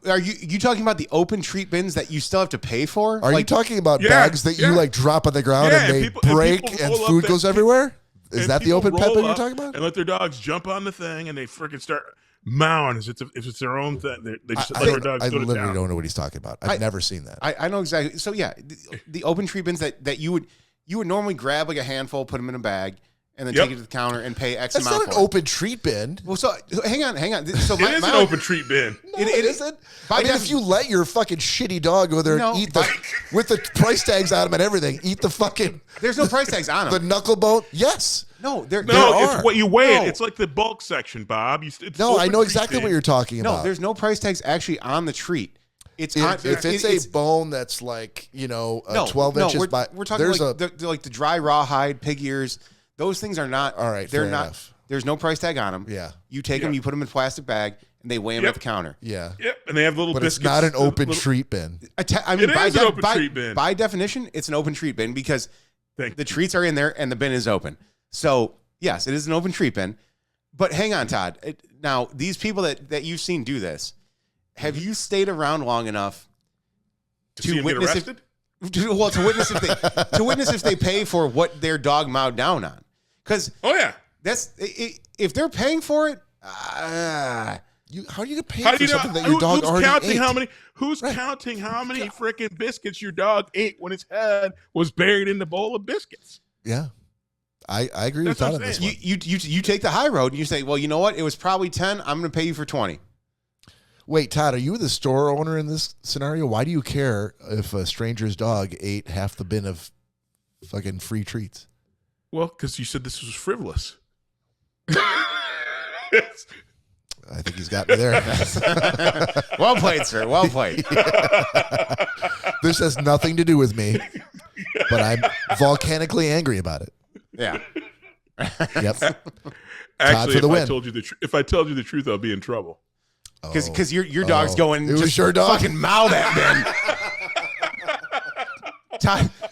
are you talking about the open treat bins that you still have to pay for? Are you talking about Yeah, bags that you yeah. like drop on the ground Yeah, and they and people break roll and up food that- goes everywhere? Is And that the people open pet roll bin you're up talking about? And let their dogs jump on the thing and they freaking start mowing as if it's their own thing. They just let their dogs I go to literally town. don't know what he's talking about. I've never seen that. I know exactly. So yeah, the open treat bins that you would normally grab like a handful, put them in a bag, and then Yep. take it to the counter and pay X That's amount not an for it. open treat bin. Well, so hang on. So It is an open treat bin. No, it isn't. I mean, if you let your fucking shitty dog go there and No, eat with the price tags on them and everything, eat the fucking there's no price tags on the them. knuckle bone. Yes. No, there No, are. it's what you weigh No. it. It's like the bulk section, Bob. It's No, I open know treat exactly bin. what you're talking No, about. there's no price tags actually on the treat. It's on, If it's a bone that's like 12 inches by, we're talking there's like the dry rawhide, pig ears. Those things are not. All right, they're fair not. enough. There's no price tag on them. Yeah. You take them, you put them in a plastic bag, and they weigh them Yep. at the counter. Yeah. Yep, and they have little But biscuits. it's not an open little- treat bin. I mean, It by, is an open by, treat bin. by definition, it's an open treat bin because Thank the treats are in there and the bin is open. So yes, it is an open treat bin. But hang on, Todd. Now, these people that you've seen do this, have you stayed around long enough to see 'em get witness arrested? to witness if they pay for what their dog mowed down on? Because Oh yeah. that's if they're paying for it. How do you get paid How for do you know? something that your dog Who's already counting ate? how many? Who's counting how many freaking biscuits your dog ate when its head was buried in the bowl of biscuits? Yeah. I agree with That's what Todd I'm on this saying. one. You take the high road and you say, well, you know what? It was probably 10. I'm going to pay you for 20. Wait, Todd, are you the store owner in this scenario? Why do you care if a stranger's dog ate half the bin of fucking free treats? Well, because you said this was frivolous. I think he's got me there. Well played, sir. Well played. This has nothing to do with me, but I'm volcanically angry about it. Yeah. Yep. Actually, for the if win. I told you if I told you the truth, I'll be in trouble. Because your dog's going. It was just your dog? Fucking mow that bin.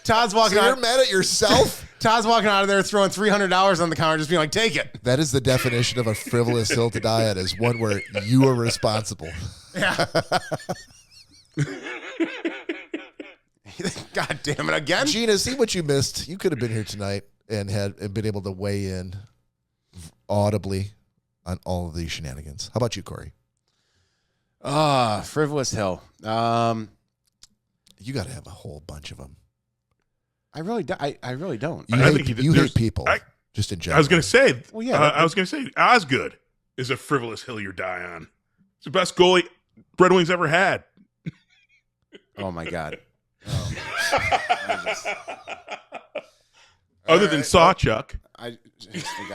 Todd's walking So you're out. mad at yourself? Todd's walking out of there throwing $300 on the counter, just being like, "Take it." That is the definition of a frivolous hill to die at, is one where you are responsible. Yeah. God damn it again. Gina, see what you missed. You could have been here tonight and been able to weigh in audibly on all of these shenanigans. How about you, Cory? Frivolous hill. You got to have a whole bunch of them. I really don't. You I hate, think you there's- hate people, I- just in general. I was going to say. Well, yeah, I was going to say Osgood is a frivolous hill you die on. It's the best goalie Red Wings ever had. Oh my God. Other than Sawchuck. I just think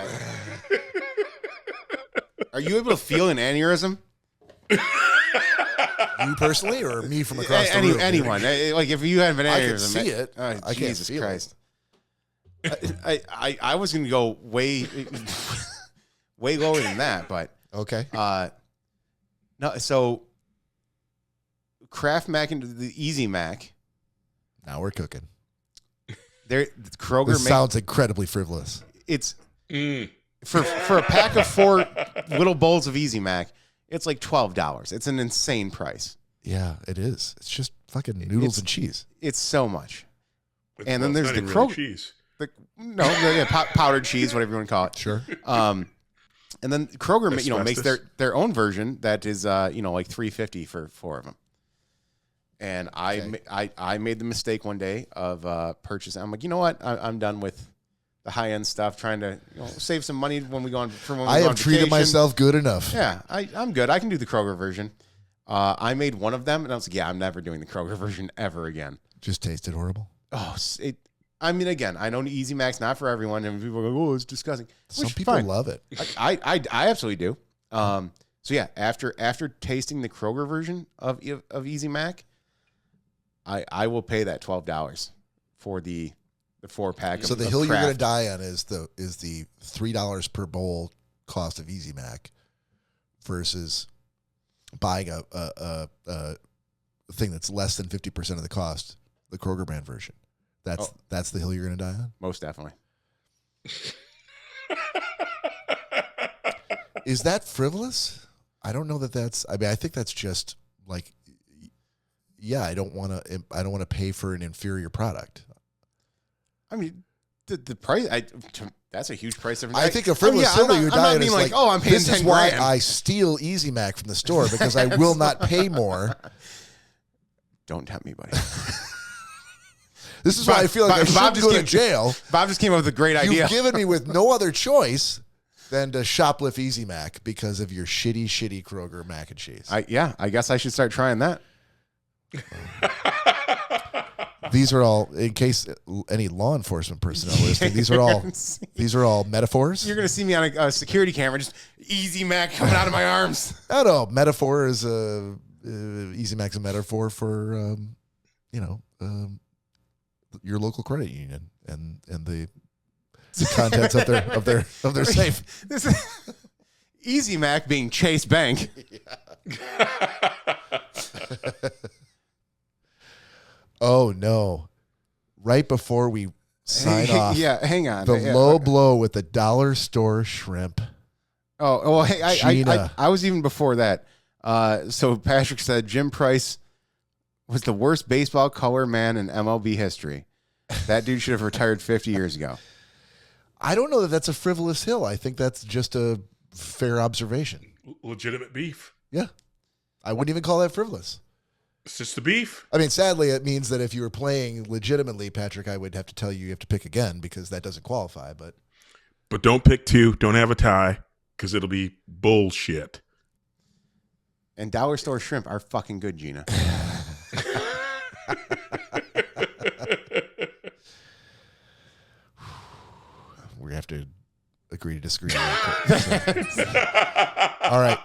Are you able to feel an aneurysm? You personally, or me from across the room? Anyone. Like if you have an I aneurysm. can see it. Oh, I can't Jesus feel Christ. I was going to go way lower than that, but Okay. no. So Kraft Mac and the Easy Mac. Now we're cooking. Kroger This sounds incredibly frivolous. It's for a pack of 4 little bowls of Easy Mac, it's like $12. It's an insane price. Yeah, it is. It's just fucking noodles and cheese. It's so much. And then Well, there's it's the not even really Kroger cheese. Powdered cheese, whatever you want to call it. Sure. And then Kroger, makes Asbestos. their own version that is, like $3.50 for 4 of them. And I made the mistake one day of purchasing. I'm like, you know what? I'm done with the high end stuff. Trying to save some money when we go on. I have treated myself good enough. Yeah, I'm good. I can do the Kroger version. I made one of them, and I was like, yeah, I'm never doing the Kroger version ever again. Just tasted horrible. Oh, again, I know Easy Mac's not for everyone, and people are like, oh, it's disgusting. Some people love it. I absolutely do. So yeah, after tasting the Kroger version of Easy Mac, I will pay that $12 for the 4-pack. So the hill you're going to die on is the $3 per bowl cost of Easy Mac versus buying a thing that's less than 50% of the cost, the Kroger brand version. That's the hill you're going to die on? Most definitely. Is that frivolous? I don't know that's. I mean, I think that's just like, yeah, I don't want to pay for an inferior product. I mean, the price. That's a huge price difference. I think a frivolous hill you're dying is like, I'm paying this is $10,000. why I steal Easy Mac from the store, because I will not pay more. Don't tempt me, buddy. This is why I feel like I should go to jail. Bob just came up with a great idea. You've given me with no other choice than to shoplift Easy Mac because of your shitty Kroger mac and cheese. I guess I should start trying that. These are all, in case any law enforcement personnel listening, these are all metaphors. You're going to see me on a security camera, just Easy Mac coming out of my arms. I don't know. Metaphor is Easy Mac's a metaphor for, your local credit union and the contents of their safe. This is Easy Mac being Chase Bank. Oh no! Right before we sign off, hang on. The low blow with the dollar store shrimp. Oh well, hey, I was even before that. So Patrick said Jim Price was the worst baseball color man in MLB history. That dude should have retired 50 years ago. I don't know that that's a frivolous hill. I think that's just a fair observation. Legitimate beef. Yeah. I wouldn't even call that frivolous. It's just the beef. I mean, sadly, it means that if you were playing legitimately, Patrick, I would have to tell you have to pick again because that doesn't qualify. But don't pick 2. Don't have a tie because it'll be bullshit. And dollar store shrimp are fucking good, Gina. We're going to have to agree to disagree. All right.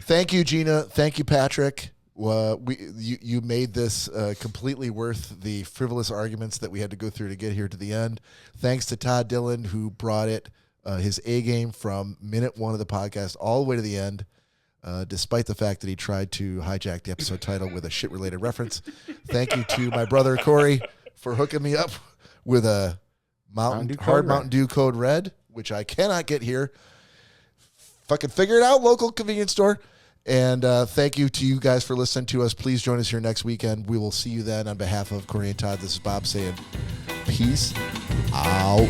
Thank you, Gina. Thank you, Patrick. You made this completely worth the frivolous arguments that we had to go through to get here to the end. Thanks to Todd Dillon, who brought his A game from minute 1 of the podcast all the way to the end, despite the fact that he tried to hijack the episode title with a shit-related reference. Thank you to my brother Cory for hooking me up with a Mountain Dew Code Red, which I cannot get here. Fucking figure it out, local convenience store. And thank you to you guys for listening to us. Please join us here next weekend. We will see you then. On behalf of Cory and Todd, this is Bob saying peace out.